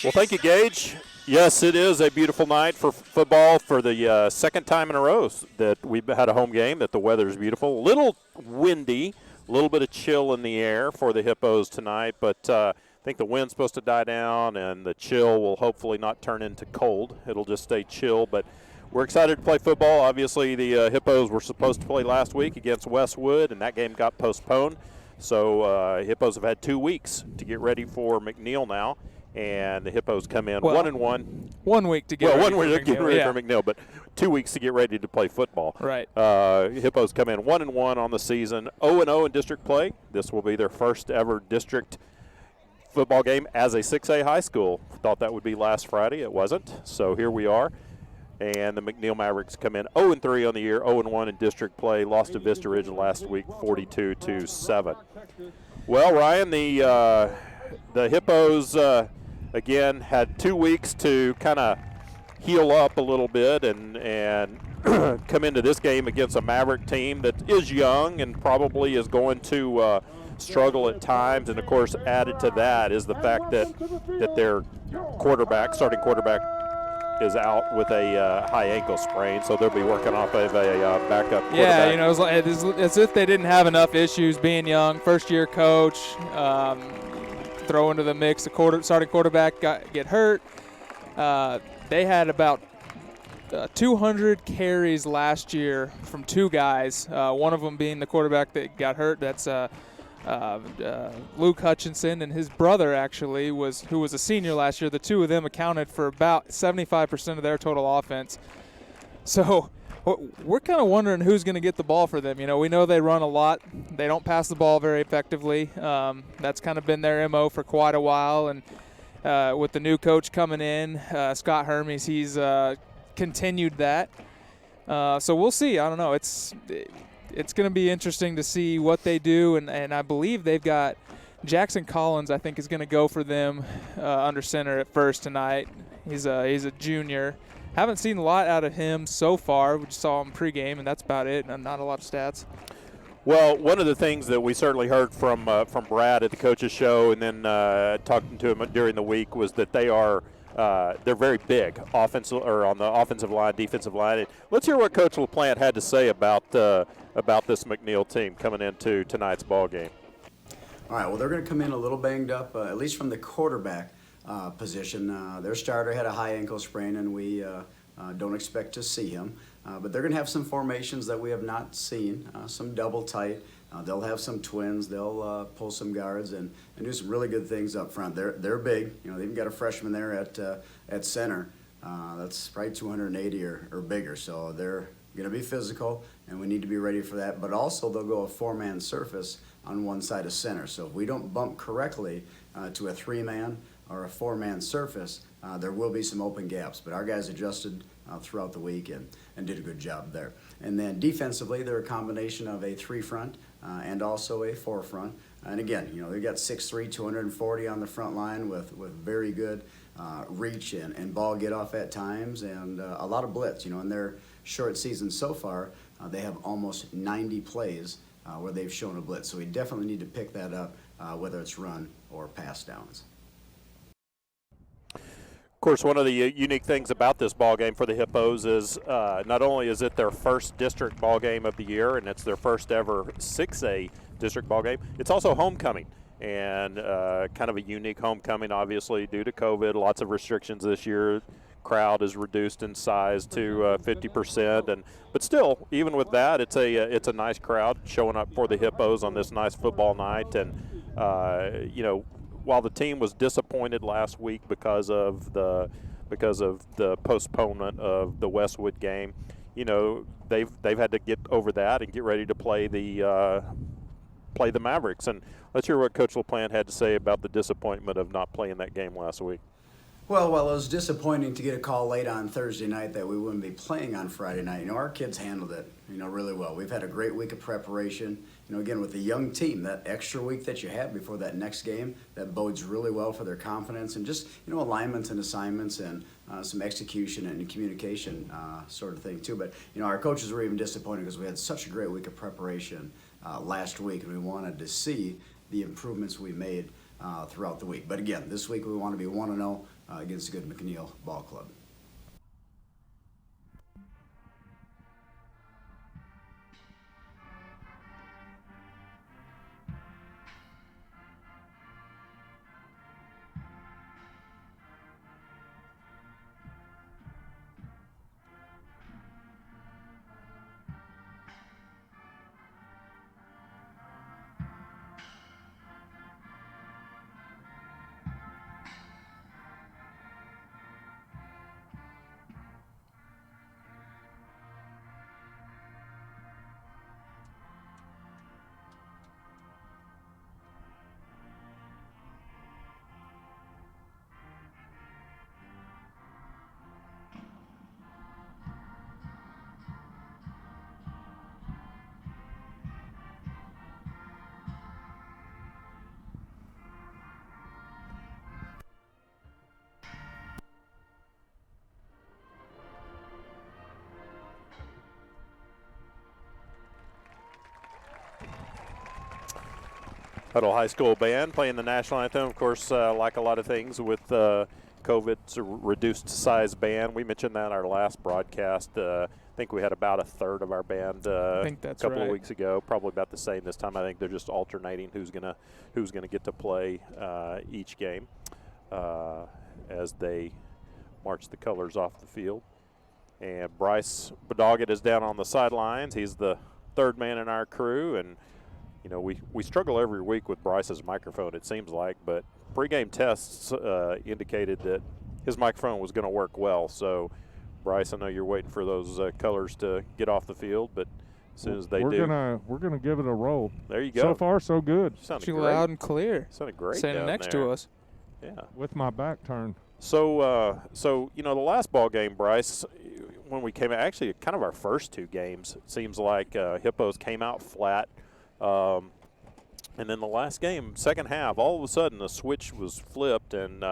Well, thank you, Gage. Yes, it is a beautiful night for football for the second time in a row that we've had a home game, that the weather is beautiful. A little windy, a little bit of chill in the air for the Hippos tonight, but I think the wind's supposed to die down and the chill will hopefully not turn into cold. It'll just stay chill, but we're excited to play football. Obviously, the Hippos were supposed to play last week against Westwood, and that game got postponed. So Hippos have had 2 weeks to get ready for McNeil now. And the Hippos come in 1-1. 1 week to get ready. 1 week to get ready for McNeil, but 2 weeks to get ready to play football. Right. Hippos come in 1-1 on the season, 0-0 in district play. This will be their first ever district football game as a 6A high school. Thought that would be last Friday. It wasn't. So here we are. And the McNeil Mavericks come in 0-3 on the year, 0-1 in district play. Lost to Vista Ridge last week, 42-7. Well, Ryan, the Hippos again had 2 weeks to kind of heal up a little bit and come into this game against a Maverick team that is young and probably is going to struggle at times. And of course, added to that is the fact that their starting quarterback is out with a high ankle sprain, so they'll be working off of a backup quarterback. Yeah, you know, it's as if they didn't have enough issues being young, first-year coach, throw into the mix, the starting quarterback get hurt. They had about 200 carries last year from 2 guys, one of them being the quarterback that got hurt. That's Luke Hutchinson, and his brother actually who was a senior last year. The two of them accounted for about 75% of their total offense. So we're kind of wondering who's going to get the ball for them. You know, we know they run a lot. They don't pass the ball very effectively. That's kind of been their MO for quite a while. And with the new coach coming in, Scott Hermes, he's continued that. So we'll see. I don't know. It's going to be interesting to see what they do. And I believe they've got Jackson Collins, I think, is going to go for them under center at first tonight. He's a junior. Haven't seen a lot out of him so far. We just saw him pregame, and that's about it, and not a lot of stats. Well, one of the things that we certainly heard from Brad at the coaches show, and then talking to him during the week, was that they're very big on the offensive line, defensive line. Let's hear what Coach LaPlante had to say about this McNeil team coming into tonight's ball game. All right. Well, they're going to come in a little banged up, at least from the quarterback position. Their starter had a high ankle sprain, and we don't expect to see him. But they're going to have some formations that we have not seen, some double tight. They'll have some twins. They'll pull some guards and do some really good things up front. They're big. You know, they've even got a freshman there at center. That's probably 280 or bigger. So they're going to be physical, and we need to be ready for that. But also they'll go a 4-man surface on one side of center. So if we don't bump correctly to a 3-man or a 4-man surface, there will be some open gaps. But our guys adjusted throughout the week and did a good job there. And then defensively, they're a combination of a 3-front and also a 4-front. And again, you know, they've got 6'3", 240 on the front line with very good reach and ball get off at times, and a lot of blitz. You know, in their short season so far, they have almost 90 plays where they've shown a blitz. So we definitely need to pick that up, whether it's run or pass downs. Of course, one of the unique things about this ball game for the Hippos is not only is it their first district ball game of the year, and it's their first ever 6A district ball game, it's also homecoming, and kind of a unique homecoming, obviously, due to COVID. Lots of restrictions this year. Crowd is reduced in size to 50%, but still, even with that, it's a nice crowd showing up for the Hippos on this nice football night. And you know, while the team was disappointed last week because of the postponement of the Westwood game, you know, they've had to get over that and get ready to play the Mavericks. And let's hear what Coach LaPlante had to say about the disappointment of not playing that game last week. Well, while it was disappointing to get a call late on Thursday night that we wouldn't be playing on Friday night, you know, our kids handled it, you know, really well. We've had a great week of preparation. You know, again, with the young team, that extra week that you have before that next game, that bodes really well for their confidence and just, you know, alignments and assignments and some execution and communication sort of thing too. But, you know, our coaches were even disappointed because we had such a great week of preparation last week, and we wanted to see the improvements we made throughout the week. But again, this week we want to be 1-0. against a good McNeil ball club. Hutto High School band playing the national anthem. Of course, like a lot of things with COVID, it's a reduced size band. We mentioned that in our last broadcast. I think we had about a third of our band I think that's a couple right. of weeks ago. Probably about the same this time. I think they're just alternating who's gonna get to play each game as they march the colors off the field. And Bryce Bedoggett is down on the sidelines. He's the third man in our crew, and you know, we struggle every week with Bryce's microphone, it seems like, but pregame tests indicated that his microphone was going to work well. So, Bryce, I know you're waiting for those colors to get off the field, but as soon as they do, we're gonna give it a roll. There you go. So far, so good. Sounded You're great. loud and clear. Sounded great. Standing down next there. to us. Yeah. With my back turned. So you know, the last ball game, Bryce, when we came out, actually kind of our first two games, it seems like Hippos came out flat. And then the last game, second half, all of a sudden the switch was flipped, and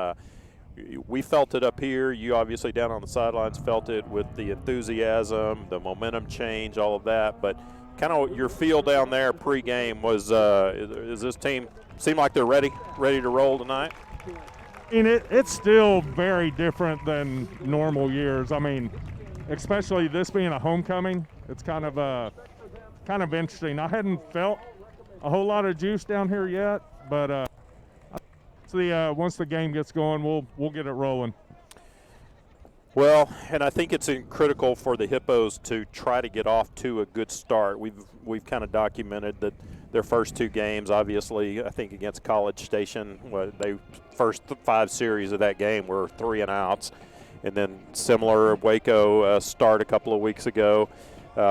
we felt it up here. You obviously down on the sidelines felt it with the enthusiasm, the momentum change, all of that. But kind of your feel down there pregame was, is this team seem like they're ready to roll tonight? I mean, it's still very different than normal years. I mean, especially this being a homecoming, it's kind of interesting. I hadn't felt a whole lot of juice down here yet, but once the game gets going, we'll get it rolling. Well, and I think it's critical for the Hippos to try to get off to a good start. We've kind of documented that their first two games, obviously, I think against College Station, they first 5 series of that game were 3-and-outs, and then similar Waco start a couple of weeks ago,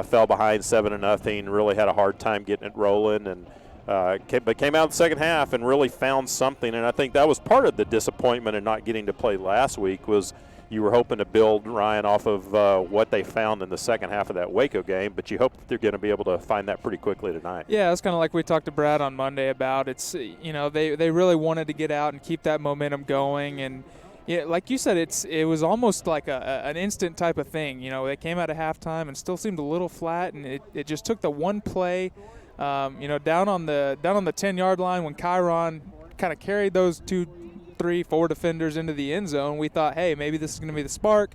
fell behind 7-0, really had a hard time getting it rolling, and but came out in the second half and really found something. And I think that was part of the disappointment in not getting to play last week was you were hoping to build, Ryan, off of what they found in the second half of that Waco game, but you hope that they're going to be able to find that pretty quickly tonight. Yeah, it's kind of like we talked to Brad on Monday about. It's, you know, they really wanted to get out and keep that momentum going. And, yeah, like you said, it was almost like an instant type of thing. You know, they came out at halftime and still seemed a little flat, and it just took the one play, you know, down on the 10-yard line when Chiron kind of carried those 2, 3, 4 defenders into the end zone. We thought, hey, maybe this is going to be the spark.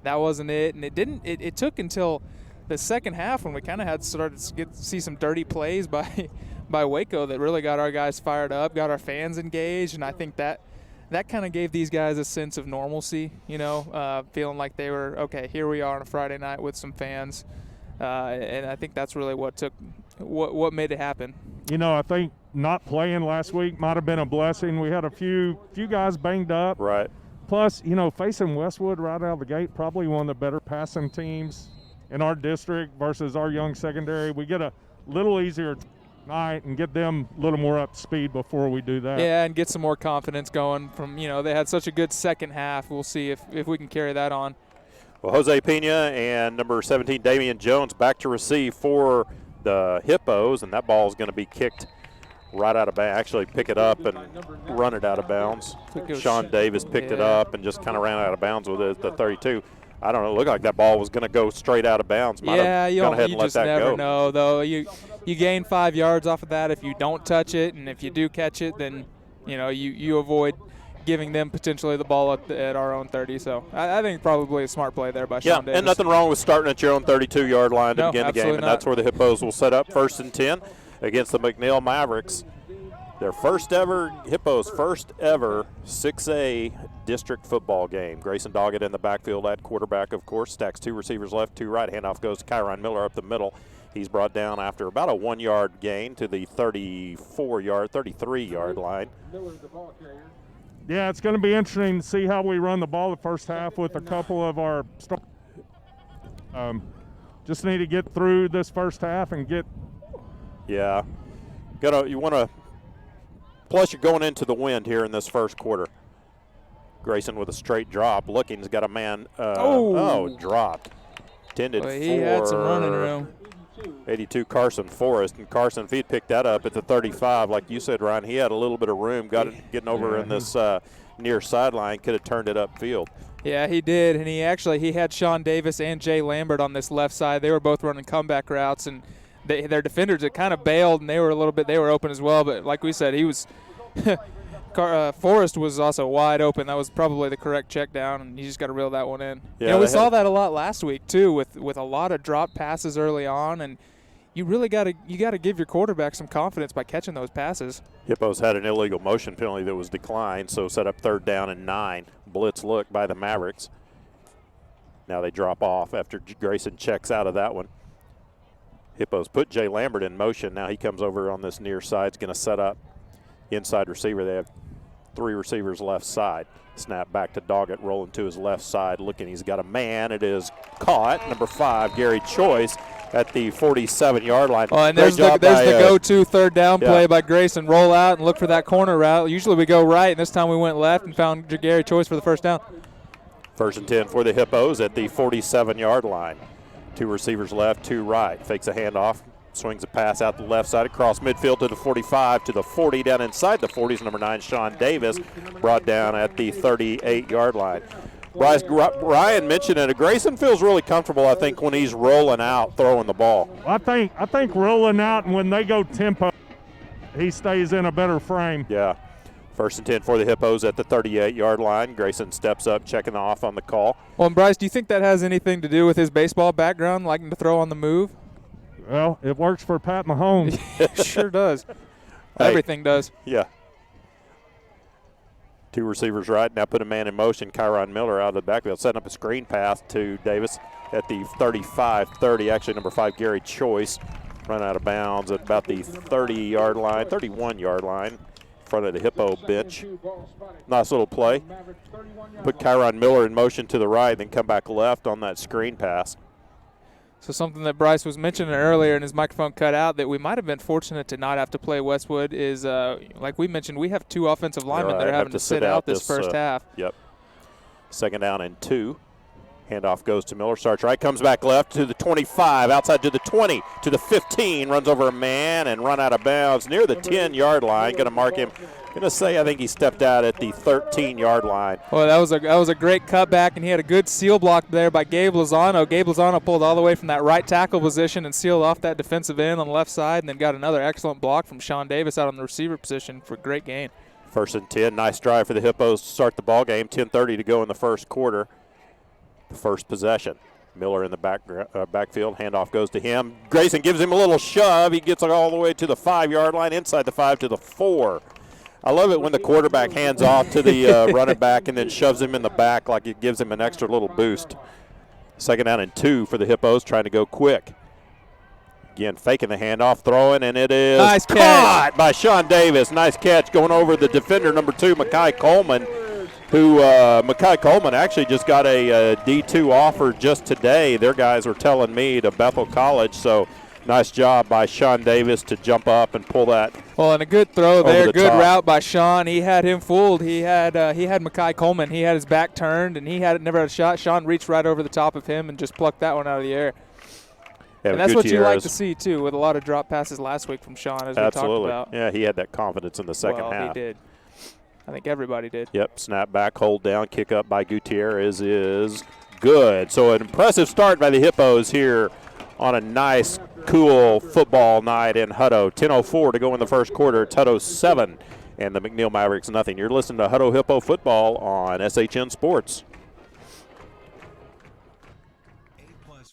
That wasn't it, and it didn't. It took until the second half when we kind of had started to see some dirty plays by Waco that really got our guys fired up, got our fans engaged, and I think that kind of gave these guys a sense of normalcy, you know, feeling like they were, okay, here we are on a Friday night with some fans. And I think that's really what made it happen. You know, I think not playing last week might have been a blessing. We had a few guys banged up. Right. Plus, you know, facing Westwood right out of the gate, probably one of the better passing teams in our district versus our young secondary. We get a little easier night and get them a little more up to speed before we do that. Yeah, and get some more confidence going from, you know, they had such a good second half. We'll see if we can carry that on. Well, Jose Pena and number 17, Damian Jones, back to receive for the Hippos, and that ball is going to be kicked right out of bounds. Actually, pick it up and run it out of bounds. Sean Davis picked it up and just kind of ran out of bounds with it at the 32. I don't know. It looked like that ball was going to go straight out of bounds. You just never know, though. You gain 5 yards off of that if you don't touch it, and if you do catch it, then you know you avoid giving them potentially the ball at our own 30. So I think probably a smart play there by Sean Davis. And nothing wrong with starting at your own 32-yard line to begin the game, and that's where the Hippos will set up 1st and 10 against the McNeil Mavericks. Their Hippos' first ever 6A district football game. Grayson Doggett in the backfield at quarterback, of course. Stacks 2 receivers left, 2 right. Handoff goes to Kyron Miller up the middle. He's brought down after about a 1-yard gain to the 33-yard line. Yeah, it's going to be interesting to see how we run the ball the first half with a couple of our just need to get through this first half and get. Yeah. You want to. Plus, you're going into the wind here in this first quarter. Grayson with a straight drop. He's got a man. Dropped. Intended he had some running room. 82 Carson Forrest, and Carson, if he'd picked that up at the 35, like you said, Ryan, he had a little bit of room, getting over in this near sideline, could have turned it upfield. Yeah, he did, and he had Sean Davis and Jay Lambert on this left side. They were both running comeback routes, and their defenders had kind of bailed, and they were open as well. But like we said, he was Forrest was also wide open. That was probably the correct check down, and you just got to reel that one in. Yeah, we saw that a lot last week too, with a lot of drop passes early on, and you really got to give your quarterback some confidence by catching those passes. Hippos had an illegal motion penalty that was declined, so set up 3rd down and 9. Blitz look by the Mavericks. Now they drop off after Grayson checks out of that one. Hippos put Jay Lambert in motion. Now he comes over on this near side. He's going to set up inside receiver. They have 3 receivers left side. Snap back to Doggett, rolling to his left side. Looking, he's got a man. It is caught. Number 5, Gary Choice, at the 47-yard line. Oh, and there's the go-to 3rd down play by Grayson. Roll out and look for that corner route. Usually we go right, and this time we went left and found Gary Choice for the 1st down. 1st and 10 for the Hippos at the 47-yard line. 2 receivers left, 2 right. Fakes a handoff. Swings a pass out the left side across midfield to the 45, to the 40, down inside the 40s. Number 9, Sean Davis, brought down at the 38-yard line. Bryce, Ryan mentioned it. Grayson feels really comfortable, I think, when he's rolling out, throwing the ball. I think rolling out, and when they go tempo, he stays in a better frame. Yeah. 1st and 10 for the Hippos at the 38-yard line. Grayson steps up, checking off on the call. Well, and Bryce, do you think that has anything to do with his baseball background, liking to throw on the move? Well, it works for Pat Mahomes. It sure does. Everything does. Yeah. 2 receivers right. Now put a man in motion. Kyron Miller out of the backfield, setting up a screen pass to Davis at the 35-30. Actually, number 5, Gary Choice, run out of bounds at about the 30-yard line, 31-yard line, in front of the Hippo bench. Nice little play. Put Kyron Miller in motion to the right, then come back left on that screen pass. So something that Bryce was mentioning earlier and his microphone cut out that we might have been fortunate to not have to play Westwood is, like we mentioned, we have 2 offensive linemen that are having to sit out this first half. Yep. 2nd down and 2. Handoff goes to Miller, starts right, comes back left to the 25, outside to the 20, to the 15, runs over a man and run out of bounds near the 10-yard line. Going to mark him. Going to say I think he stepped out at the 13-yard line. Well, that was a great cutback, and he had a good seal block there by Gabe Lozano. Gabe Lozano pulled all the way from that right tackle position and sealed off that defensive end on the left side, and then got another excellent block from Sean Davis out on the receiver position for a great gain. 1st and 10. Nice drive for the Hippos to start the ball game. 10:30 to go in the first quarter. The first possession. Miller in the backfield. Handoff goes to him. Grayson gives him a little shove. He gets all the way to the 5-yard line, inside the 5 to the 4. I love it when the quarterback hands off to the running back and then shoves him in the back like it gives him an extra little boost. 2nd down and 2 for the Hippos, trying to go quick. Again, faking the handoff, throwing, and it is nice caught by Sean Davis. Nice catch going over the defender, number 2, Makai Coleman, who Makai Coleman actually just got a D2 offer just today. Their guys were telling me to Bethel College, so nice job by Sean Davis to jump up and pull that. Well, and a good throw there, good top. route by Sean. He had him fooled. He had Makai Coleman. He had his back turned, and he never had a shot. Sean reached right over the top of him and just plucked that one out of the air. Yeah, and that's what you like to see, too, with a lot of drop passes last week from Sean, as we talked about. Yeah, he had that confidence in the second half. He did. I think everybody did. Yep, snap back, hold down, kick up by Gutierrez is good. So an impressive start by the Hippos here on a nice, cool football night in Hutto. 10:04 to go in the first quarter. It's Hutto 7, and the McNeil Mavericks nothing. You're listening to Hutto Hippo football on SHN Sports.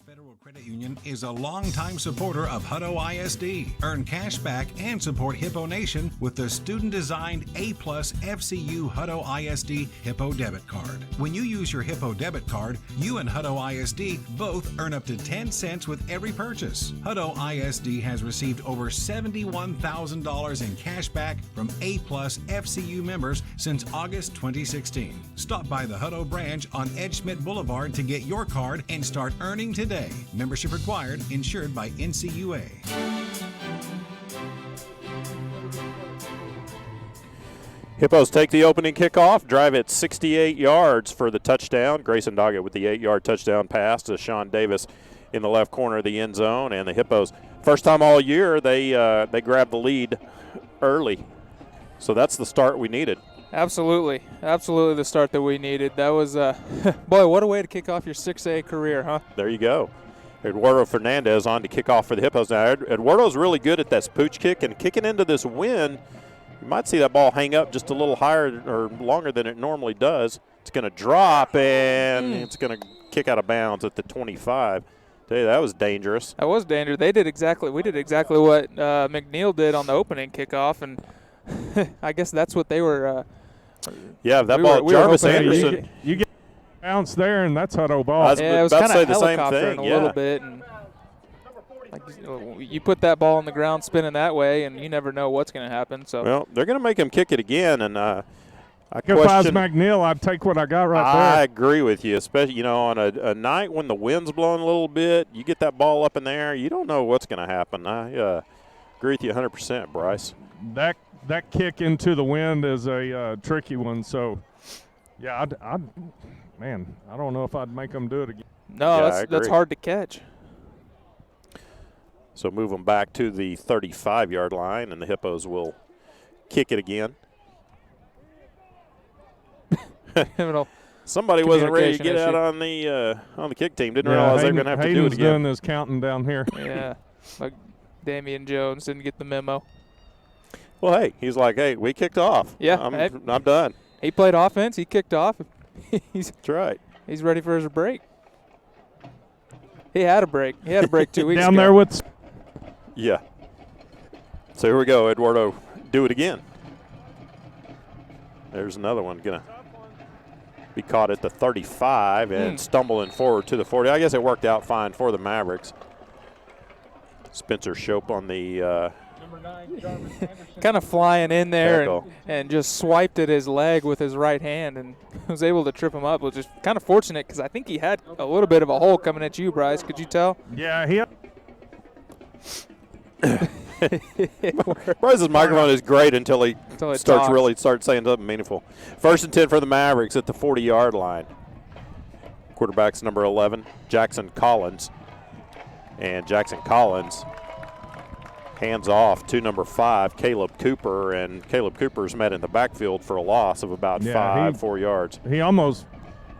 Federal Credit Union is a longtime supporter of Hutto ISD. Earn cash back and support Hippo Nation with the student-designed A-plus FCU Hutto ISD Hippo debit card. When you use your Hippo debit card, you and Hutto ISD both earn up to 10 cents with every purchase. Hutto ISD has received over $71,000 in cash back from A-plus FCU members since August 2016. Stop by the Hutto branch on Edgeschmidt Boulevard to get your card and start earning today. Membership required, insured by NCUA. Hippos take the opening kickoff, drive it 68 yards for the touchdown. Grayson Doggett with the 8-yard touchdown pass to Sean Davis in the left corner of the end zone. And the Hippos, first time all year, they grabbed the lead early. So that's the start we needed. Absolutely the start that we needed. That was, boy, what a way to kick off your 6A career, huh? There you go. Eduardo Fernandez on to kick off for the Hippos. Now, Eduardo's really good at that pooch kick, and kicking into this wind, you might see that ball hang up just a little higher or longer than it normally does. It's going to drop, and it's going to kick out of bounds at the 25. Tell you, that was dangerous. That was dangerous. We did exactly what McNeil did on the opening kickoff, and I guess that's what they were. Yeah, that ball, Jarvis Anderson. You get bounce there, and that's Hutto ball. I was it was about to kind say of the same helicoptering thing. a Yeah. little bit, and like, you put that ball on the ground spinning that way, and you never know what's going to happen. So Well, they're going to make him kick it again, and I If I was question. McNeil, I'd take what I got right there. I agree with you, especially on a night when the wind's blowing a little bit. You get that ball up in the air, you don't know what's going to happen. I agree with you 100%, Bryce. That kick into the wind is a tricky one. So, yeah, I don't know if I'd make them do it again. no, Yeah, that's hard to catch. So move them back to the 35-yard line, and the Hippos will kick it again. Somebody wasn't ready to get out on the kick team. Didn't realize they were going to have to do it Hayden's again. doing his counting down here. Yeah, like Damian Jones didn't get the memo. Well, hey, he's like, hey, we kicked off. Yeah, I'm done. He played offense. He kicked off. That's right. He's ready for his break. He had a break. He had a break 2 weeks Down ago. there with Yeah. So here we go, Eduardo. Do it again. There's another one going to be caught at the 35 and stumbling forward to the 40. I guess it worked out fine for the Mavericks. Spencer Shope on the kind of flying in there tackle. and just swiped at his leg with his right hand and was able to trip him up, which is kind of fortunate because I think he had a little bit of a hole coming at you, Bryce. Could you tell? yeah, he. Bryce's microphone is great until he it starts saying something meaningful. 1st and 10 for the Mavericks at the 40-yard line. Quarterback's number 11, Jackson Collins. And Jackson Collins hands off to number 5, Caleb Cooper. And Caleb Cooper's met in the backfield for a loss of about 4 yards. He almost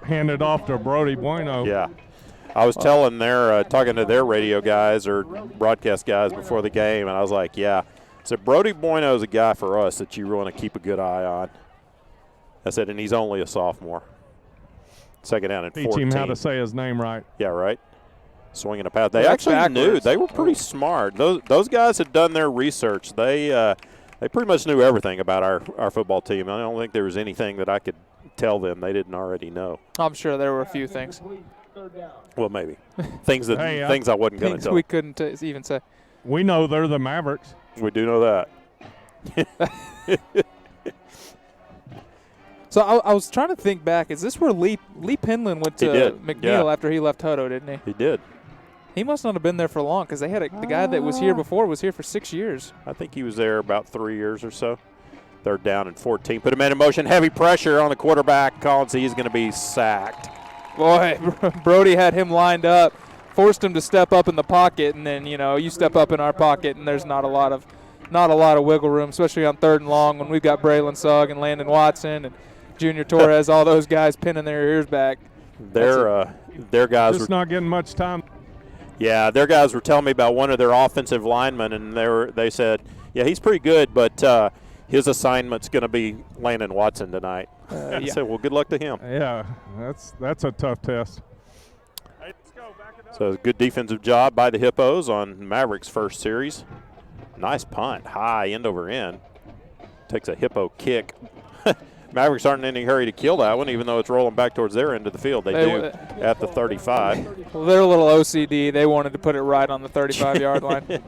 handed off to Brody Bueno. Yeah. I was telling talking to their radio guys or broadcast guys before the game, and I was like, yeah. I said, Brody Bueno is a guy for us that you want to keep a good eye on. I said, and he's only a sophomore. 2nd down and 14. Teach him how to say his name right. Yeah, right. Swinging a pass. They Well, actually backwards. knew. They were pretty smart. Those guys had done their research. They pretty much knew everything about our football team. I don't think there was anything that I could tell them they didn't already know. I'm sure there were a few things. Well, maybe. things Hey, things I wasn't going to Things tell. we couldn't even say. We know they're the Mavericks. We do know that. So I was trying to think back. Is this where Lee Penland went He to did, McNeil yeah. after he left Hutto, didn't he? He did. He must not have been there for long because they had the guy that was here before was here for 6 years. I think he was there about 3 years or so. 3rd down and 14. Put him in motion. Heavy pressure on the quarterback. Collins, he's going to be sacked. Boy, Brody had him lined up, forced him to step up in the pocket, and then you step up in our pocket, and there's not a lot of wiggle room, especially on 3rd and long when we've got Braylon Sugg and Landon Watson and Junior Torres, all those guys pinning their ears back. Their guys Just were not getting much time. Yeah, their guys were telling me about one of their offensive linemen, and they said, yeah, he's pretty good, but his assignment's going to be Landon Watson tonight. Yeah. So, well, good luck to him. Yeah, that's a tough test. So, good defensive job by the Hippos on Mavericks' first series. Nice punt, high, end over end. Takes a Hippo kick. Mavericks aren't in any hurry to kill that one, even though it's rolling back towards their end of the field. They do at the 35. Well, they're a little OCD. They wanted to put it right on the 35-yard line.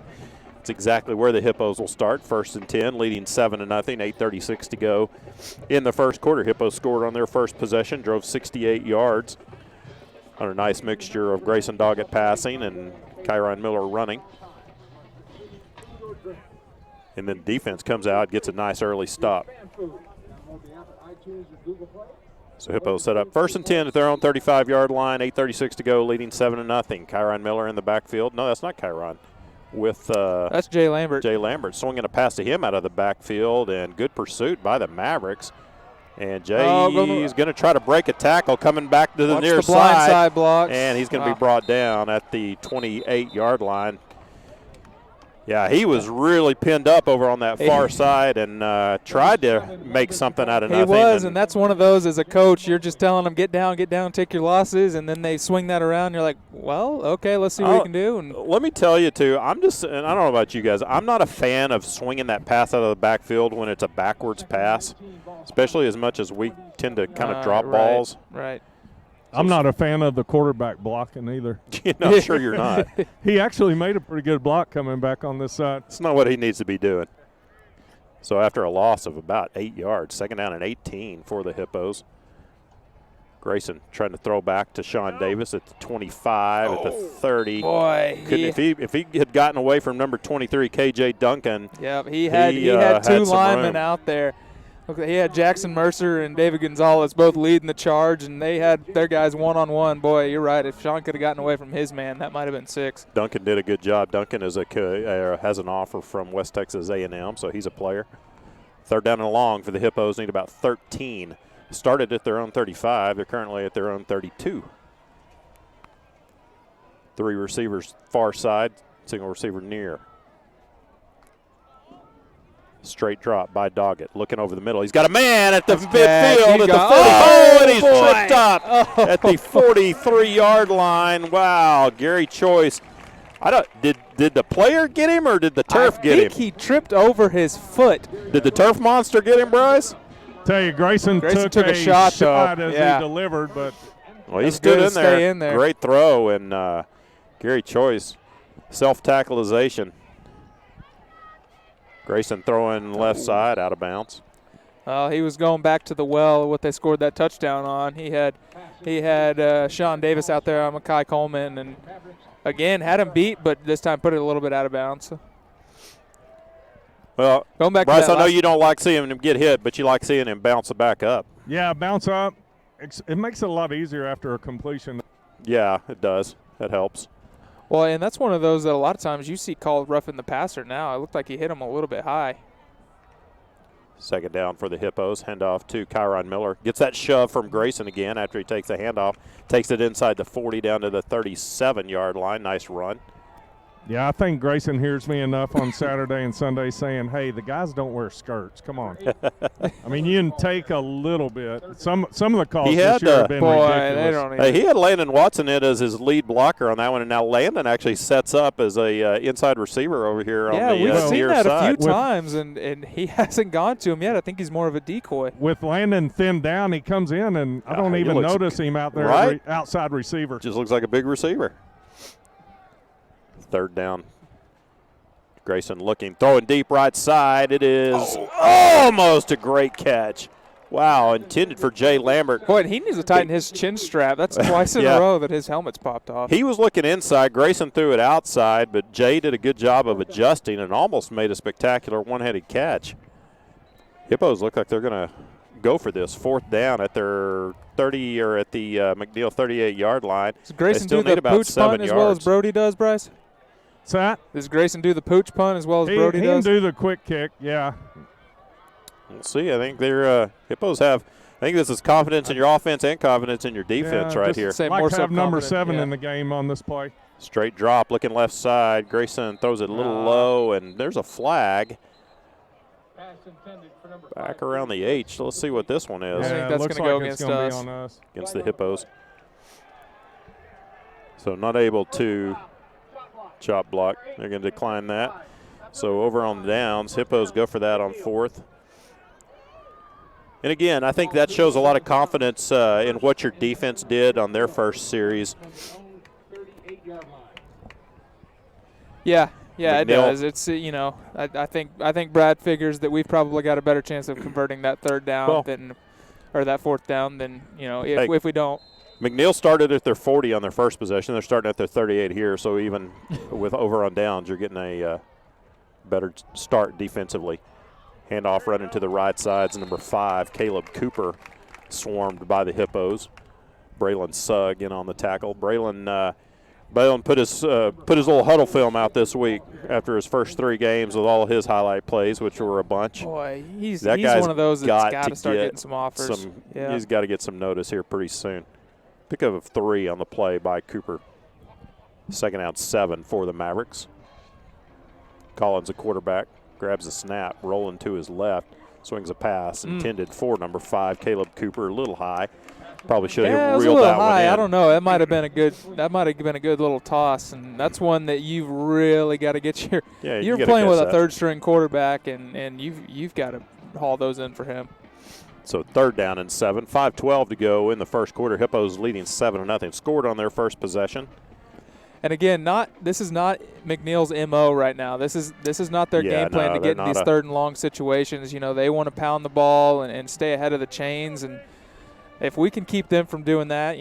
It's exactly where the Hippos will start. 1st and 10, leading 7-0, 8:36 to go in the first quarter. Hippos scored on their first possession, drove 68 yards on a nice mixture of Grayson Doggett passing and Kyron Miller running. And then defense comes out, gets a nice early stop. So Hippos set up 1st and 10 at their own 35-yard line, 8:36 to go, leading 7-0. Kyron Miller in the backfield. No, that's not Kyron. With that's Jay Lambert. Jay Lambert swinging a pass to him out of the backfield, and good pursuit by the Mavericks. And Jay's going to try to break a tackle, coming back to the near the blind side, side blocks. and he's going to be brought down at the 28-yard line. Yeah, he was really pinned up over on that far side and tried to make something out of nothing. He was, and that's one of those as a coach, you're just telling them, get down, take your losses, and then they swing that around. You're like, well, okay, let's see what we can do. And let me tell you, too, and I don't know about you guys, I'm not a fan of swinging that pass out of the backfield when it's a backwards pass, especially as much as we tend to kind of drop balls. Right. I'm not a fan of the quarterback blocking either. I'm sure you're not. He actually made a pretty good block coming back on this side. It's not what he needs to be doing. So after a loss of about 8 yards, 2nd down and 18 for the Hippos. Grayson trying to throw back to Sean Davis at the 25, at the 30. Boy, if he had gotten away from number 23, KJ Duncan. Yeah, he had two linemen out there. Okay, he had Jackson Mercer and David Gonzalez both leading the charge, and they had their guys one-on-one. Boy, you're right. If Sean could have gotten away from his man, that might have been 6. Duncan did a good job. Duncan has an offer from West Texas A&M, so he's a player. 3rd down and long for the Hippos. Need about 13. Started at their own 35. They're currently at their own 32. 3 receivers far side, single receiver near. Straight drop by Doggett, looking over the middle. He's got a man at the midfield at the 40. And he's tripped up at the 43-yard line. Wow, Gary Choice. Did the player get him or did the turf get him? I think he tripped over his foot. Did the turf monster get him, Bryce? Tell you, Grayson took a shot as he delivered, but he stood in there. Great throw, and Gary Choice, self-tackleization. Grayson throwing left side, out of bounds. He was going back to the well, what they scored that touchdown on. He had Sean Davis out there on Makai Coleman, and again had him beat, but this time put it a little bit out of bounds. Well, going back Bryce, to I know you don't like seeing him get hit, but you like seeing him bounce back up. Yeah, bounce up. It makes it a lot easier after a completion. Yeah, it does. That helps. Well, and that's one of those that a lot of times you see called roughing the passer now. It looked like he hit him a little bit high. 2nd down for the Hippos. Handoff to Kyron Miller. Gets that shove from Grayson again after he takes the handoff. Takes it inside the 40 down to the 37-yard line. Nice run. Yeah, I think Grayson hears me enough on Saturday and Sunday saying, hey, the guys don't wear skirts. Come on. I mean, you can take a little bit. Some of the calls this year have been ridiculous. He had Landon Watson in as his lead blocker on that one, and now Landon actually sets up as a inside receiver over here on the near side. Yeah, we've seen that a few times, and he hasn't gone to him yet. I think he's more of a decoy. With Landon thinned down, he comes in, and I don't even notice him out there outside receiver. Just looks like a big receiver. 3rd down. Grayson looking, throwing deep right side. It is almost a great catch. Wow, intended for Jay Lambert. Boy, he needs to tighten his chin strap. That's twice in a row that his helmet's popped off. He was looking inside. Grayson threw it outside, but Jay did a good job of adjusting and almost made a spectacular one-headed catch. Hippos look like they're going to go for this 4th down at their 30 or at the McNeil 38-yard line. Does Grayson do the pooch punt as well as Brody does, Bryce? What's that? Does Grayson do the pooch punt as well as Brody does? He can do the quick kick, yeah. We'll see. I think their Hippos have – I think this is confidence in your offense and confidence in your defense right here. Like more to have number 7 in the game on this play. Straight drop, looking left side. Grayson throws it a little low, and there's a flag. Back around the H. Let's see what this one is. I think Yeah, that's looks gonna go like it's against gonna us. be on us. Against the Hippos. So not able to chop block. They're going to decline that. So over on the downs, Hippos go for that on 4th. And again, I think that shows a lot of confidence in what your defense did on their first series. Yeah, it McNeil. does. It's I think Brad figures that we've probably got a better chance of converting that 3rd down or that 4th down than if we don't. McNeil started at their 40 on their first possession. They're starting at their 38 here. So even with over on downs, you're getting a better start defensively. Handoff running to the right side's number 5, Caleb Cooper, swarmed by the Hippos. Braylon Sugg in on the tackle. Braylon put his little huddle film out this week after his first 3 games with all of his highlight plays, which were a bunch. Boy, he's That guy's one of those that's got to start get getting some offers. He's got to get some notice here pretty soon. Pick up of 3 on the play by Cooper. 2nd out 7 for the Mavericks. Collins, a quarterback, grabs a snap, rolling to his left, swings a pass intended for number 5, Caleb Cooper, a little high. Probably should have reeled that one in. I don't know. That might have been a good little toss, and that's one that you've really got to get your. Yeah, you're playing with a 3rd-string quarterback, and you've got to haul those in for him. So 3rd down and 7, 5:12 to go in the first quarter. Hippos leading 7-0. Scored on their first possession. And again, this is not McNeil's MO right now. This is not their game plan to get in these 3rd and long situations. They want to pound the ball and stay ahead of the chains, and if we can keep them from doing that,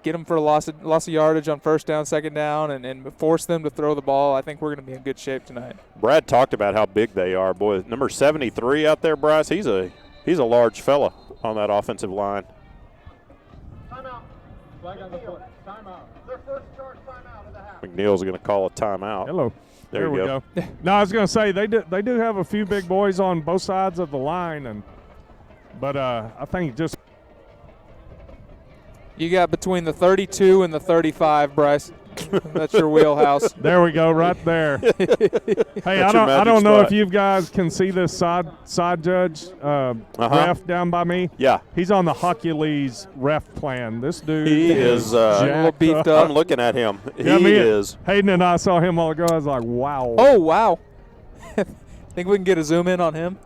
get them for a loss of yardage on 1st down, 2nd down, and force them to throw the ball, I think we're going to be in good shape tonight. Brad talked about how big they are. Boy, number 73 out there, Bryce, he's a large fella on that offensive line. Timeout. Flag on the foot. Timeout. Their first charge timeout of the half. McNeil's going to call a timeout. Hello. There we go. No, I was going to say they do have a few big boys on both sides of the line, but I think just you got between the 32 and the 35, Bryce. That's your wheelhouse. There we go, right there. Hey, I don't know if you guys can see this side judge ref down by me. Yeah, he's on the Hercules ref plan. This dude is a little beefed up. I'm looking at him. Yeah, he is. Hayden and I saw him all ago. I was like, wow. Oh wow. Think we can get a zoom in on him?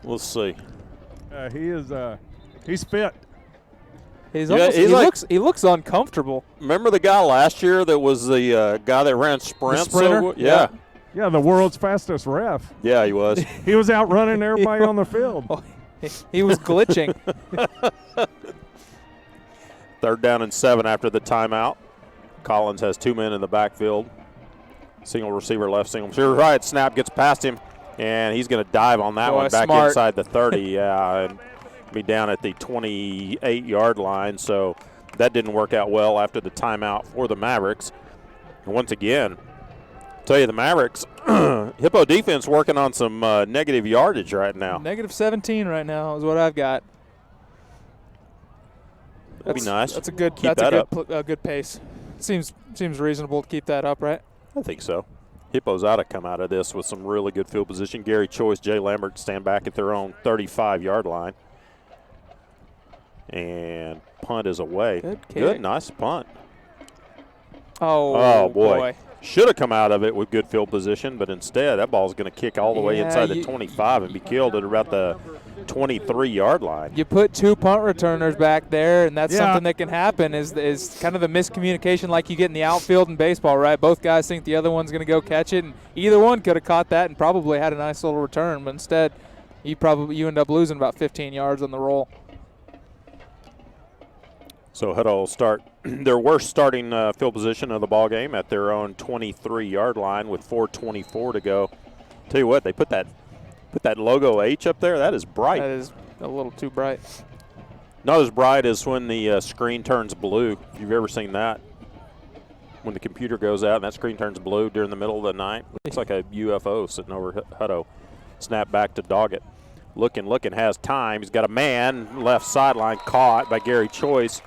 We'll see. He's fit. He looks uncomfortable. Remember the guy last year that was the guy that ran sprints? The sprinter? Yeah, the world's fastest ref. Yeah, he was. He was out running everybody on the field. Oh, he was glitching. 3rd down and 7 after the timeout. Collins has 2 men in the backfield. Single receiver left, single receiver right. Snap gets past him, and he's going to dive on that one back inside the 30. And be down at the 28-yard line, so that didn't work out well after the timeout for the Mavericks. And once again, I'll tell you, the Mavericks, Hippo defense working on some negative yardage right now. -17 right now is what I've got. That'd be nice. That's a good. Keep that up. A good pace. Seems reasonable to keep that up, right? I think so. Hippos ought to come out of this with some really good field position. Gary Choice, Jay Lambert stand back at their own 35-yard line. And punt is away. Good, nice punt. Oh boy. Should have come out of it with good field position, but instead that ball's going to kick all the way inside the 25 and be killed at about the 23-yard line. You put 2 punt returners back there, and that's something that can happen is kind of the miscommunication like you get in the outfield in baseball, right? Both guys think the other one's going to go catch it, and either one could have caught that and probably had a nice little return, but instead you end up losing about 15 yards on the roll. So Hutto will start their worst starting field position of the ball game at their own 23-yard line with 4:24 to go. Tell you what, they put that logo H up there. That is bright. That is a little too bright. Not as bright as when the screen turns blue. If you've ever seen that, when the computer goes out and that screen turns blue during the middle of the night, looks like a UFO sitting over Hutto. Snap back to Doggett. Looking, has time. He's got a man left sideline caught by Gary Choice.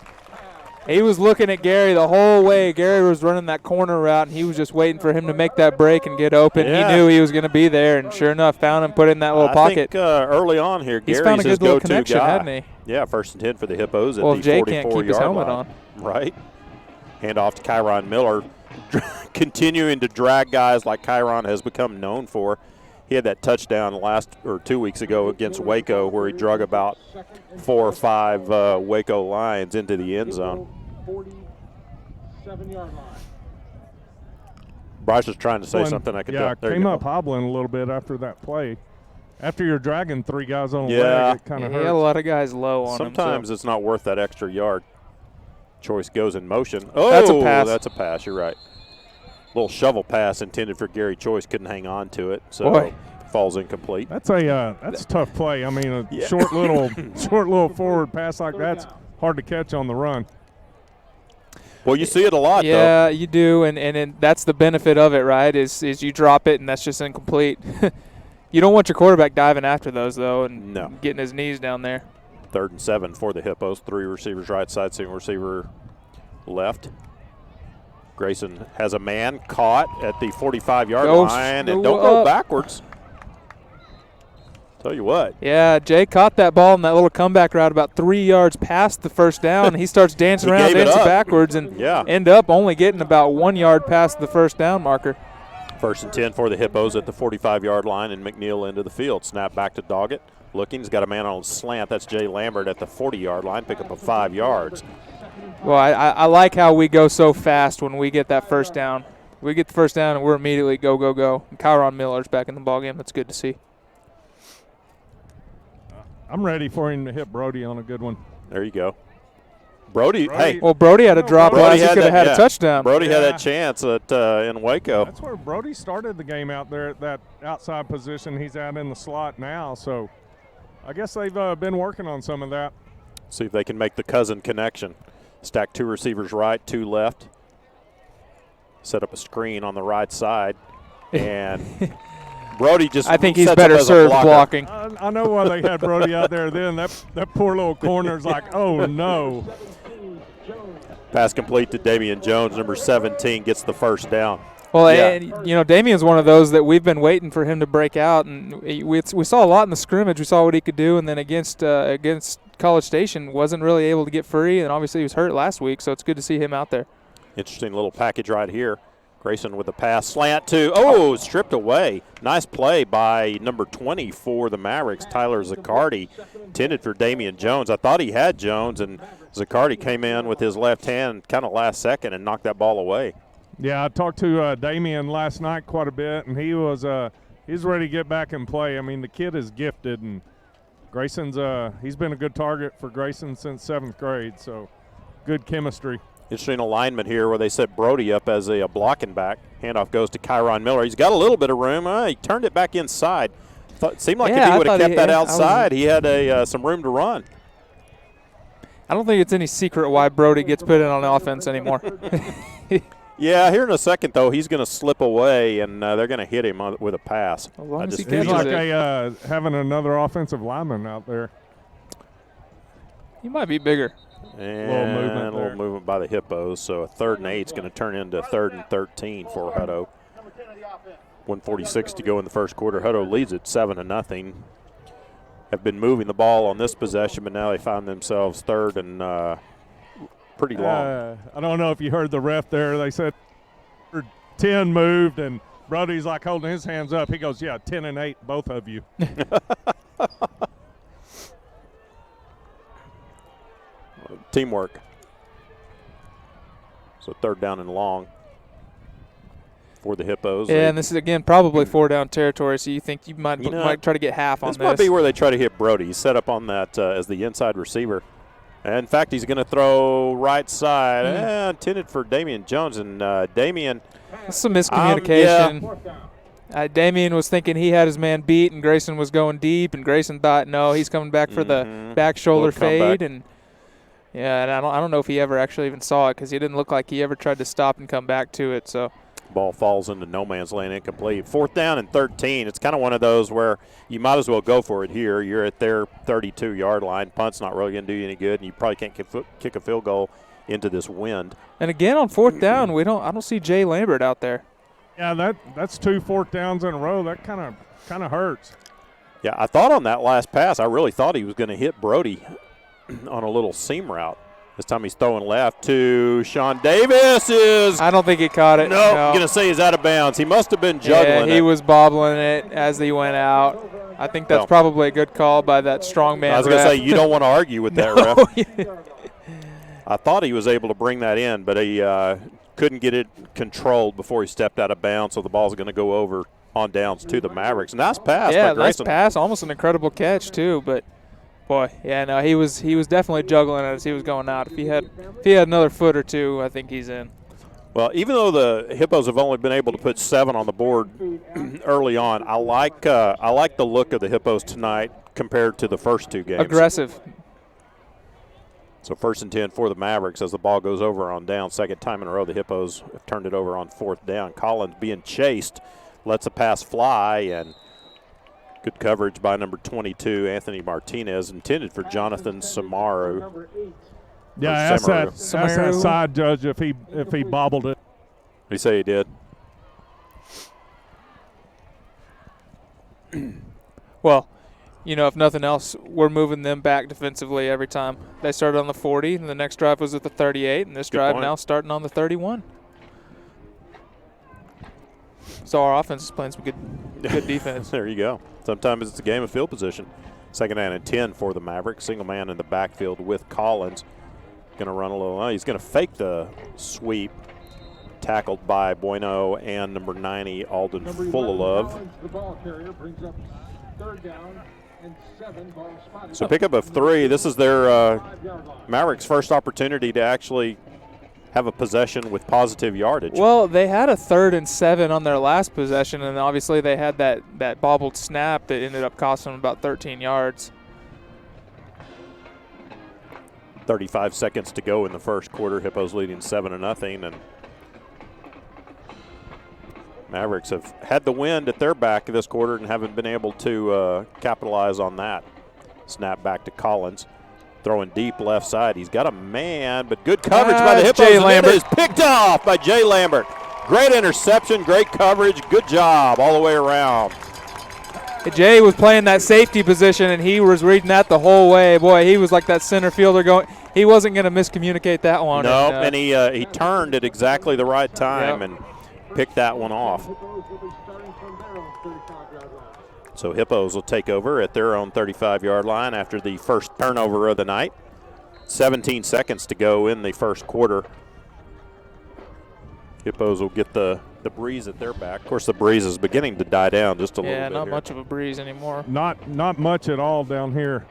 He was looking at Gary the whole way. Gary was running that corner route, and he was just waiting for him to make that break and get open. Yeah. He knew he was going to be there, and sure enough, found him, put it in that little I pocket. think early on here, He's Gary's found a his good little go-to connection, guy. hadn't he? Yeah, 1st and 10 for the Hippos at Well, the if Jay 44-yard can't keep his helmet line. on. Right. Hand off to Kyron Miller, continuing to drag guys like Kyron has become known for. He had that touchdown 2 weeks ago against Waco where he drug about 4 or 5 Waco Lions into the end zone. 47-yard line. Bryce was trying to say something. I could Yeah, tell. came up hobbling a little bit after that play. After you're dragging 3 guys on a Yeah. leg, it kind of He had a hurts. lot of guys low on him. Sometimes So. it's not worth that extra yard. Choice goes in motion. Oh, That's a pass. That's a pass. You're right. Little shovel pass intended for Gary Choice. Couldn't hang on to it, so Boy. falls incomplete. That's a tough play. I mean, a short little forward pass like that's hard to catch on the run. Well, you see it a lot, Yeah, you do, and that's the benefit of it, right, is you drop it and that's just incomplete. You don't want your quarterback diving after those, though, and No. getting his knees down there. 3rd and 7 for the Hippos. 3 receivers right side, single receiver left. Grayson has a man caught at the 45-yard line, and don't go backwards. Tell you what. Yeah, Jay caught that ball in that little comeback route about 3 yards past the first down, and he starts dancing He around, gave it dancing up. backwards, and Yeah. end up only getting about 1 yard past the first down marker. 1st and 10 for the Hippos at the 45-yard line, and McNeil into the field. Snap back to Doggett. Looking, he's got a man on a slant. That's Jay Lambert at the 40-yard line. Pick up a 5 yards. Well, I like how we go so fast when we get that first down. We get the first down, and we're immediately go, go, go. And Kyron Miller's back in the ballgame. That's good to see. I'm ready for him to hit Brody on a good one. There you go. Brody, hey. Well, Brody had a drop Brody last. He could have had yeah. a touchdown. Brody had Yeah. that chance at in Waco. That's where Brody started the game out there at that outside position he's at in the slot now. So I guess they've been working on some of that. See if they can make the cousin connection. Stack 2 receivers right, 2 left. Set up a screen on the right side. And Brody just I think he's sets better up as a served blocker. blocking. I know why they had Brody out there then. That poor little corner's like, oh, no. Pass complete to Damian Jones, number 17, gets the first down. Well, Yeah. and, Damian's one of those that we've been waiting for him to break out, and we saw a lot in the scrimmage. We saw what he could do, and then against College Station wasn't really able to get free, and obviously he was hurt last week, so it's good to see him out there. Interesting little package right here. Grayson with a pass, slant to, stripped away. Nice play by number 20 for the Mavericks, Tyler Zaccardi, intended for Damian Jones. I thought he had Jones, and Zaccardi came in with his left hand kind of last second and knocked that ball away. Yeah, I talked to Damian last night quite a bit, and he's ready to get back and play. I mean, the kid is gifted, and Grayson's he's been a good target for Grayson since 7th grade, so good chemistry. Interesting alignment here where they set Brody up as a blocking back. Handoff goes to Kyron Miller. He's got a little bit of room. He turned it back inside. Seemed like if he would have kept that outside, he had some room to run. I don't think it's any secret why Brody gets put in on offense anymore. Yeah, here in a second, though, he's going to slip away, and they're going to hit him with a pass. As long as he He's catches like it. having another offensive lineman out there. He might be bigger. And movement a little there. movement by the Hippos. So a 3rd and 8 is going to turn into 3rd and 13 for Hutto. 1:46 to go in the first quarter. Hutto leads it 7-0. Have been moving the ball on this possession, but now they find themselves 3rd and pretty long. I don't know if you heard the ref there. They said 10 moved, and Brody's like holding his hands up. He goes, yeah, 10 and 8, both of you. Teamwork. So 3rd down and long for the Hippos. Yeah, and this is, again, probably 4-down territory, so you think you might try to get half on this. This might be where they try to hit Brody. He's set up on that as the inside receiver. And in fact, he's going to throw right side. Intended for Damian Jones. And Damian. That's some miscommunication. Damian was thinking he had his man beat, and Grayson was going deep, and Grayson thought, no, he's coming back for the back shoulder fade. And I don't know if he ever actually even saw it because he didn't look like he ever tried to stop and come back to it. So ball falls into no man's land, incomplete. 4th down and 13. It's kind of one of those where you might as well go for it here. You're at their 32-yard line. Punt's not really going to do you any good, and you probably can't kick a field goal into this wind. And again on 4th down, I don't see Jay Lambert out there. Yeah, that's 2 4th downs in a row. That kind of hurts. Yeah, I thought on that last pass, I really thought he was going to hit Brody on a little seam route. This time he's throwing left to Sean Davis. I don't think he caught it. No, I'm going to say he's out of bounds. He must have been juggling he was bobbling it as he went out. I think that's probably a good call by that strong man. I was going to say, you don't want to argue with that, ref. I thought he was able to bring that in, but he couldn't get it controlled before he stepped out of bounds, so the ball's going to go over on downs to the Mavericks. Nice pass by Grayson. Nice pass, almost an incredible catch too, but boy, he was definitely juggling as he was going out. If he had another foot or two, I think he's in. Well, even though the Hippos have only been able to put 7 on the board early on, I like the look of the Hippos tonight compared to the first 2 games. Aggressive. So 1st and 10 for the Mavericks as the ball goes over on down. Second time in a row the Hippos have turned it over on 4th down. Collins being chased, lets a pass fly, and good coverage by number 22, Anthony Martinez, intended for Jonathan Samaru. Yeah, ask that side judge if he bobbled it. He say he did. Well, if nothing else, we're moving them back defensively every time. They started on the 40, and the next drive was at the 38, and this drive now starting on the 31. So our offense is playing some good defense. There you go. Sometimes it's a game of field position. 2nd down and 10 for the Mavericks. Single man in the backfield with Collins. Going to run a little. He's going to fake the sweep. Tackled by Bueno and number 90, Alden Fullilove. The ball carrier brings up 3rd down and 7. Ball spotted. So pickup of 3. This is their Mavericks' first opportunity to actually have a possession with positive yardage. Well, they had a 3rd and 7 on their last possession, and obviously they had that bobbled snap that ended up costing them about 13 yards. 35 seconds to go in the first quarter. Hippos leading 7-0, and Mavericks have had the wind at their back this quarter and haven't been able to capitalize on that. Snap back to Collins. Throwing deep left side. He's got a man, but good coverage by the Hippos. Jay Lambert. It is picked off by Jay Lambert. Great interception, great coverage, good job all the way around. Jay was playing that safety position, and he was reading that the whole way. Boy, he was like that center fielder going. He wasn't going to miscommunicate that one. No, and he turned at exactly the right time and picked that one off. So Hippos will take over at their own 35-yard line after the first turnover of the night. 17 seconds to go in the first quarter. Hippos will get the breeze at their back. Of course, the breeze is beginning to die down just a little bit. Yeah, not here. much of a breeze anymore. Not much at all down here.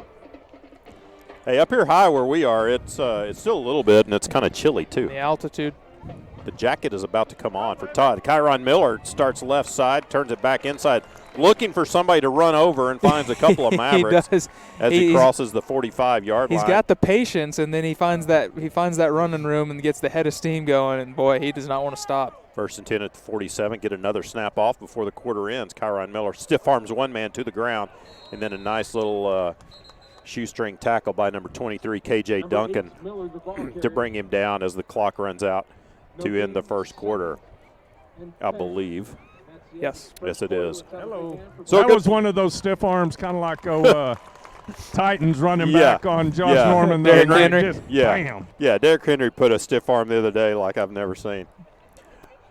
Hey, up here high where we are, it's still a little bit, and it's kind of chilly too. The altitude. The jacket is about to come on for Todd. Kyron Miller starts left side, turns it back inside, looking for somebody to run over, and finds a couple of Mavericks he does. as he crosses the 45-yard line. He's got the patience, and then he finds that running room and gets the head of steam going, and boy, he does not want to stop. 1st and 10 at the 47. Get another snap off before the quarter ends. Kyron Miller stiff arms one man to the ground, and then a nice little shoestring tackle by number 23, KJ Duncan, to bring him down as the clock runs out to end the first quarter, I believe. Yes. Yes, it is. Hello. So that was one of those stiff arms, kind of like Titans running back on Josh Norman. Derrick Henry. Bam. Yeah, Derrick Henry put a stiff arm the other day like I've never seen.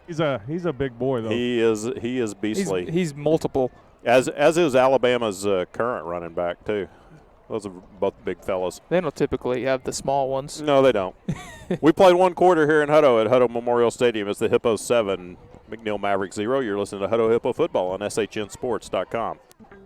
He's a big boy though. He is beastly. He's multiple. As is Alabama's current running back too. Those are both big fellas. They don't typically have the small ones. No, they don't. We played one quarter here in Hutto at Hutto Memorial Stadium. It's the Hippos 7, McNeil Mavericks 0. You're listening to Hutto Hippo Football on SHNSports.com.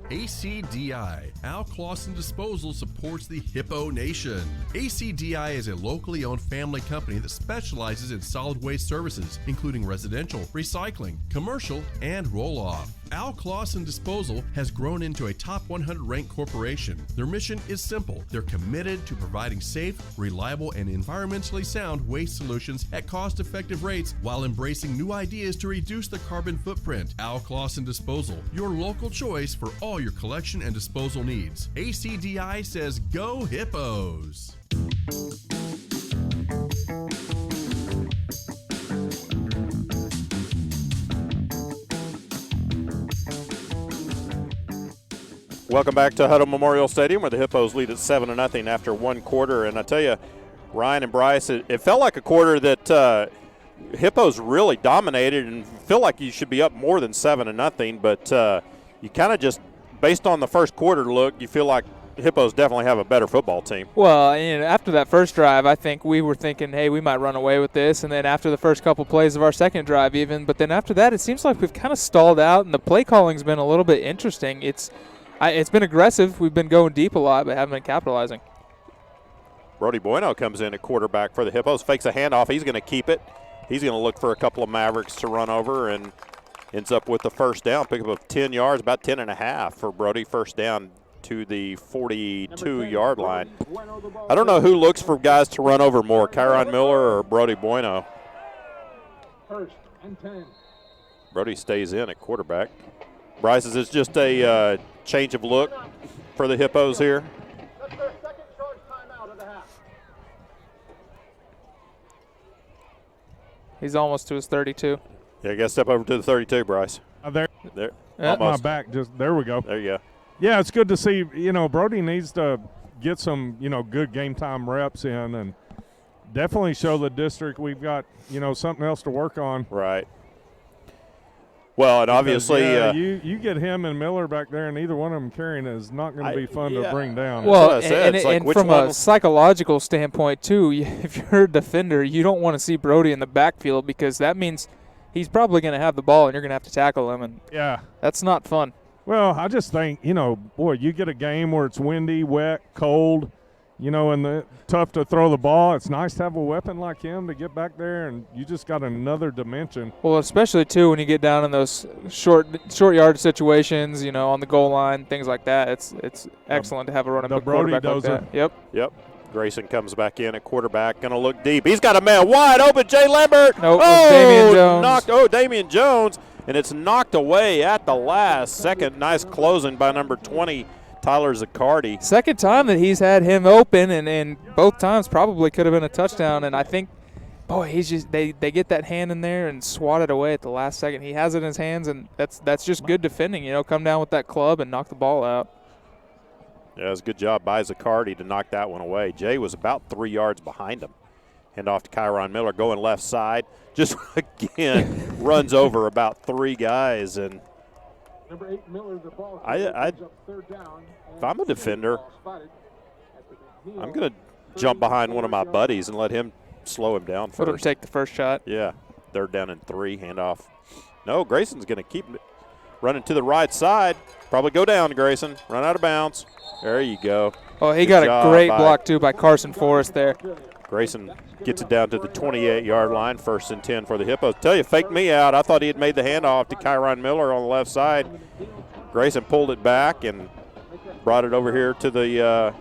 ACDI, Al Clausen Disposal, supports the Hippo Nation. ACDI is a locally owned family company that specializes in solid waste services, including residential, recycling, commercial, and roll-off. Al Clausen Disposal has grown into a top 100 ranked corporation. Their mission is simple. They're committed to providing safe, reliable, and environmentally sound waste solutions at cost-effective rates while embracing new ideas to reduce the carbon footprint. Al Clausen Disposal, your local choice for all your collection and disposal needs. ACDI says go Hippos! Welcome back to Hutto Memorial Stadium, where the Hippos lead at 7-0 after one quarter. And I tell you, Ryan and Bryce, it felt like a quarter that Hippos really dominated, and feel like you should be up more than 7-0. But you kind of just, based on the first quarter look, you feel like Hippos definitely have a better football team. Well, after that first drive, I think we were thinking, hey, we might run away with this. And then after the first couple plays of our second drive even. But then after that, it seems like we've kind of stalled out, and the play calling's been a little bit interesting. It's been aggressive. We've been going deep a lot, but haven't been capitalizing. Brody Bueno comes in at quarterback for the Hippos, fakes a handoff. He's going to keep it. He's going to look for a couple of Mavericks to run over and ends up with the first down. Pick up of 10 yards, about 10.5 for Brody. First down to the 42-yard line. I don't know who looks for guys to run over more, Kyron Miller or Brody Bueno. First and 10. Brody stays in at quarterback. Bryce, is this just a change of look for the Hippos here? That's their second charge timeout of the half. He's almost to his 32. Yeah, you got to step over to the 32, Bryce. There. There. Yeah. My back, there we go. There you go. Yeah, it's good to see, Brody needs to get some, good game time reps in and definitely show the district we've got, something else to work on. Right. Well, and obviously you get him and Miller back there, and either one of them carrying is not going to be fun to bring down. Well, what I said. It's like, and which from one? a psychological standpoint, too, if you're a defender, you don't want to see Brody in the backfield because that means he's probably going to have the ball and you're going to have to tackle him, and that's not fun. Well, I just think, you get a game where it's windy, wet, cold, and tough to throw the ball. It's nice to have a weapon like him to get back there, and you just got another dimension. Well, especially, too, when you get down in those short yard situations, on the goal line, things like that. It's excellent to have a running quarterback like that. Yep. Grayson comes back in at quarterback, going to look deep. He's got a man wide open, Jay Lambert. Nope, Damian Jones. Damian Jones, and it's knocked away at the last second. Nice closing by number 20, Tyler Zaccardi. Second time that he's had him open, and both times probably could have been a touchdown. And I think, he's just they get that hand in there and swat it away at the last second. He has it in his hands, and that's just good defending. Come down with that club and knock the ball out. Yeah, it was a good job by Zaccardi to knock that one away. Jay was about 3 yards behind him. Hand off to Kyron Miller, going left side. Just, again, runs over about 3 guys. And Number 8, Miller, the ball. Third down. If I'm a defender, I'm going to jump behind one of my buddies and let him slow him down first. Let him take the first shot. Yeah. 3rd down and 3, handoff. No, Grayson's going to keep running to the right side. Probably go down, Grayson. Run out of bounds. There you go. Oh, he got a great block, too, by Carson Forrest there. Grayson gets it down to the 28-yard line, 1st and 10 for the Hippos. Tell you, faked me out. I thought he had made the handoff to Kyron Miller on the left side. Grayson pulled it back and brought it over here to the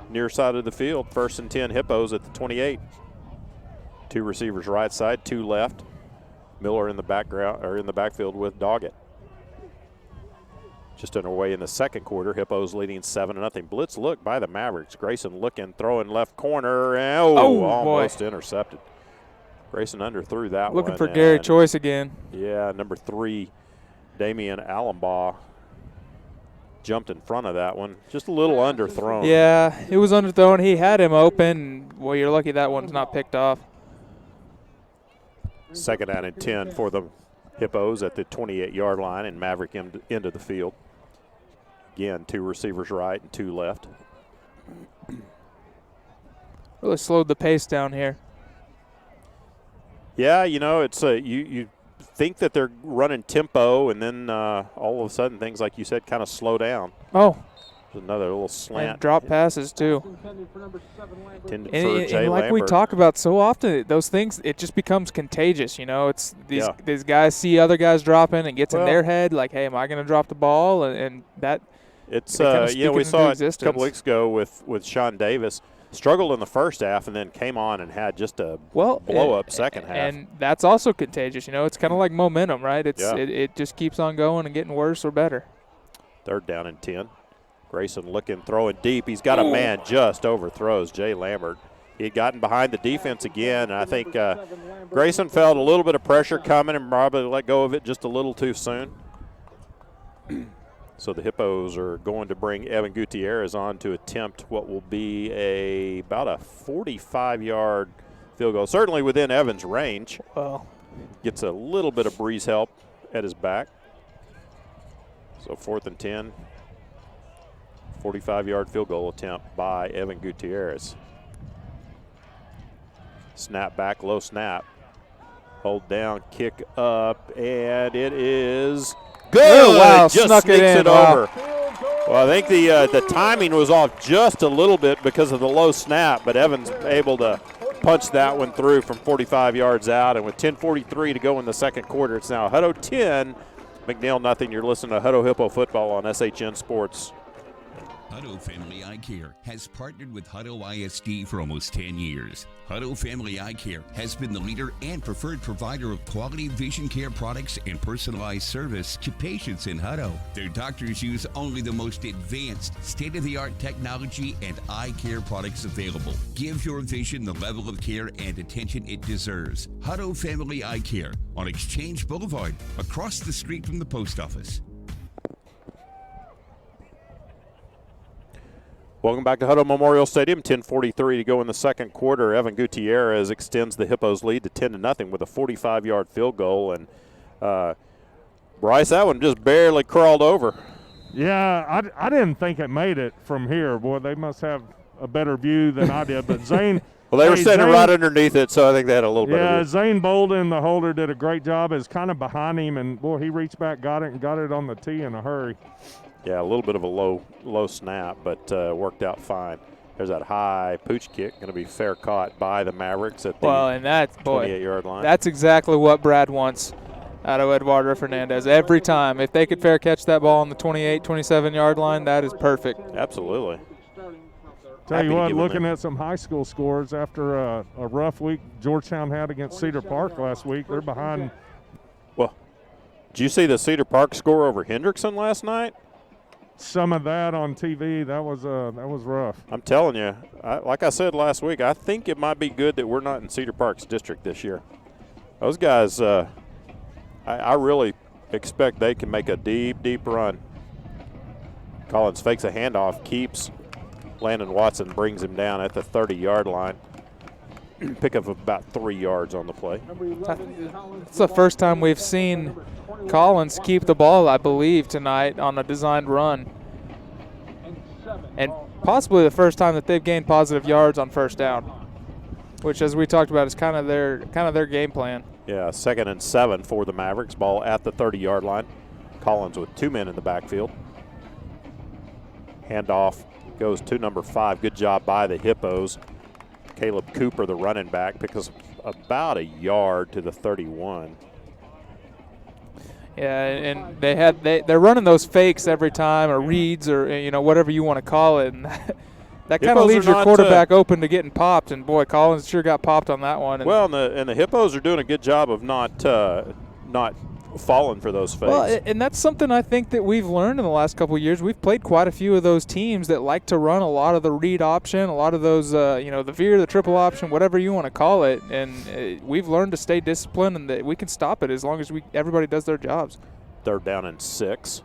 near side of the field. 1st and 10 Hippos at the 28. 2 receivers right side, 2 left. Miller in the backfield with Doggett. Just underway in the second quarter. Hippos leading 7-0. Blitz look by the Mavericks. Grayson looking, throwing left corner, and almost intercepted. Grayson underthrew that one. Looking for Gary Choice again. Yeah, number 3, Damian Allenbaugh jumped in front of that one. Just a little underthrown. Yeah, it was underthrown. He had him open. Well, you're lucky that one's not picked off. 2nd down and 10 for the Hippos at the 28-yard line, and Maverick into the field. Again, 2 receivers right and 2 left. Really slowed the pace down here. Yeah, it's you think that they're running tempo, and then all of a sudden things, like you said, kind of slow down. Oh. There's another little slant. And drop passes, too. And like we talk about so often, those things, it just becomes contagious, It's these guys see other guys dropping and gets in their head, like, hey, am I going to drop the ball? And that – It's we saw it a couple weeks ago with Sean Davis. Struggled in the first half and then came on and had just a blow-up second half. And that's also contagious. It's kind of like momentum, right? It just keeps on going and getting worse or better. 3rd down and 10. Grayson looking, throwing deep. He's got a man just overthrows Jay Lambert. He had gotten behind the defense again, and I think Grayson felt a little bit of pressure coming and probably let go of it just a little too soon. So the Hippos are going to bring Evan Gutierrez on to attempt what will be about a 45-yard field goal. Certainly within Evan's range. Well, Gets a little bit of breeze help at his back. So 4th and 10. 45-yard field goal attempt by Evan Gutierrez. Snap back, low snap. Hold down, kick up, and it is good. Oh, wow, Just snuck it sneaks in. it Wow. over. Well, I think the timing was off just a little bit because of the low snap, but Evans able to punch that one through from 45 yards out. And with 10:43 to go in the second quarter, it's now Hutto 10, McNeil nothing. You're listening to Hutto Hippo Football on SHN Sports. Hutto Family Eye Care has partnered with Hutto ISD for almost 10 years. Hutto Family Eye Care has been the leader and preferred provider of quality vision care products and personalized service to patients in Hutto. Their doctors use only the most advanced, state-of-the-art technology and eye care products available. Give your vision the level of care and attention it deserves. Hutto Family Eye Care on Exchange Boulevard, across the street from the post office. Welcome back to Hutto Memorial Stadium. 10:43 to go in the second quarter. Evan Gutierrez extends the Hippos' lead to 10-0 with a 45-yard field goal. And Bryce, that one just barely crawled over. Yeah, I didn't think it made it from here. Boy, they must have a better view than I did. But Zane, Well, they were standing Zane, right underneath it, so I think they had a little bit yeah, of it. Zane Bolden, the holder, did a great job. Is kind of behind him, and boy, he reached back, got it, and got it on the tee in a hurry. Yeah, a little bit of a low snap, but worked out fine. There's that high pooch kick, going to be fair caught by the Mavericks at the and that's 28-yard line. That's exactly what Brad wants out of Eduardo Fernandez every time. If they could fair catch that ball on the 28, 27-yard line, that is perfect. Absolutely. Tell Happy you to what, give him looking that. at some high school scores after a rough week Georgetown had against Cedar Park last week, they're behind. Well, did you see the Cedar Park score over Hendrickson last night? Some of that on TV, that was rough. I'm telling you, like I said last week, I think it might be good that we're not in Cedar Park's district this year. Those guys, I really expect they can make a deep run. Collins fakes a handoff, keeps. Landon Watson brings him down at the 30-yard line. Pick up about 3 yards on the play. It's the first time we've seen Collins keep the ball, I believe, tonight on a designed run. And possibly the first time that they've gained positive yards on first down, which, as we talked about, is kind of their game plan. Yeah, 2nd and 7 for the Mavericks. Ball at the 30-yard line. Collins with 2 men in the backfield. Handoff goes to number 5. Good job by the Hippos. Caleb Cooper, the running back, picks about a yard to the 31. Yeah, and they're running those fakes every time, or reads, or whatever you want to call it, and that kind of leaves your quarterback open to getting popped. And boy, Collins sure got popped on that one. Well, and the Hippos are doing a good job of not falling for those fakes. Well, and that's something I think that we've learned in the last couple of years. We've played quite a few of those teams that like to run a lot of the read option, a lot of those, the veer, the triple option, whatever you want to call it. And we've learned to stay disciplined, and that we can stop it as long as everybody does their jobs. 3rd down and 6.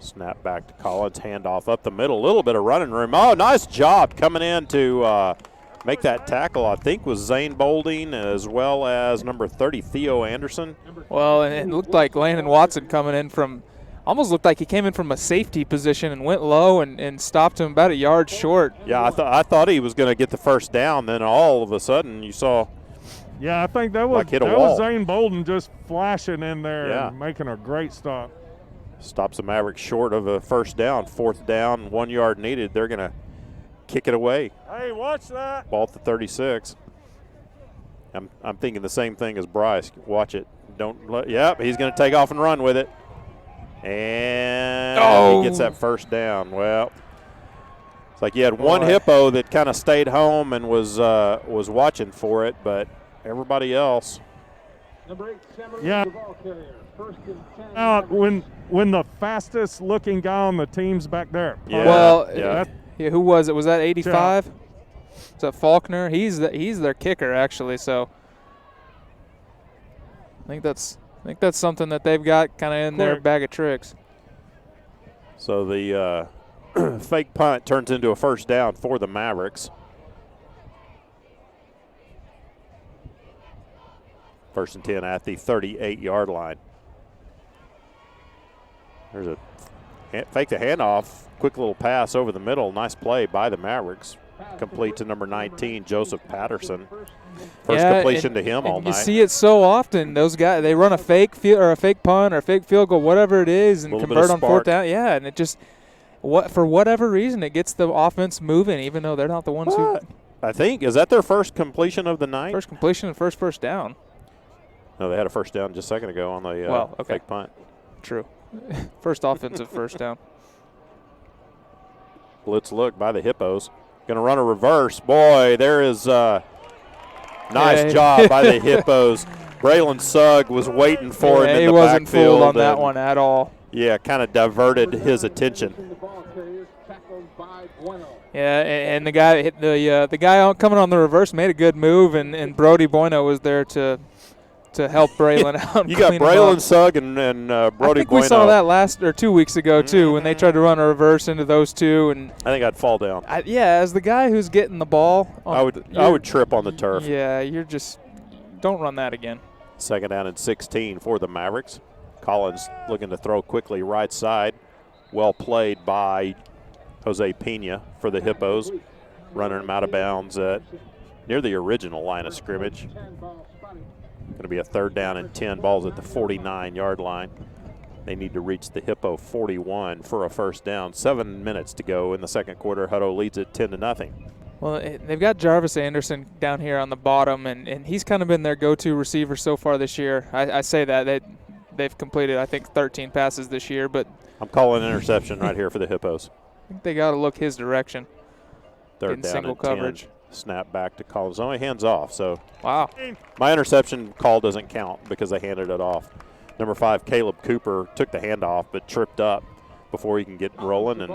Snap back to Collins, handoff up the middle, a little bit of running room. Oh, nice job coming in to make that tackle, I think, was Zane Bolding as well as number 30, Theo Anderson. Well, and it looked like Landon Watson coming in almost looked like he came in from a safety position and went low and stopped him about a yard short. Yeah, I thought he was going to get the first down. Then all of a sudden you saw. Yeah, I think that was Zane Bolden just flashing in there and making a great stop. Stops the Mavericks short of a first down. 4th down, 1 yard needed. They're going to kick it away. Hey, watch that. Ball at the 36. I'm thinking the same thing as Bryce. Watch it. Yep, he's going to take off and run with it. And he gets that first down. Well, it's like you had one Hippo that kind of stayed home and was watching for it, but everybody else. Yeah. When the fastest looking guy on the team's back there. Who was it? Was that 85? Yeah. Is that Faulkner? He's their kicker, actually. So I think that's I think that's something that they've got kind of in their bag of tricks. So the fake punt turns into a first down for the Mavericks. First and 10 at the 38-yard line. There's a fake the handoff, quick little pass over the middle. Nice play by the Mavericks. Complete to number 19, Joseph Patterson. First completion to him all night. You see it so often. Those guys, they run a fake or a fake punt or a fake field goal, whatever it is, and convert on fourth down. Yeah, and it just for whatever reason it gets the offense moving, even though they're not the ones who. I think is that their first completion of the night. First completion and first down. No, they had a first down just a second ago on the fake punt. True. First offensive first down. Blitz look by the Hippos. Going to run a reverse. Boy, there is nice job by the Hippos. Braylon Sugg was waiting for him in the backfield. He wasn't fooled on that one at all. Yeah, kind of diverted his attention. Yeah, and the guy coming on the reverse made a good move, and Brody Bueno was there to help Braylon out. You got Braylon Sugg and Brody Bueno. I think we saw that 2 weeks ago too, when they tried to run a reverse into those two, and I think I'd fall down. As the guy who's getting the ball, I would trip on the turf. Yeah, don't run that again. Second down and 16 for the Mavericks. Collins looking to throw quickly right side. Well played by Jose Pena for the Hippos, running him out of bounds at near the original line of scrimmage. Going to be a third down and 10. Ball's at the 49-yard line. They need to reach the Hippo 41 for a first down. 7 minutes to go in the second quarter. Hutto leads it 10-0. Well, they've got Jarvis Anderson down here on the bottom, and he's kind of been their go-to receiver so far this year. I say that. They've completed, I think, 13 passes this year. But I'm calling an interception right here for the Hippos. I think they got to look his direction. Third down single and coverage. 10. Snap back to Collins. Only hands off, so. Wow. My interception call doesn't count because they handed it off. Number 5, Caleb Cooper, took the handoff but tripped up before he can get rolling, and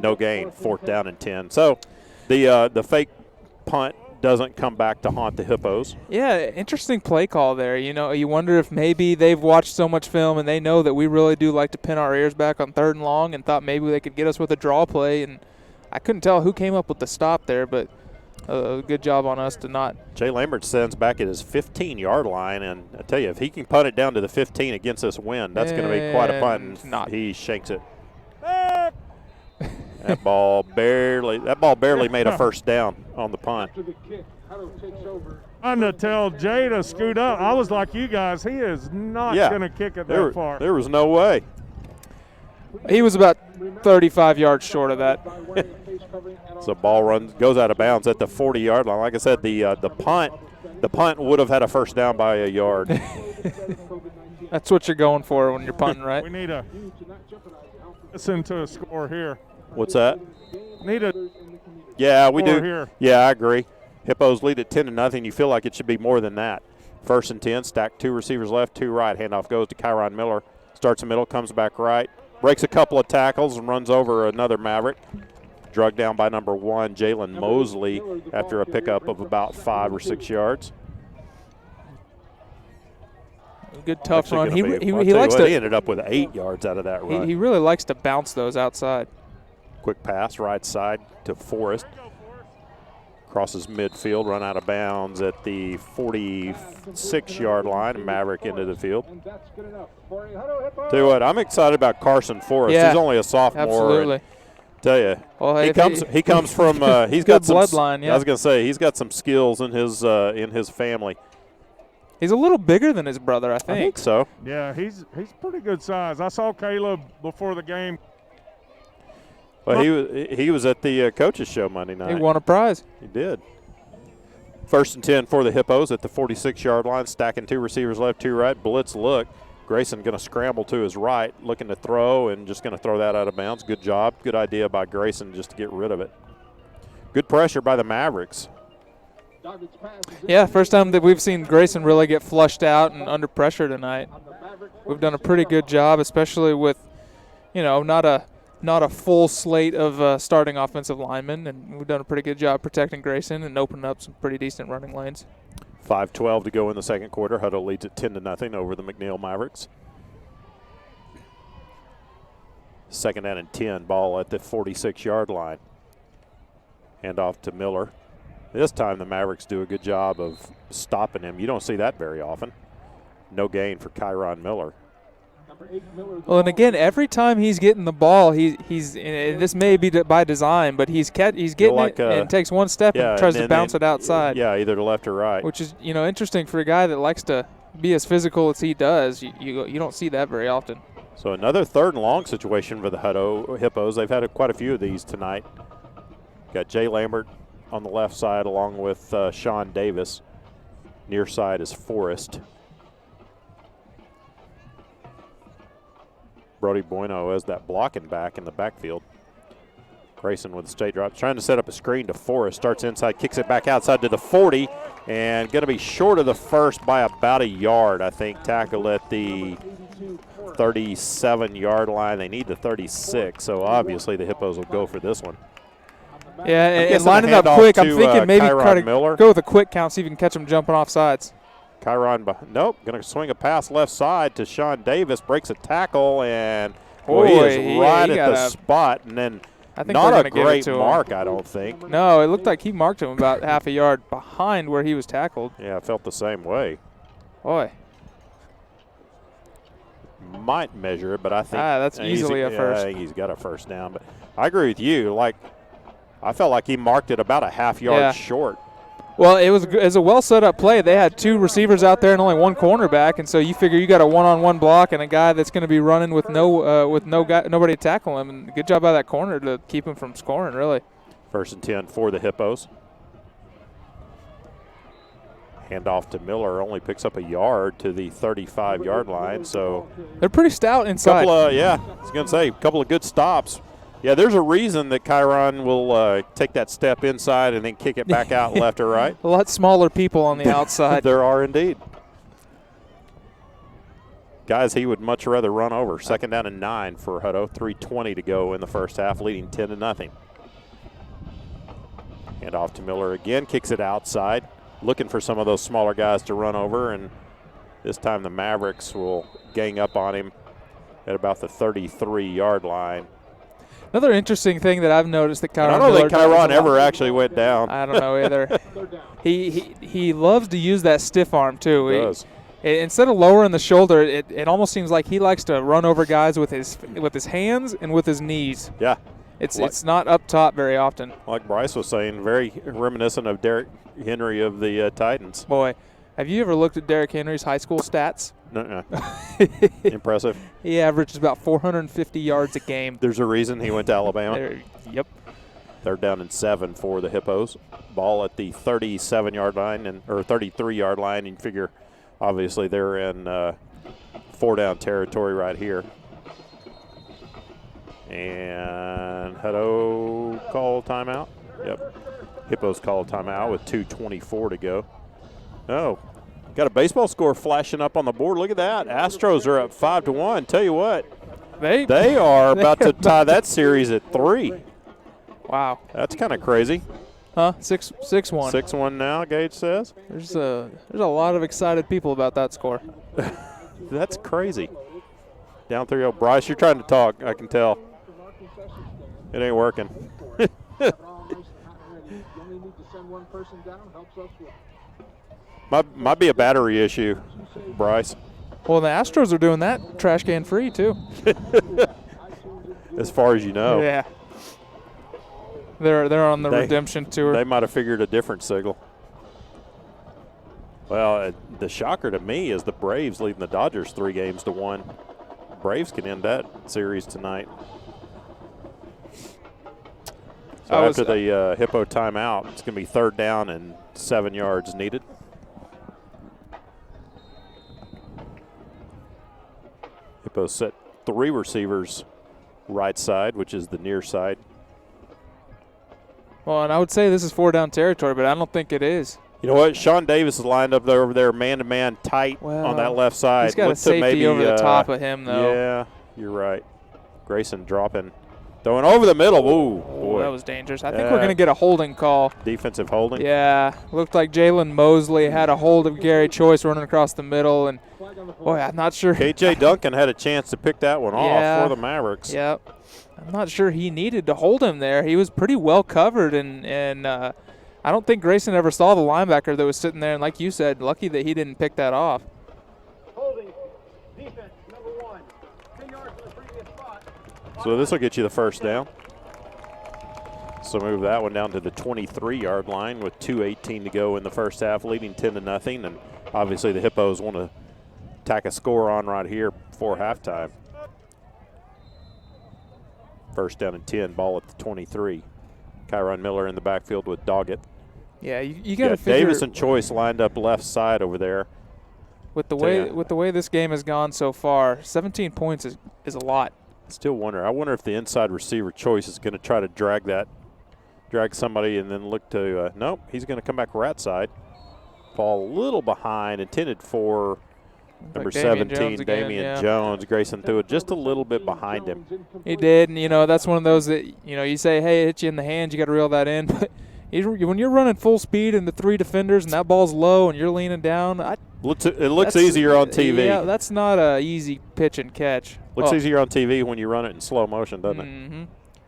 no gain. Fourth down and 10. So the fake punt doesn't come back to haunt the Hippos. Yeah, interesting play call there. You wonder if maybe they've watched so much film and they know that we really do like to pin our ears back on 3rd and long, and thought maybe they could get us with a draw play. And I couldn't tell who came up with the stop there, but good job on us to not. Jay Lambert sends back at his 15-yard line, and I tell you, if he can punt it down to the 15 against this wind, that's going to be quite a punt. And he shanks it. That ball barely made a first down on the punt. I'm going to tell Jay to scoot up. I was like you guys. He is not going to kick it that far. There was no way. He was about 35 yards short of that. So ball goes out of bounds at the 40-yard line. Like I said, the punt would have had a first down by a yard. That's what you're going for when you're punting, right? We need to listen to a score here. What's that? Need a Yeah, we do. Here. Yeah, I agree. Hippos lead at 10-0. You feel like it should be more than that. First and 10, stacked 2 receivers left, 2 right. Handoff goes to Kyron Miller. Starts the middle, comes back right. Breaks a couple of tackles and runs over another Maverick. Drugged down by number 1, Jalen Mosley, after a pickup of about 5 or 6 yards. Good tough run. He ended up with 8 yards out of that run. He really likes to bounce those outside. Quick pass right side to Forrest. Crosses midfield, run out of bounds at the 46-yard line. Maverick into the field. Tell you what, I'm excited about Carson Forrest. Yeah, he's only a sophomore. Absolutely. Tell you, well, he comes from he's got some bloodline. Yeah. I was gonna say he's got some skills in his family. He's a little bigger than his brother, I think. I think so. Yeah, he's pretty good size. I saw Caleb before the game. Well, he was at the coaches show Monday night. He won a prize. He did. First and 10 for the Hippos at the 46-yard line, stacking 2 receivers left, 2 right. Blitz look. Grayson going to scramble to his right, looking to throw, and just going to throw that out of bounds. Good job. Good idea by Grayson just to get rid of it. Good pressure by the Mavericks. Yeah, first time that we've seen Grayson really get flushed out and under pressure tonight. We've done a pretty good job, especially with, not a full slate of starting offensive linemen, and we've done a pretty good job protecting Grayson and opening up some pretty decent running lanes. 5:12 to go in the second quarter. Hutto leads at 10-0 over the McNeil Mavericks. Second down and 10, ball at the 46-yard line. Hand off to Miller. This time the Mavericks do a good job of stopping him. You don't see that very often. No gain for Kyron Miller. Well, and again, every time he's getting the ball, he's and this may be by design, but he's getting like, it and takes one step and tries to bounce it outside. Yeah, either to left or right. Which is, interesting for a guy that likes to be as physical as he does. You don't see that very often. So another 3rd and long situation for the Hutto Hippos. They've had quite a few of these tonight. Got Jay Lambert on the left side along with Sean Davis. Near side is Forrest. Brody Bueno has that blocking back in the backfield. Grayson with the straight drop, trying to set up a screen to Forrest. Starts inside, kicks it back outside to the 40, and going to be short of the first by about a yard, I think. Tackled at the 37-yard line. They need the 36, so obviously the Hippos will go for this one. Yeah, and lining up quick, I'm thinking maybe try to Miller. go with a quick count, see if you can catch him jumping off sides. Kyron, nope, going to swing a pass left side to Sean Davis, breaks a tackle, and he is right at the spot, and then not a great mark, I don't think. No, it looked like he marked him about half a yard behind where he was tackled. Yeah, I felt the same way. Boy. Might measure it, but I think that's easily a first. I think he's got a first down, but I agree with you. I felt like he marked it about a half yard short. Well, it was a well set up play. They had 2 receivers out there and only 1 cornerback, and so you figure you got a one-on-one block and a guy that's going to be running with nobody to tackle him. And good job by that corner to keep him from scoring, really. 1st and 10 for the Hippos. Hand off to Miller, only picks up a yard to the 35-yard line. So they're pretty stout inside. I was going to say a couple of good stops. Yeah, there's a reason that Kyron will take that step inside and then kick it back out left or right. A lot smaller people on the outside. There are indeed. Guys he would much rather run over. 2nd down and 9 for Hutto. 3:20 to go in the first half, leading 10-0. Hand off to Miller again, kicks it outside. Looking for some of those smaller guys to run over, and this time the Mavericks will gang up on him at about the 33-yard line. Another interesting thing that I've noticed that Kyron I don't think Kyron ever actually went down. I don't know either. he loves to use that stiff arm too. He does. Instead of lowering the shoulder, it almost seems like he likes to run over guys with his hands and with his knees. Yeah. It's not up top very often. Like Bryce was saying, very reminiscent of Derrick Henry of the Titans. Boy, have you ever looked at Derrick Henry's high school stats? Impressive. He averages about 450 yards a game. There's a reason he went to Alabama. Yep. 3rd down and 7 for the Hippos. Ball at the 37-yard line or 33-yard line. You figure, obviously, they're in 4-down territory right here. And Hutto call timeout. Yep. Hippos call timeout with 2:24 to go. Oh. Got a baseball score flashing up on the board. Look at that. Astros are up 5-1. Tell you what, they are about to tie that series at 3. Wow. That's kind of crazy. Huh? 6-1. 6-1 now, Gage says. There's a lot of excited people about that score. That's crazy. Down 3-0. Bryce, you're trying to talk. I can tell. It ain't working. Might be a battery issue, Bryce. Well, the Astros are doing that trash can free too. As far as you know. Yeah. They're on the redemption tour. They might have figured a different signal. Well, the shocker to me is the Braves leading the Dodgers 3-1. Braves can end that series tonight. So after the Hippo timeout, it's going to be 3rd down and 7 yards needed. Hippos set 3 receivers right side, which is the near side. Well, and I would say this is 4-down territory, but I don't think it is. You know what? Sean Davis is lined up over there man-to-man tight on that left side. He's got a safety over the top of him, though. Yeah, you're right. Grayson dropping Throwing over the middle. Ooh, boy. That was dangerous. I think we're going to get a holding call. Defensive holding? Yeah. Looked like Jalen Mosley had a hold of Gary Choice running across the middle. And, boy, I'm not sure. KJ Duncan had a chance to pick that one off for the Mavericks. Yep. I'm not sure he needed to hold him there. He was pretty well covered, and I don't think Grayson ever saw the linebacker that was sitting there. And like you said, lucky that he didn't pick that off. Holding. Defense, number 1. 10 yards from the previous spot. So this will get you the first down. So move that one down to the 23-yard line with 2:18 to go in the first half, leading 10-0. And obviously the Hippos want to tack a score on right here before halftime. First down and 10, ball at the 23. Kyron Miller in the backfield with Doggett. Yeah, you got to figure. Davis and Choice lined up left side over there. With the way this game has gone so far, 17 points is a lot. Still wonder. I wonder if the inside receiver Choice is going to try to drag somebody and then look to. Nope, he's going to come back right side. Fall a little behind, intended for number 17, Damian Jones. Grayson threw it just a little bit behind him. He did, and that's one of those that you say, hey, it hit you in the hands, you got to reel that in. But when you're running full speed into 3 defenders and that ball's low and you're leaning down, it looks easier on TV. Yeah, that's not an easy pitch and catch. Looks easier on TV when you run it in slow motion, doesn't it? Mm-hmm.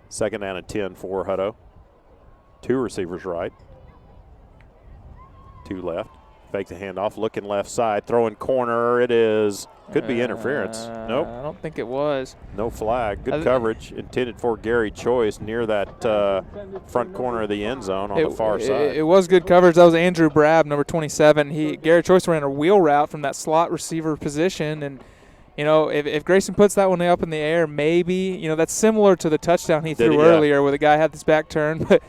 Second down and 10 for Hutto. 2 receivers right. 2 left. Fake the handoff, looking left side, throwing corner. It is. Could be interference. Nope. I don't think it was. No flag. Good coverage. Intended for Gary Choice near that front corner of the end zone on the far side. It was good coverage. That was Andrew Brab, number 27. Gary Choice ran a wheel route from that slot receiver position, and if Grayson puts that one up in the air, maybe that's similar to the touchdown he threw earlier, where the guy had his back turned, but.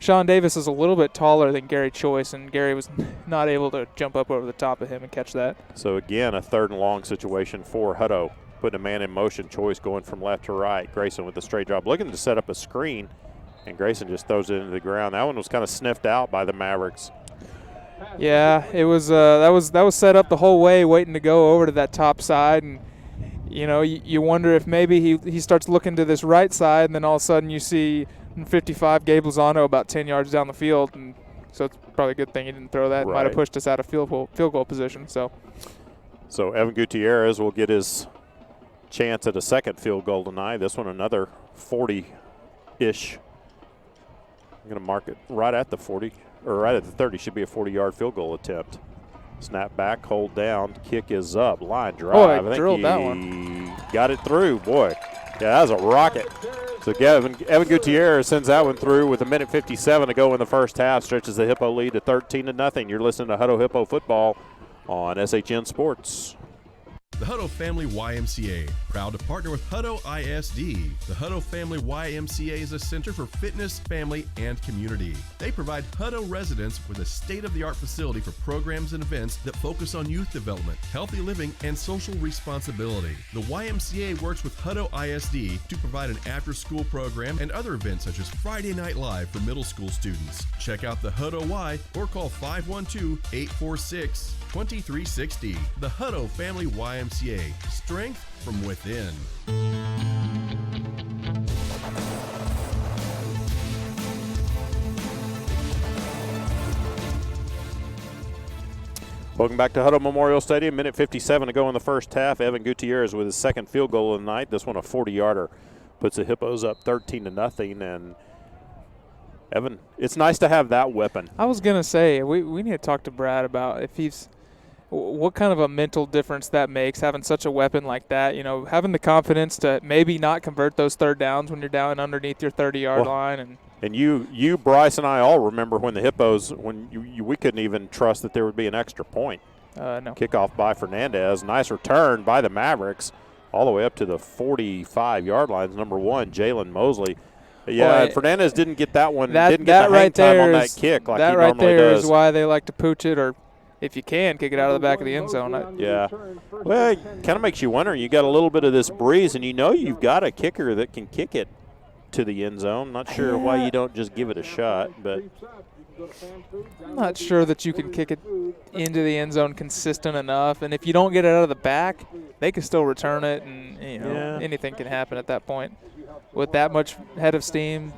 Sean Davis is a little bit taller than Gary Choice, and Gary was not able to jump up over the top of him and catch that. So, again, a 3rd and long situation for Hutto. Putting a man in motion, Choice going from left to right. Grayson with the straight drop, looking to set up a screen, and Grayson just throws it into the ground. That one was kind of sniffed out by the Mavericks. Yeah, it was. That was set up the whole way, waiting to go over to that top side, and you wonder if maybe he starts looking to this right side, and then all of a sudden you see 55 Gabe Lozano about 10 yards down the field, and so it's probably a good thing he didn't throw that. Right. Might have pushed us out of field goal position. So Evan Gutierrez will get his chance at a second field goal tonight. This one another 40-ish. I'm going to mark it right at the 40, or right at the 30. Should be a 40-yard field goal attempt. Snap back, hold down, kick is up, line drive. I drilled that one. Got it through, boy. Yeah, that was a rocket. So Evan Gutierrez sends that one through with 1:57 to go in the first half. Stretches the Hippo lead to 13-0. You're listening to Hutto Hippo football on SHN Sports. The Hutto Family YMCA, proud to partner with Hutto ISD. The Hutto Family YMCA is a center for fitness, family, and community. They provide Hutto residents with a state-of-the-art facility for programs and events that focus on youth development, healthy living, and social responsibility. The YMCA works with Hutto ISD to provide an after-school program and other events such as Friday Night Live for middle school students. Check out the Hutto Y or call 512-846-2360. The Hutto Family YMCA, strength from within. Welcome back to Hutto Memorial Stadium. 1:57 to go in the first half. Evan Gutierrez with his second field goal of the night. This one a 40-yarder puts the Hippos up 13-0. And Evan, it's nice to have that weapon. I was gonna say we need to talk to Brad about what kind of a mental difference that makes, having such a weapon like that. Having the confidence to maybe not convert those third downs when you're down underneath your 30-yard line. And you, Bryce, and I all remember when the Hippos, we couldn't even trust that there would be an extra point. No. Kickoff by Fernandez. Nice return by the Mavericks all the way up to the 45-yard lines. Number 1, Jalen Mosley. Yeah, Boy, Fernandez didn't get that one. Didn't get the hang time on that kick like he normally does. That right there is why they like to pooch it, or if you can, kick it out of the back of the end zone. Yeah. Well, it kind of makes you wonder. You got a little bit of this breeze, and you've got a kicker that can kick it to the end zone. Not sure why you don't just give it a shot, but I'm not sure that you can kick it into the end zone consistent enough. And if you don't get it out of the back, they can still return it, and anything can happen at that point. with that much head of steam.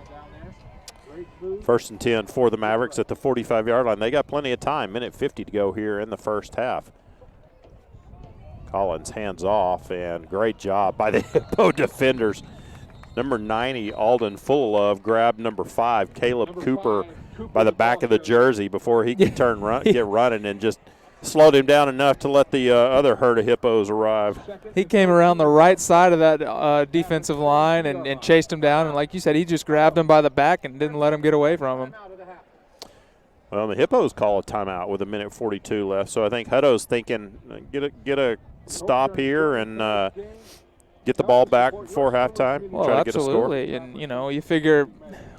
1st and 10 for the Mavericks at the 45-yard line. They got plenty of time. 1:50 to go here in the first half. Collins hands off, and great job by the Hippo defenders. Number 90, Alden Fullilove, grabbed number 5, Caleb Cooper, by the back of the jersey before he could get running, and just slowed him down enough to let the other herd of Hippos arrive. He came around the right side of that defensive line and chased him down, and like you said, he just grabbed him by the back and didn't let him get away from him. Well, the Hippos call a timeout with 1:42 left, so I think Hutto's thinking get a stop here and get the ball back before halftime. Well, try to get a score. absolutely, and you figure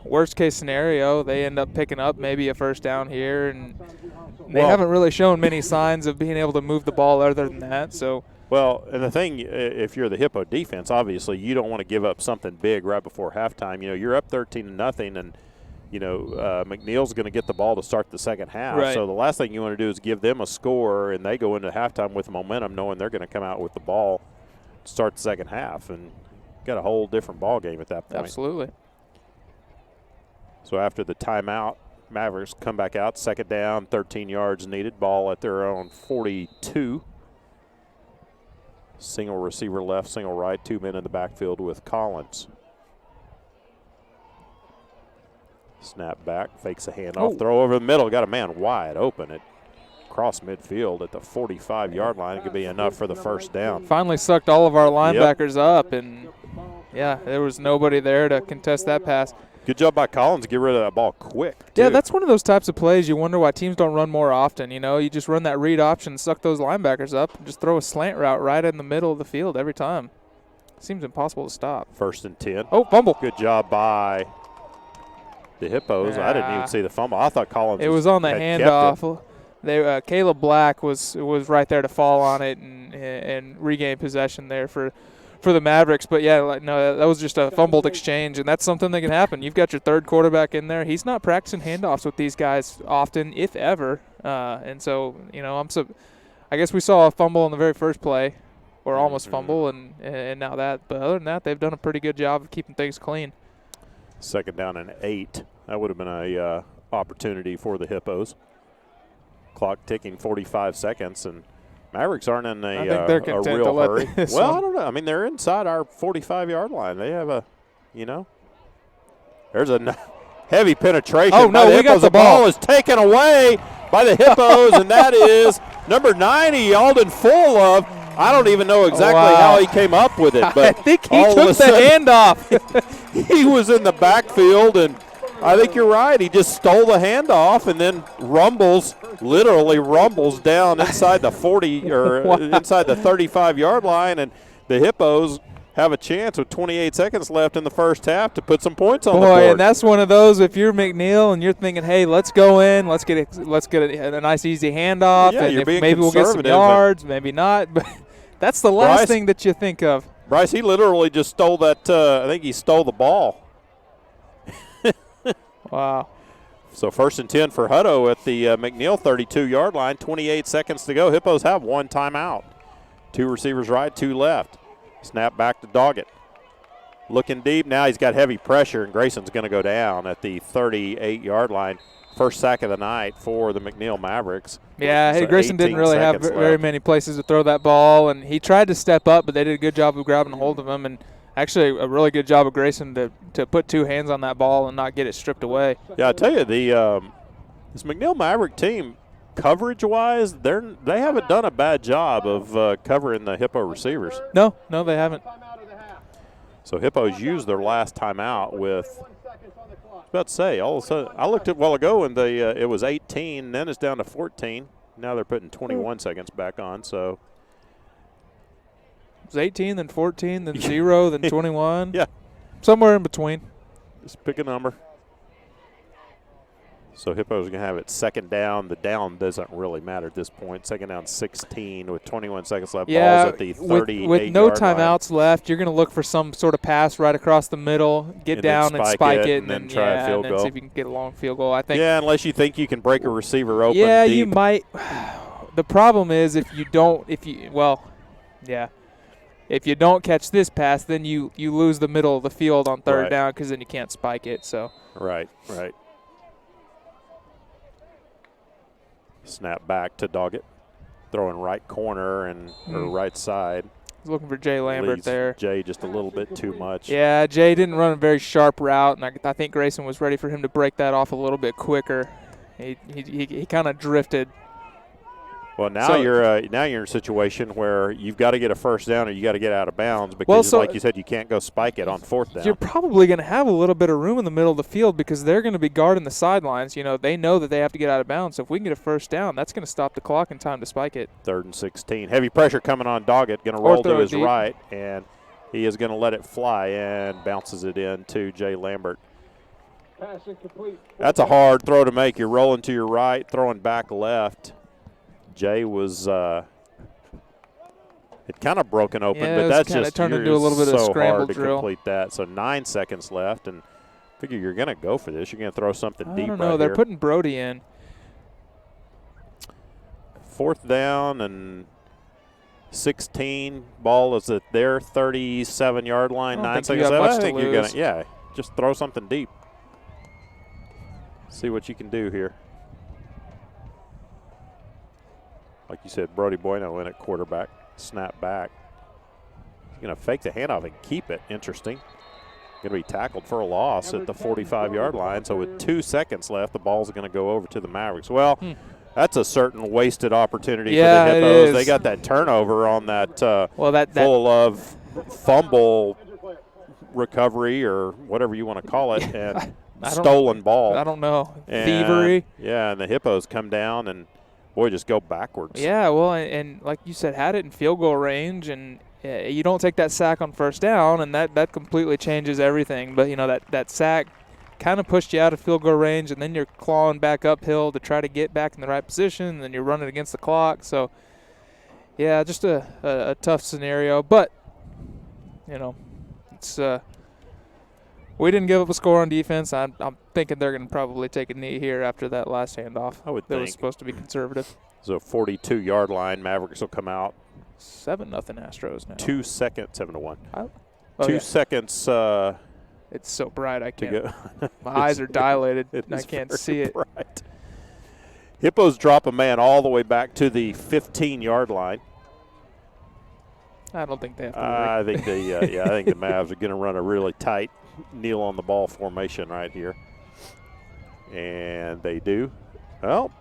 worst case scenario, they end up picking up maybe a first down here, and they haven't really shown many signs of being able to move the ball other than that. So. Well, and the thing, if you're the Hippo defense, obviously you don't want to give up something big right before halftime. You're up 13-0, and McNeil's going to get the ball to start the second half. Right. So the last thing you want to do is give them a score, and they go into halftime with momentum, knowing they're going to come out with the ball to start the second half, and got a whole different ball game at that point. Absolutely. So after the timeout, Mavericks come back out, second down, 13 yards needed, ball at their own 42. Single receiver left, single right, 2 men in the backfield with Collins. Snap back, fakes a handoff, throw over the middle, got a man wide open at cross midfield at the 45-yard line. It could be enough for the first down. Finally sucked all of our linebackers up, and, yeah, there was nobody there to contest that pass. Good job by Collins to get rid of that ball quick, too. Yeah, that's one of those types of plays you wonder why teams don't run more often. You just run that read option, suck those linebackers up, and just throw a slant route right in the middle of the field every time. Seems impossible to stop. 1st and 10. Oh, fumble. Good job by the Hippos. I didn't even see the fumble. I thought Collins It was on the had handoff. Caleb Black was right there to fall on it and regain possession there for the Mavericks. But, yeah, no, that was just a fumbled exchange, and that's something that can happen. You've got your third quarterback in there. He's not practicing handoffs with these guys often, if ever. And so, I guess we saw a fumble on the very first play, or almost fumble, and now that. But other than that, they've done a pretty good job of keeping things clean. Second down and 8. That would have been a opportunity for the Hippos. Clock ticking, 45 seconds, and Mavericks aren't in I think they're content a real to let hurry. this Well, one. I don't know. I mean, they're inside our 45-yard line. They have there's a heavy penetration. Oh, no, by the we got Hippos. the ball ball. is taken away by the Hippos, and that is number 90, Alden Fullilove. I don't even know exactly how he came up with it, but I think he all took of a the sudden, handoff. he was in the backfield, and I think you're right. He just stole the handoff and then literally rumbles down inside the 40 or inside the 35-yard line, and the Hippos have a chance with 28 seconds left in the first half to put some points on the board. And that's one of those, if you're McNeil and you're thinking, hey, let's go in, let's get a nice easy handoff, Yeah, and you're being maybe we'll get some conservative, yards, maybe not. But that's the last Bryce- thing that you think of. Bryce, he literally just stole that. I think he stole the ball. Wow. So 1st and 10 for Hutto at the McNeil 32-yard line. 28 seconds to go. Hippos have one timeout. 2 receivers right, 2 left. Snap back to Doggett. Looking deep. Now he's got heavy pressure, and Grayson's going to go down at the 38-yard line. First sack of the night for the McNeil Mavericks. Yeah, So Grayson didn't really have 18 seconds very left. many places to throw that ball, and he tried to step up, but they did a good job of grabbing a hold of him, and actually a really good job of Grayson to put 2 hands on that ball and not get it stripped away. Yeah, I tell you, this McNeil Maverick team, coverage-wise, they haven't done a bad job of covering the Hippo receivers. No, they haven't. So Hippos used their last timeout with, I was about to say, all of a sudden, I looked at a while ago and it was 18, then it's down to 14. Now they're putting 21 seconds back on, so. It was 18, then 14, then 0, then 21. Yeah. Somewhere in between. Just pick a number. So Hippos are going to have it second down. The down doesn't really matter at this point. Second down 16 with 21 seconds left. Yeah, Ball's at the 38-yard with no line. timeouts left, you're going to look for some sort of pass right across the middle, get And down then and spike spike it, it, and then try a yeah, field and then goal. see if you can get a long field goal. I think. Yeah, unless you think you can break a receiver open Yeah, deep. you might. The problem is if you if you don't catch this pass, then you lose the middle of the field on third Right. down because then you can't spike it. So Right. Snap back to Doggett. Throwing right corner and or right side. he's looking for Jay Lambert Leaves there. Jay just a little bit too much. Yeah, Jay didn't run a very sharp route, and I think Grayson was ready for him to break that off a little bit quicker. He kind of drifted. Well, now So- you're in a situation where you've got to get a first down or you got to get out of bounds because, like you said, you can't go spike it on fourth down. You're probably going to have a little bit of room in the middle of the field because they're going to be guarding the sidelines. They know that they have to get out of bounds. So if we can get a first down, that's going to stop the clock in time to spike it. 3rd and 16. Heavy pressure coming on Doggett. Going to roll to his right, and he is going to let it fly and bounces it in to Jay Lambert. That's a hard throw to make. You're rolling to your right, throwing back left. Jay was it kind of broken open, Yeah, but it that's kinda just turned into a little bit of a so scramble hard to drill. complete that. So 9 seconds left, and figure you're going to go for this. You're going to throw something I deep don't know. right They're here. putting Brody in. 4th down and 16. Ball is at their 37-yard line. I don't 9 think you seconds got left. much I to think you're going lose. to, just throw something deep. See what you can do here. Like you said, Brody Bueno in at quarterback. Snap back. He's going to fake the handoff and keep it. Interesting. Going to be tackled for a loss at the 45-yard line. So with 2 seconds left, the ball's going to go over to the Mavericks. Well, that's a certain wasted opportunity for the Hippos. It is. They got that turnover on that that full of fumble recovery or whatever you want to call it, and stolen ball. I don't know. And, Thievery. Yeah, and the Hippos come down and, boy, just go backwards. Yeah, well, and like you said, had it in field goal range, and you don't take that sack on first down, and that completely changes everything. But, that sack kind of pushed you out of field goal range, and then you're clawing back uphill to try to get back in the right position, and then you're running against the clock. So, yeah, just a tough scenario. But, it's we didn't give up a score on defense. I'm thinking they're going to probably take a knee here after that last handoff. I would That think. was supposed to be conservative. So 42-yard line, Mavericks will come out. 7-0 Astros now. 2 seconds, 7-1. 2 yeah. seconds It's so bright I to can't. go. My eyes are dilated. It And I is can't very see it. bright. Hippos drop a man all the way back to the 15-yard line. I don't think they have to worry. I think I think the Mavs are going to run a really tight kneel on the ball formation right here, and they do. Well,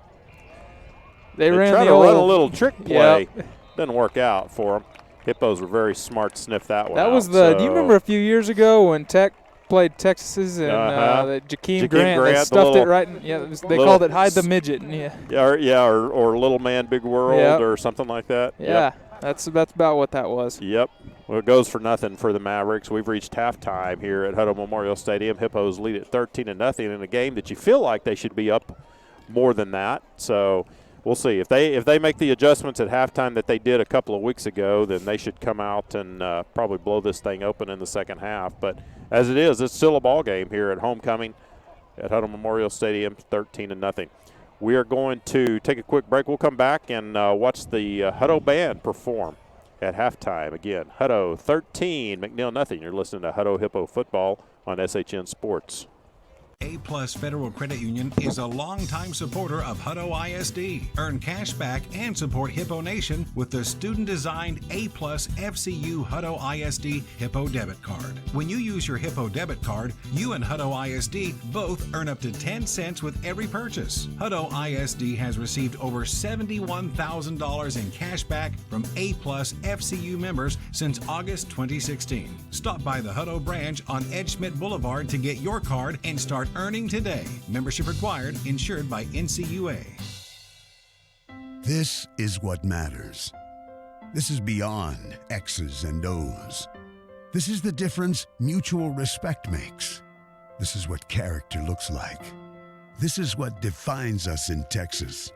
They ran try the to old, run a little trick play. Yep. Doesn't work out for them. Hippos were very smart to sniff that one That out. was do you remember a few years ago when Tech played Texas and the Jakeem Grant, they the stuffed little- it right in, they called it hide the midget. or Little Man Big World Yep. or something like that. Yeah, that's about what that was. Yep. Well, it goes for nothing for the Mavericks. We've reached halftime here at Hutto Memorial Stadium. Hippos lead at 13-0 in a game that you feel like they should be up more than that. So we'll see. If they make the adjustments at halftime that they did a couple of weeks ago, then they should come out and probably blow this thing open in the second half. But as it is, it's still a ball game here at homecoming at Hutto Memorial Stadium, 13-0. We are going to take a quick break. We'll come back and watch the Hutto band perform at halftime. Again, Hutto 13, McNeil nothing. You're listening to Hutto Hippo Football on SHN Sports. A-Plus Federal Credit Union is a longtime supporter of Hutto ISD. Earn cash back and support Hippo Nation with the student-designed A-Plus FCU Hutto ISD Hippo debit card. When you use your Hippo debit card, you and Hutto ISD both earn up to 10 cents with every purchase. Hutto ISD has received over $71,000 in cash back from A-Plus FCU members since August 2016. Stop by the Hutto branch on Ed Schmidt Boulevard to get your card and start earning today. Membership required, insured by NCUA. This is what matters. This is beyond X's and O's. This is the difference mutual respect makes. This is what character looks like. This is what defines us in Texas.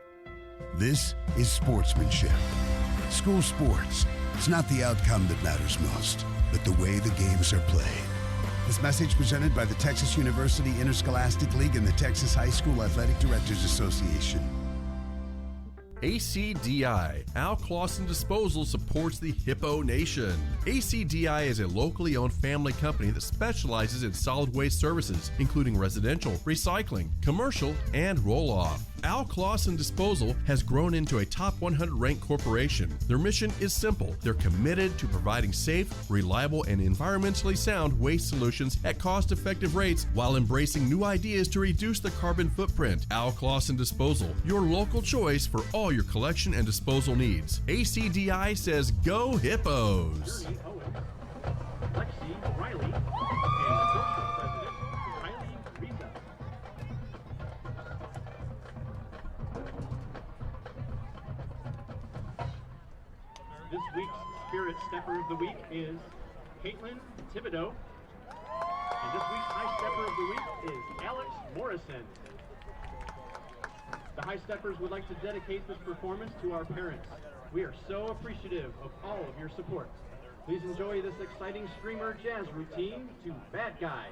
This is sportsmanship. School sports. It's not the outcome that matters most, but the way the games are played. This message presented by the Texas University Interscholastic League and the Texas High School Athletic Directors Association. ACDI, Al Clausen Disposal supports the Hippo Nation. ACDI is a locally owned family company that specializes in solid waste services, including residential, recycling, commercial, and roll-off. Al Clausen Disposal has grown into a top 100 ranked corporation. Their mission is simple. They're committed to providing safe, reliable, and environmentally sound waste solutions at cost-effective rates while embracing new ideas to reduce the carbon footprint. Al Clausen Disposal, your local choice for all your collection and disposal needs. ACDI says go Hippos! Ernie Owens, Lexi Riley, and Social President Kylie Reza. This week's Spirit Stepper of the Week is Caitlin Thibodeau. And this week's High Stepper of the Week is Alex Morrison. The High Steppers would like to dedicate this performance to our parents. We are so appreciative of all of your support. Please enjoy this exciting streamer jazz routine to Bad Guy.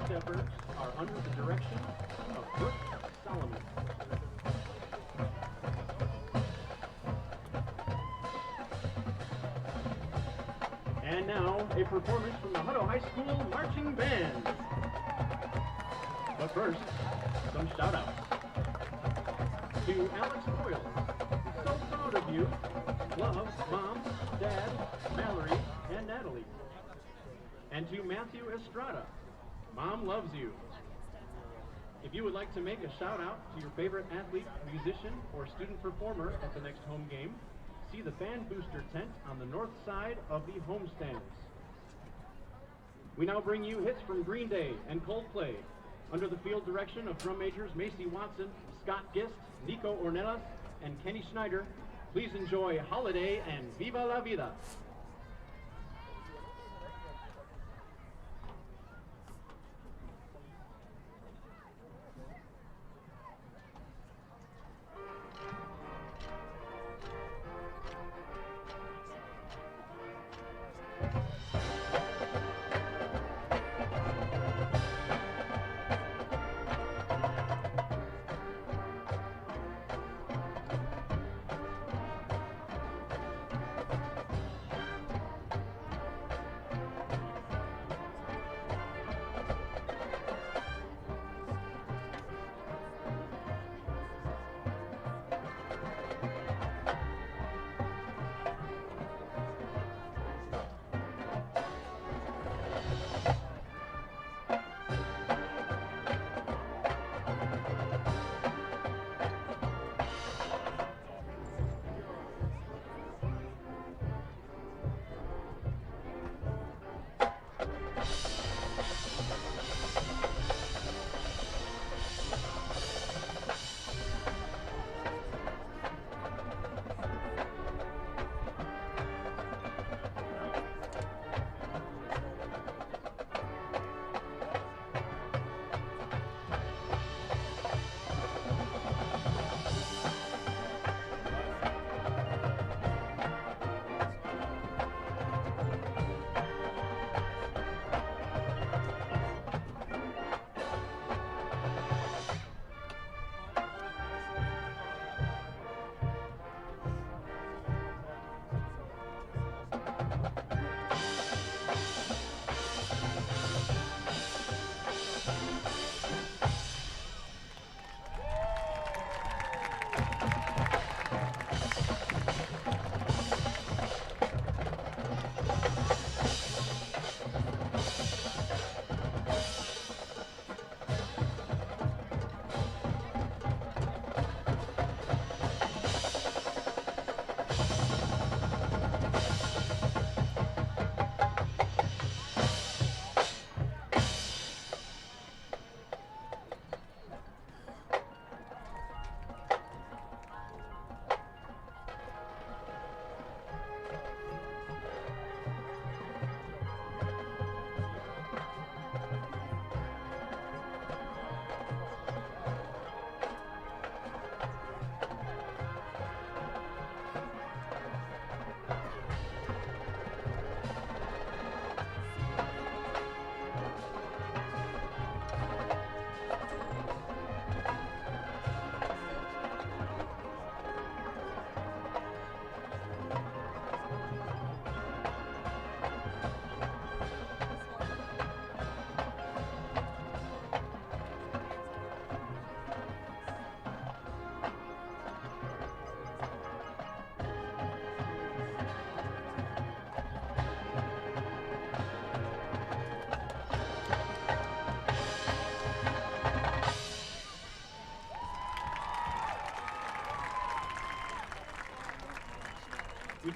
Steppers are under the direction of Brooke Solomon. And now, a performance from the Hutto High School Marching Band. But first, some shout-outs. To Alex Boyle, so proud of you. Love, Mom, Dad, Mallory, and Natalie. And to Matthew Estrada, Mom loves you. If you would like to make a shout out to your favorite athlete, musician, or student performer at the next home game, see the band booster tent on the north side of the home stands. We now bring you hits from Green Day and Coldplay under the field direction of drum majors Macy Watson, Scott Gist, Nico Ornelas, and Kenny Schneider. Please enjoy Holiday and Viva la Vida.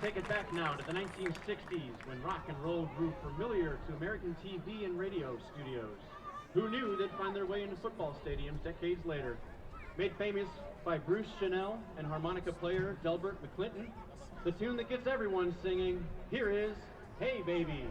take it back now to the 1960s when rock and roll grew familiar to American TV and radio studios. Who knew they'd find their way into football stadiums decades later? Made famous by Bruce Chanel and harmonica player Delbert McClinton, the tune that gets everyone singing, here is Hey Baby.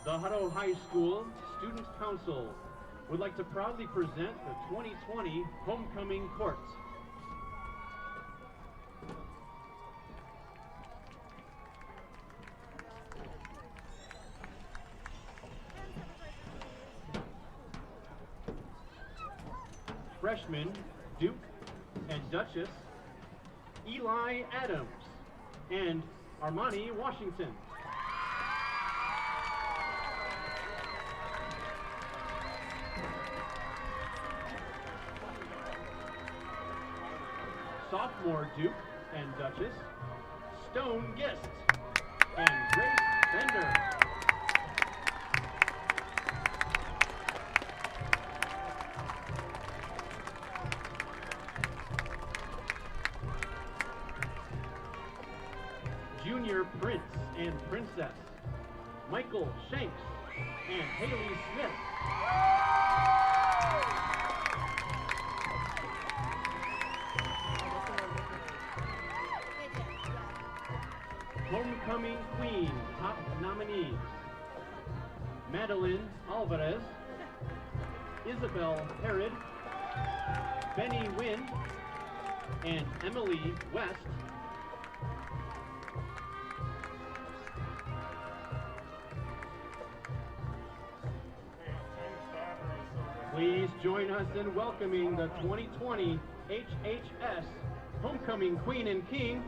The Hutto High School Student Council would like to proudly present the 2020 Homecoming Court. Freshmen Duke and Duchess, Eli Adams, and Armani Washington. Sophomore Duke and Duchess, Stone Gist, and Grace Bender. Junior Prince and Princess, Michael Shanks and Haley Smith. Homecoming Queen top nominees: Madeline Alvarez, Isabel Herod, Benny Wynn, and Emily West. Please join us in welcoming the 2020 HHS Homecoming Queen and King,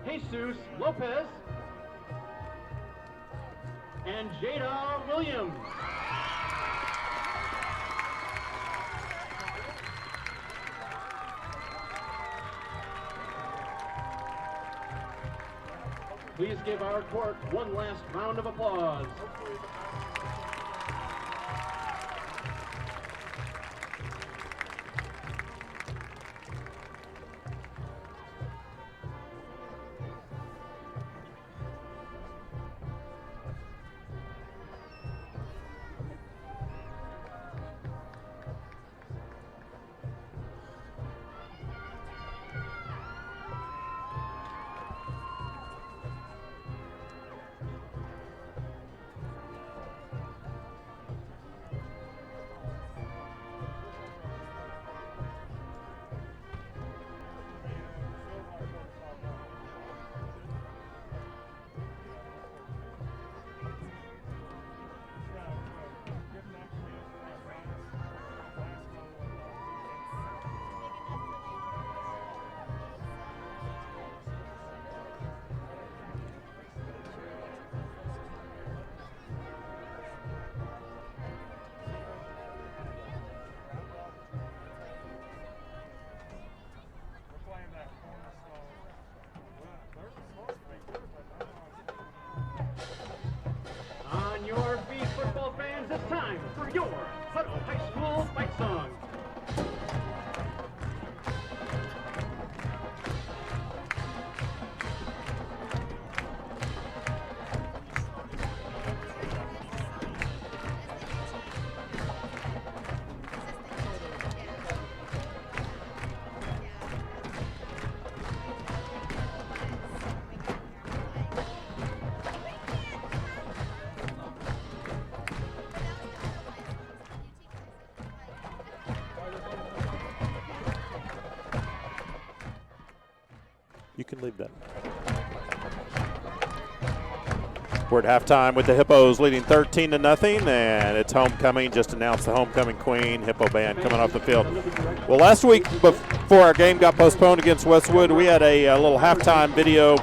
Jesus Lopez and Jada Williams. Please give our court one last round of applause. your Hutto High School fight song. You can leave that. We're at halftime with the Hippos leading 13-0, and it's homecoming. Just announced the homecoming queen, Hippo Band, coming off the field. Well, last week before our game got postponed against Westwood, we had a little halftime video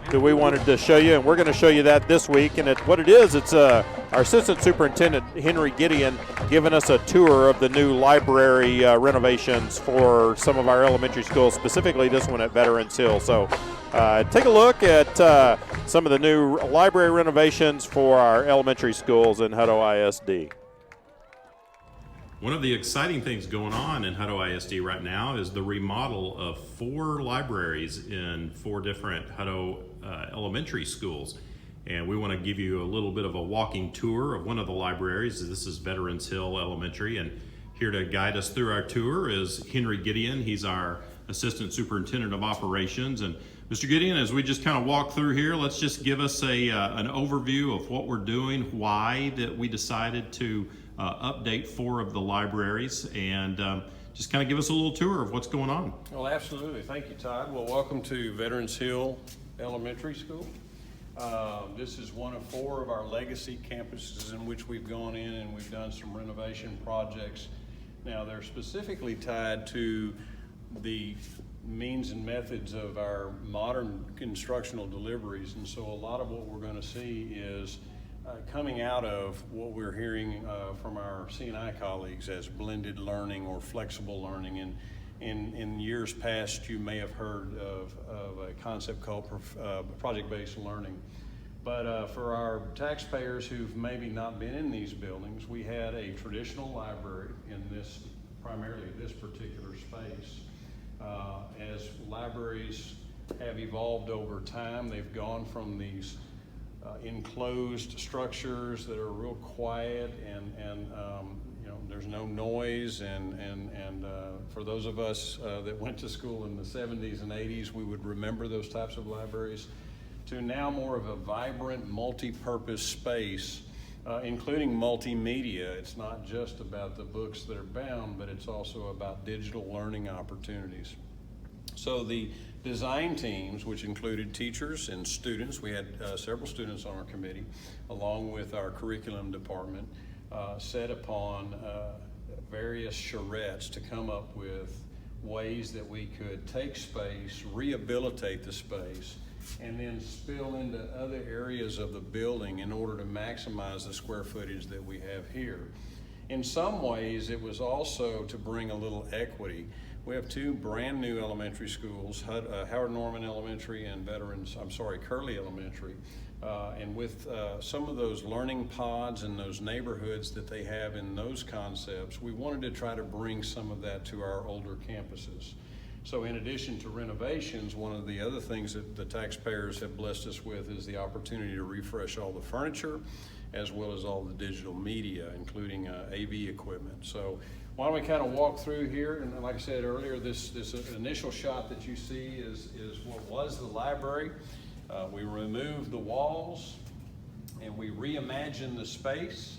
that we wanted to show you, and we're going to show you that this week. And what it is, it's our Assistant Superintendent, Henry Gideon, giving us a tour of the new library renovations for some of our elementary schools, specifically this one at Veterans Hill. So take a look at some of the new library renovations for our elementary schools in Hutto ISD. One of the exciting things going on in Hutto ISD right now is the remodel of 4 libraries in 4 different Hutto elementary schools. And we want to give you a little bit of a walking tour of one of the libraries. This is Veterans Hill Elementary, and here to guide us through our tour is Henry Gideon. He's our Assistant Superintendent of Operations. And Mr. Gideon, as we just kind of walk through here, let's just give us an overview of what we're doing, why that we decided to update 4 of the libraries, and just kind of give us a little tour of what's going on. Well, absolutely. Thank you, Todd. Well, welcome to Veterans Hill Elementary School. This is one of 4 of our legacy campuses in which we've gone in and we've done some renovation projects. Now, they're specifically tied to the means and methods of our modern instructional deliveries, and so a lot of what we're going to see is coming out of what we're hearing from our C&I colleagues as blended learning or flexible learning. And in years past, you may have heard of a concept called project-based learning. But for our taxpayers who've maybe not been in these buildings, we had a traditional library in this, primarily this particular space. As libraries have evolved over time, they've gone from these enclosed structures that are real quiet and you know, there's no noise, and for those of us that went to school in the 70s and 80s, we would remember those types of libraries, to now more of a vibrant multi-purpose space, including multimedia. It's not just about the books that are bound, but it's also about digital learning opportunities. So the design teams, which included teachers and students, we had several students on our committee, along with our curriculum department, set upon various charrettes to come up with ways that we could take space, rehabilitate the space, and then spill into other areas of the building in order to maximize the square footage that we have here. In some ways, it was also to bring a little equity. We have 2 brand new elementary schools, Howard Norman Elementary and Curley Elementary. And with some of those learning pods and those neighborhoods that they have in those concepts, we wanted to try to bring some of that to our older campuses. So in addition to renovations, one of the other things that the taxpayers have blessed us with is the opportunity to refresh all the furniture, as well as all the digital media, including AV equipment. So why don't we kind of walk through here, and like I said earlier, this initial shot that you see is what was the library. We removed the walls and we reimagined the space.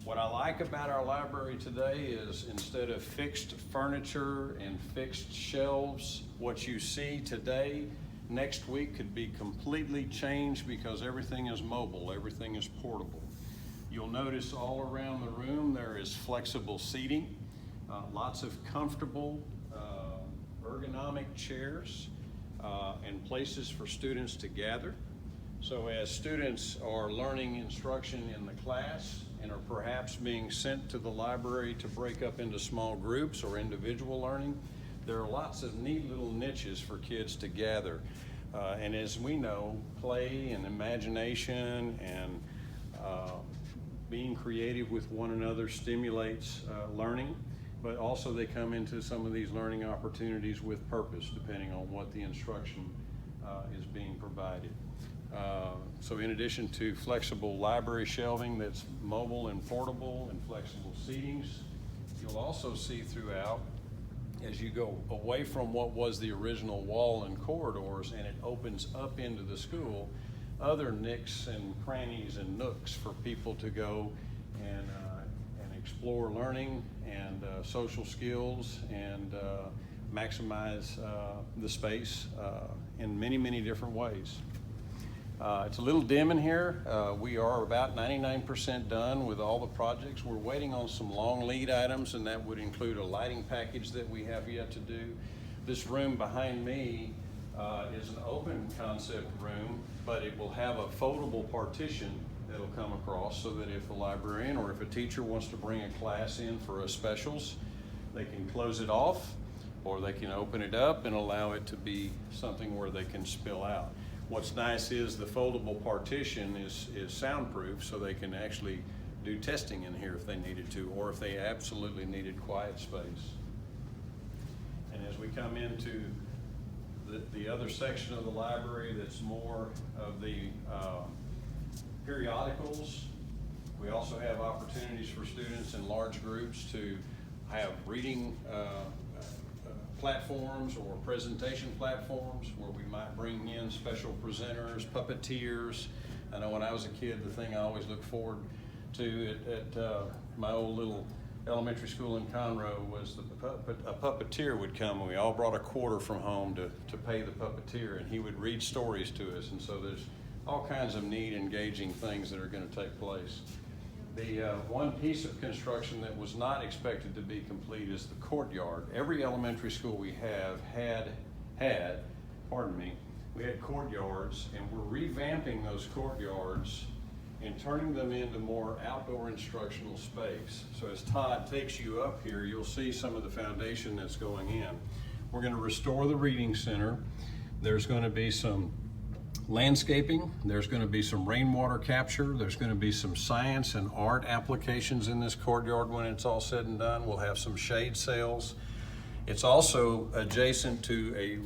What I like about our library today is instead of fixed furniture and fixed shelves, what you see today, next week could be completely changed because everything is mobile, everything is portable. You'll notice all around the room there is flexible seating, lots of comfortable ergonomic chairs, and places for students to gather. So as students are learning instruction in the class and are perhaps being sent to the library to break up into small groups or individual learning, there are lots of neat little niches for kids to gather. And as we know, play and imagination and being creative with one another stimulates learning, but also they come into some of these learning opportunities with purpose, depending on what the instruction is being provided. So in addition to flexible library shelving that's mobile and portable and flexible seatings, you'll also see throughout, as you go away from what was the original wall and corridors and it opens up into the school, other nicks and crannies and nooks for people to go and explore learning and social skills and maximize the space in many, many different ways. It's a little dim in here. We are about 99% done with all the projects. We're waiting on some long lead items, and that would include a lighting package that we have yet to do. This room behind me is an open concept room, but it will have a foldable partition that'll come across so that if a librarian or if a teacher wants to bring a class in for a specials, they can close it off, or they can open it up and allow it to be something where they can spill out. What's nice is the foldable partition is soundproof, so they can actually do testing in here if they needed to, or if they absolutely needed quiet space. And as we come into the other section of the library that's more of the periodicals, we also have opportunities for students in large groups to have reading platforms or presentation platforms where we might bring in special presenters, puppeteers. I know when I was a kid, the thing I always looked forward to at my old little elementary school in Conroe was a puppeteer would come, and we all brought a quarter from home to pay the puppeteer, and he would read stories to us. And so there's all kinds of neat, engaging things that are going to take place. The one piece of construction that was not expected to be complete is the courtyard. Every elementary school we have had courtyards, and we're revamping those courtyards and turning them into more outdoor instructional space. So as Todd takes you up here, you'll see some of the foundation that's going in. We're going to restore the reading center. There's going to be some landscaping, there's going to be some rainwater capture, there's going to be some science and art applications in this courtyard when it's all said and done. We'll have some shade sails. It's also adjacent to a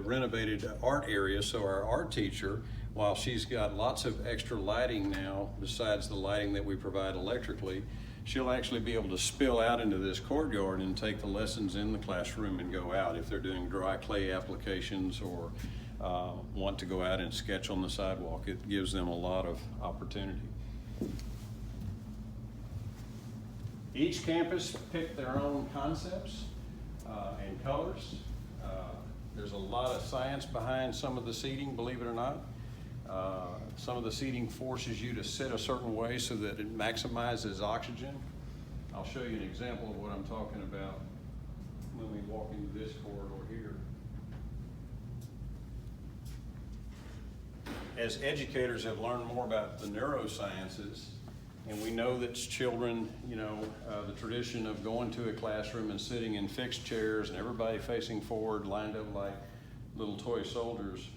renovated art area, so our art teacher, while she's got lots of extra lighting now, besides the lighting that we provide electrically, she'll actually be able to spill out into this courtyard and take the lessons in the classroom and go out if they're doing dry clay applications or want to go out and sketch on the sidewalk. It gives them a lot of opportunity. Each campus picked their own concepts and colors. There's a lot of science behind some of the seating, believe it or not. Some of the seating forces you to sit a certain way so that it maximizes oxygen. I'll show you an example of what I'm talking about when we walk into this corridor here. As educators have learned more about the neurosciences, and we know that children, the tradition of going to a classroom and sitting in fixed chairs and everybody facing forward, lined up like little toy soldiers,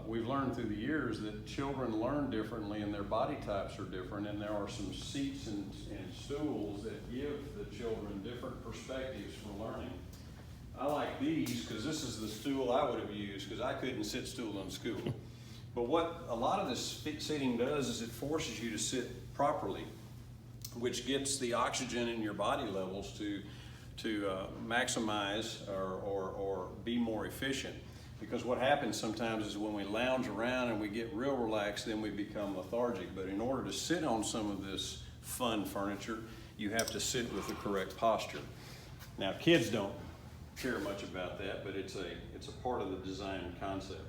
we've learned through the years that children learn differently and their body types are different, and there are some seats and stools that give the children different perspectives for learning. I like these because this is the stool I would have used because I couldn't sit stool in school. But what a lot of this seating does is it forces you to sit properly, which gets the oxygen in your body levels to maximize or be more efficient. Because what happens sometimes is when we lounge around and we get real relaxed, then we become lethargic. But in order to sit on some of this fun furniture, you have to sit with the correct posture. Now, kids don't care much about that, but it's a part of the design concept.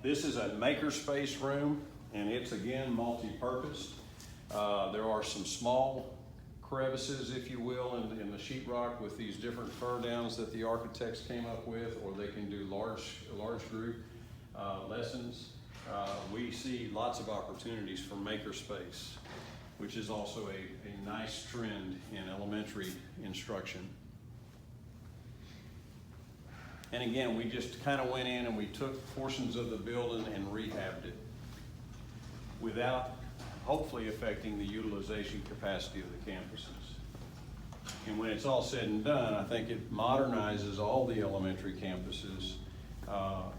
This is a makerspace room, and it's again multi-purposed. There are some small crevices, if you will, in the sheetrock with these different fur downs that the architects came up with, or they can do large group lessons. We see lots of opportunities for makerspace, which is also a nice trend in elementary instruction. And again, we just kind of went in and we took portions of the building and rehabbed it. Without hopefully affecting the utilization capacity of the campuses. And when it's all said and done, I think it modernizes all the elementary campuses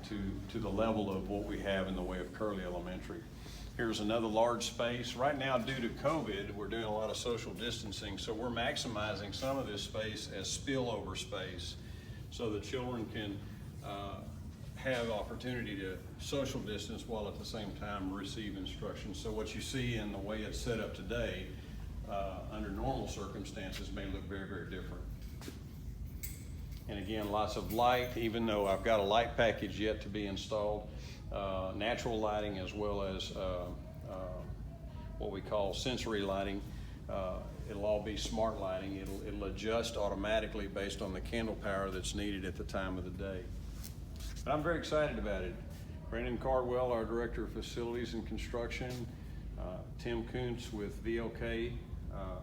to the level of what we have in the way of Curley Elementary. Here's another large space. Right now, due to COVID, we're doing a lot of social distancing, so we're maximizing some of this space as spillover space so the children can have opportunity to social distance while at the same time receive instruction. So what you see in the way it's set up today, under normal circumstances, may look very, very different. And again, lots of light, even though I've got a light package yet to be installed, natural lighting as well as what we call sensory lighting. It'll all be smart lighting. It'll adjust automatically based on the candle power that's needed at the time of the day. But I'm very excited about it. Brandon Cardwell, our Director of Facilities and Construction, Tim Kuntz with VLK,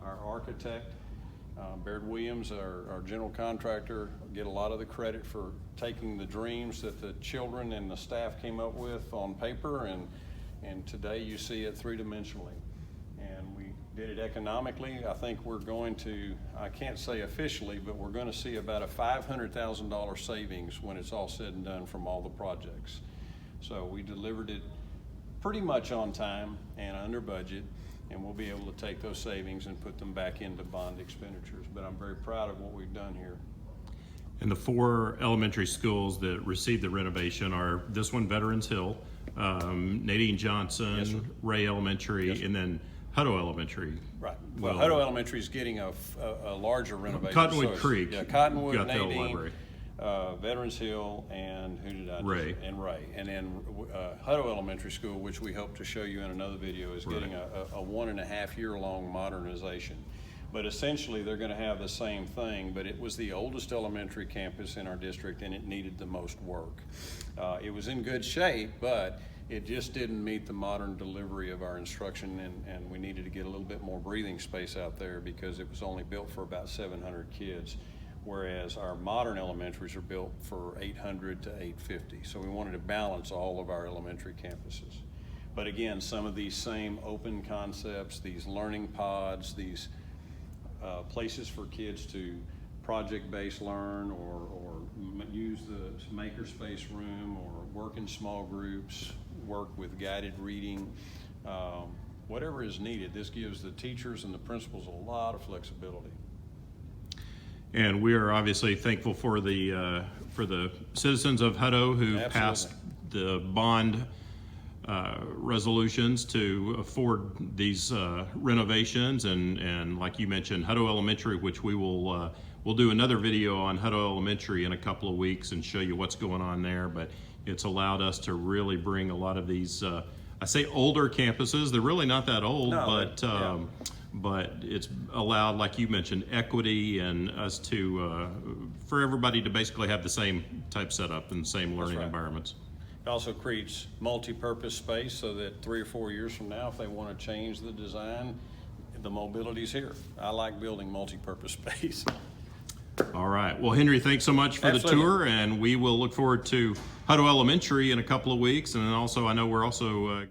our architect, Baird Williams, our general contractor, get a lot of the credit for taking the dreams that the children and the staff came up with on paper, and today you see it three-dimensionally. And we did it economically. I think we're going to, I can't say officially, but we're going to see about a $500,000 savings when it's all said and done from all the projects. So we delivered it pretty much on time and under budget, and we'll be able to take those savings and put them back into bond expenditures. But I'm very proud of what we've done here. And the 4 elementary schools that received the renovation are this one, Veterans Hill, Nadine Johnson, Yes, sir. Ray Elementary, Yes, sir. and then Hutto Elementary. Right. Well, Hutto Elementary is getting a larger renovation. Cottonwood So it's- Creek. Yeah, Cottonwood, Got the old Nadine, library. Veterans Hill, and who did I just? Ray. And Ray. And then Hutto Elementary School, which we hope to show you in another video, is getting a 1.5-year-long modernization. But essentially, they're going to have the same thing, but it was the oldest elementary campus in our district, and it needed the most work. It was in good shape, but it just didn't meet the modern delivery of our instruction, and we needed to get a little bit more breathing space out there because it was only built for about 700 kids, whereas our modern elementaries are built for 800 to 850. So we wanted to balance all of our elementary campuses. But again, some of these same open concepts, these learning pods, these places for kids to project-based learn or use the makerspace room or work in small groups, work with guided reading, whatever is needed. This gives the teachers and the principals a lot of flexibility. And we are obviously thankful for the citizens of Hutto who Absolutely. passed the bond resolutions to afford these renovations, and like you mentioned, Hutto Elementary, which we will we'll do another video on Hutto Elementary in a couple of weeks and show you what's going on there. But it's allowed us to really bring a lot of these I say older campuses, they're really not that old, No, but it's allowed, like you mentioned, equity and us to for everybody to basically have the same type setup and the same learning right. environments. It also creates multi-purpose space so that 3 or 4 years from now, if they want to change the design, the mobility's here. I like building multi-purpose space. All right. Well, Henry, thanks so much for Absolutely. the tour, and we will look forward to Hutto Elementary in a couple of weeks. And then also, I know we're also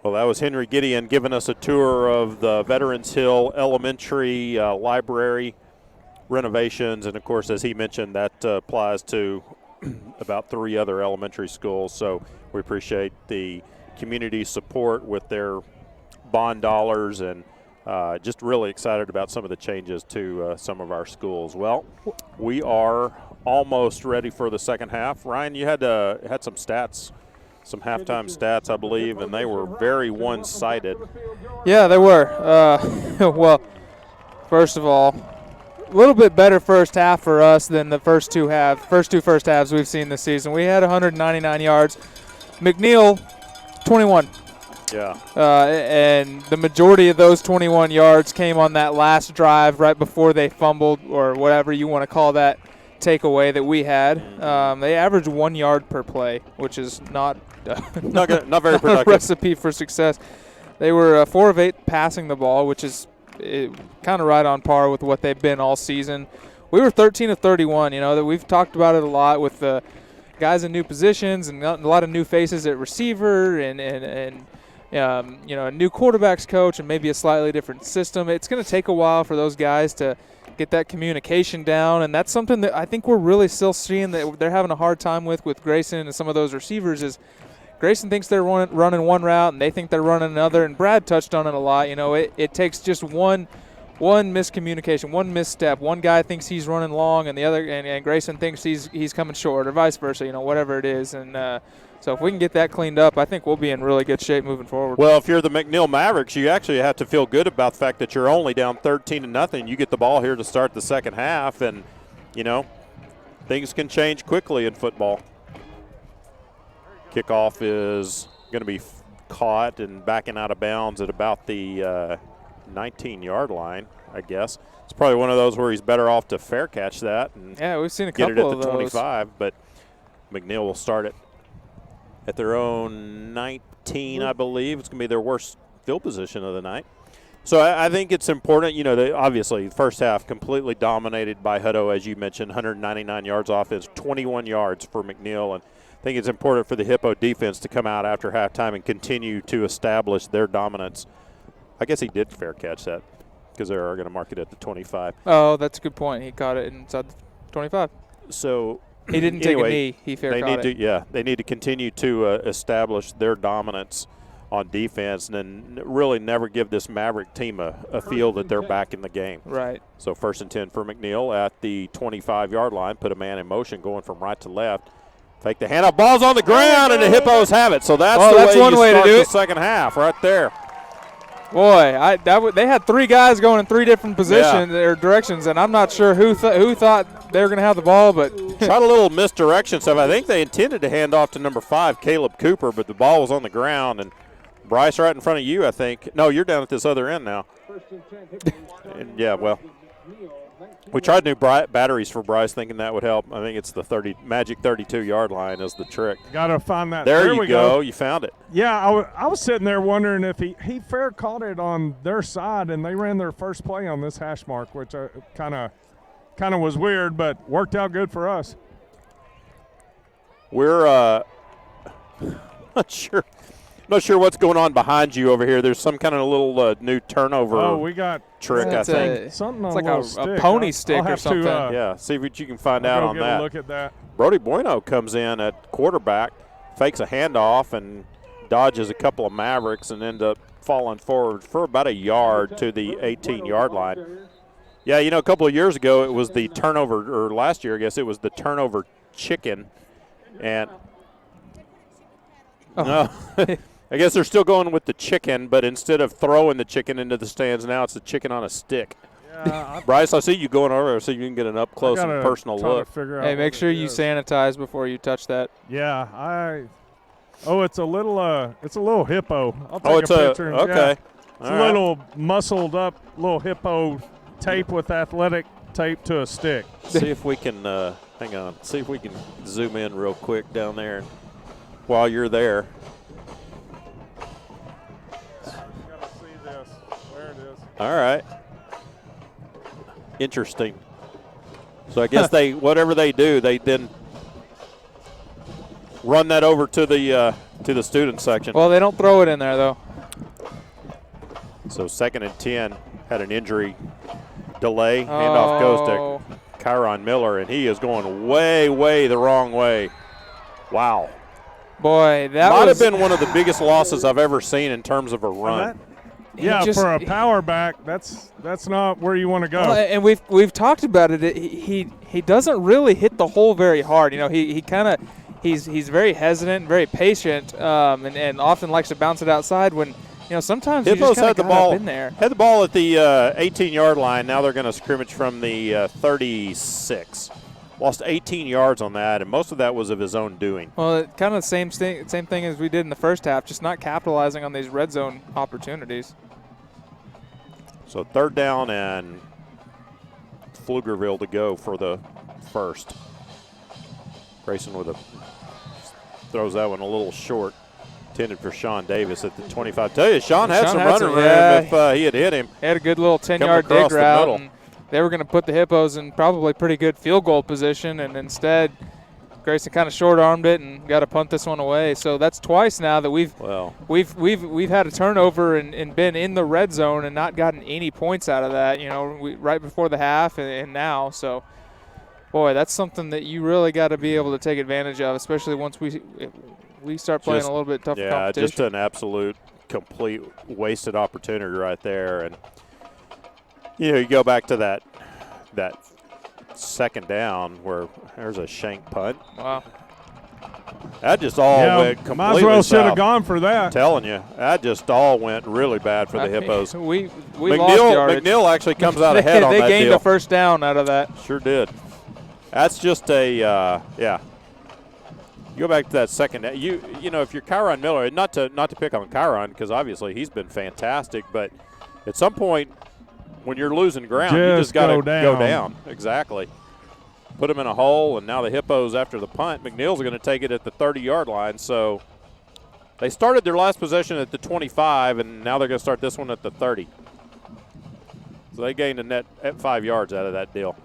Well, that was Henry Gideon giving us a tour of the Veterans Hill Elementary library renovations. And, of course, as he mentioned, that applies to about 3 other elementary schools. So we appreciate the community support with their bond dollars, and just really excited about some of the changes to some of our schools. Well, we are almost ready for the second half. Ryan, you had some stats, some halftime stats, I believe, and they were very one-sided. Yeah, they were. Well, first of all, a little bit better first half for us than the first two first halves we've seen this season. We had 199 yards. McNeil, 21. Yeah. And the majority of those 21 yards came on that last drive right before they fumbled, or whatever you want to call that takeaway that we had. They averaged 1 yard per play, which is not not very productive. a recipe for success. They were 4 of 8 passing the ball, which is kind of right on par with what they've been all season. We were 13 of 31. You know that we've talked about it a lot with the guys in new positions and a lot of new faces at receiver and a new quarterbacks coach and maybe a slightly different system. It's going to take a while for those guys to get that communication down, and that's something that I think we're really still seeing that they're having a hard time with Grayson and some of those receivers. Is Grayson thinks they're running one route and they think they're running another, and Brad touched on it a lot. It takes just one miscommunication, one misstep. One guy thinks he's running long and the other and Grayson thinks he's coming short, or vice versa, whatever it is. And so if we can get that cleaned up, I think we'll be in really good shape moving forward. Well, if you're the McNeil Mavericks, you actually have to feel good about the fact that you're only down 13-0. You get the ball here to start the second half, and, things can change quickly in football. Kickoff is going to be caught and backing out of bounds at about the 19-yard line, I guess. It's probably one of those where he's better off to fair catch that and we've seen a get couple it at the of those. 25, but McNeil will start it at their own 19, I believe. It's going to be their worst field position of the night. So I think it's important, obviously the first half completely dominated by Hutto, as you mentioned, 199 yards offense, 21 yards for McNeil. And I think it's important for the Hippo defense to come out after halftime and continue to establish their dominance. I guess he did fair catch that because they are going to mark it at the 25. Oh, that's a good point. He caught it inside the 25. So he didn't take a knee. He fair caught it. They need to continue to establish their dominance on defense and then really never give this Maverick team a feel that they're back in the game. Right. So 1st and 10 for McNeil at the 25-yard line. Put a man in motion going from right to left. Fake the handoff. Ball's on the ground, and the Hippos have it. So that's one way to do it. The second half right there. Boy, they had three guys going in three different positions or directions, and I'm not sure who thought they were going to have the ball, but tried a little misdirection stuff. I think they intended to hand off to number 5, Caleb Cooper, but the ball was on the ground, and Bryce right in front of you, I think. No, you're down at this other end now. And we tried new batteries for Bryce, thinking that would help. I think it's the magic 32-yard line is the trick. Got to find that. There you go. You found it. Yeah, I was sitting there wondering if he fair caught it on their side, and they ran their first play on this hash mark, which kind of was weird, but worked out good for us. We're not sure what's going on behind you over here. There's some kind of little new turnover. Oh, we got trick. I think something on it's like a pony stick or something. See what you can find out on that. Look at that. Brody Bueno comes in at quarterback, fakes a handoff, and dodges a couple of Mavericks and end up falling forward for about a yard to the 18-yard line. Yeah, a couple of years ago it was the turnover, or last year I guess it was the turnover chicken, and no. I guess they're still going with the chicken, but instead of throwing the chicken into the stands, now it's the chicken on a stick. Yeah, Bryce, I see you going over there so you can get an up-close and personal look. Hey, make sure you sanitize before you touch that. Yeah, it's a little hippo. I'll take a picture. Okay. It's a little muscled up little hippo tape with athletic tape to a stick. See if we can, hang on, see if we can zoom in real quick down there while you're there. All right. Interesting. So I guess whatever they do, they then run that over to the student section. Well, they don't throw it in there though. So 2nd and 10, had an injury delay. Handoff goes to Kyron Miller, and he is going way, way the wrong way. Wow. Boy, that might have been one of the biggest losses I've ever seen in terms of a run. For a power back, that's not where you want to go. Well, and we've talked about it. He doesn't really hit the hole very hard. He's very hesitant, very patient, and often likes to bounce it outside when sometimes Hippos you just had the ball up in there. Had the ball at the 18-yard line. Now they're going to scrimmage from the 36. Lost 18 yards on that, and most of that was of his own doing. Well, kind of the same thing as we did in the first half, just not capitalizing on these red zone opportunities. So 3rd down and Pflugerville to go for the first. Grayson throws that one a little short. Intended for Sean Davis at the 25. Tell you, Sean had some running room if he had hit him. He had a good little 10-yard dig route. They were going to put the Hippos in probably pretty good field goal position, and instead Grayson kind of short-armed it and got to punt this one away. So that's twice now that we've had a turnover and been in the red zone and not gotten any points out of that. Right before the half and now. So, boy, that's something that you really got to be able to take advantage of, especially once we start playing a little bit tougher competition. Yeah, just an absolute, complete wasted opportunity right there. And you go back to that second down where there's a shank punt. Wow. That just all went completely might as well south. should have gone for that. I'm telling you, that just all went really bad for the Hippos. We lost yardage. McNeil actually comes out ahead on that deal. They gained a first down out of that. Sure did. That's just a You go back to that second. If you're Kyron Miller, not to pick on Kyron because obviously he's been fantastic, but at some point when you're losing ground, you just got to go down. Exactly. Put them in a hole, and now the Hippos, after the punt, McNeil's going to take it at the 30-yard line. So they started their last possession at the 25, and now they're going to start this one at the 30. So they gained a net at 5 yards out of that deal.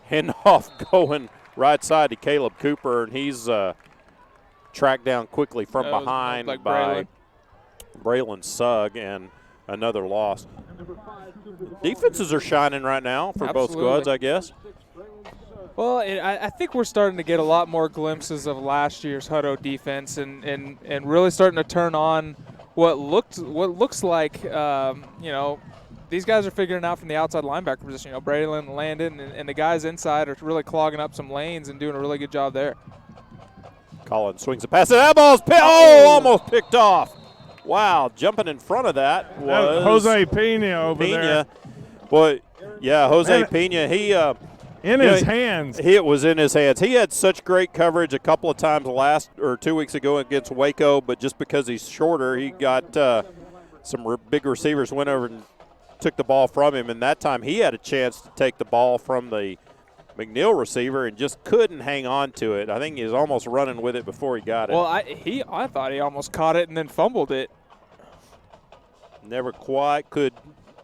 Handoff going right side to Caleb Cooper, and he's tracked down quickly from behind by Braylon Sugg, and another loss. Defenses are shining right now for both squads, I guess. Well, I think we're starting to get a lot more glimpses of last year's Hutto defense and really starting to turn on what looks like, these guys are figuring out from the outside linebacker position. Braylon, Landon, and the guys inside are really clogging up some lanes and doing a really good job there. Collins swings a pass, and that ball's almost picked off. Wow, jumping in front of that was Jose Pena over there. Boy, yeah, Jose Pena. He his hands. It was in his hands. He had such great coverage a couple of times last or 2 weeks ago against Waco, but just because he's shorter, he got some big receivers went over and took the ball from him, and that time he had a chance to take the ball from the McNeil receiver and just couldn't hang on to it. I think he was almost running with it before he got it. Well, I thought he almost caught it and then fumbled it. Never quite could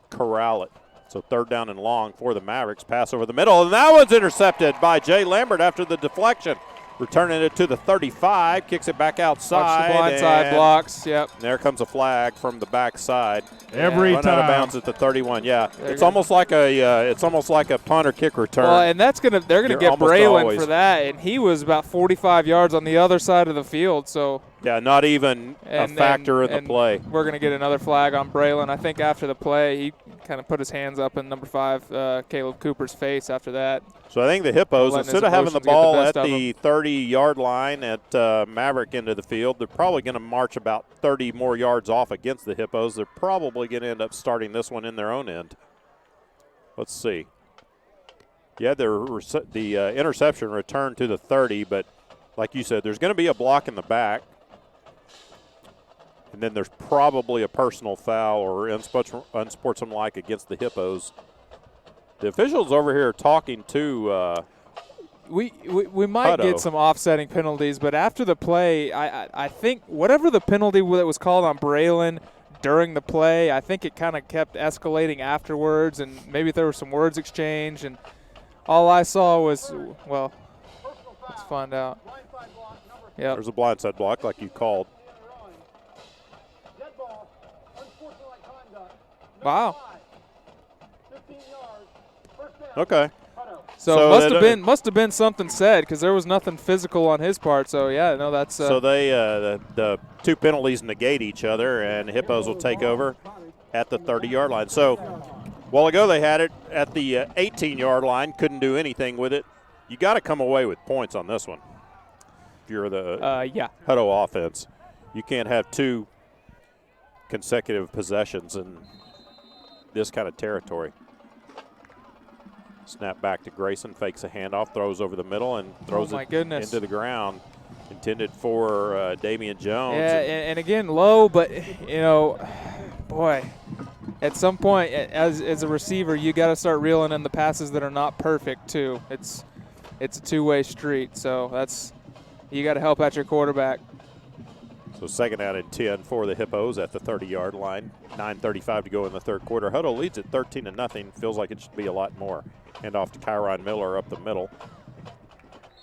corral it. So third down and long for the Mavericks. Pass over the middle, and that one's intercepted by Jay Lambert after the deflection. Returning it to the 35, kicks it back outside. Watch the blindside blocks, yep. There comes a flag from the backside. Every Run time. out of bounds at the 31. Yeah, it's almost like a punt or kick return. Well, and they're gonna get Braylon for that, and he was about 45 yards on the other side of the field. So yeah, not even a factor in the play. We're gonna get another flag on Braylon. I think after the play, he kind of put his hands up in number 5, Caleb Cooper's face after that. So I think the Hippos, instead of having the ball at the 30-yard line at Maverick end of the field, they're probably going to march about 30 more yards off against the Hippos. They're probably going to end up starting this one in their own end. Let's see. Yeah, the interception returned to the 30, but like you said, there's going to be a block in the back. And then there's probably a personal foul or unsportsmanlike against the Hippos. The officials over here are talking to we might Hutto. get some offsetting penalties, but after the play, I think whatever the penalty that was called on Braylon during the play, I think it kind of kept escalating afterwards, and maybe there were some words exchanged, and all I saw was, well, let's find out. Yeah, there's a blindside block like you called. Wow. Okay. So must have been something said because there was nothing physical on his part. So yeah, no, that's. So they the two penalties negate each other, and Hippos will take over at the 30-yard line. So a while ago they had it at the 18-yard line, couldn't do anything with it. You got to come away with points on this one. If you're the Hutto offense, you can't have two consecutive possessions in this kind of territory. Snap back to Grayson, fakes a handoff, throws over the middle, and throws it into the ground. Intended for Damian Jones. Yeah, and again, low, but, boy, at some point, as a receiver, you got to start reeling in the passes that are not perfect, too. It's a two-way street, so you got to help out your quarterback. So second out and 10 for the Hippos at the 30-yard line. 9:35 to go in the third quarter. Hutto leads at 13-0. Feels like it should be a lot more. Hand off to Kyron Miller up the middle.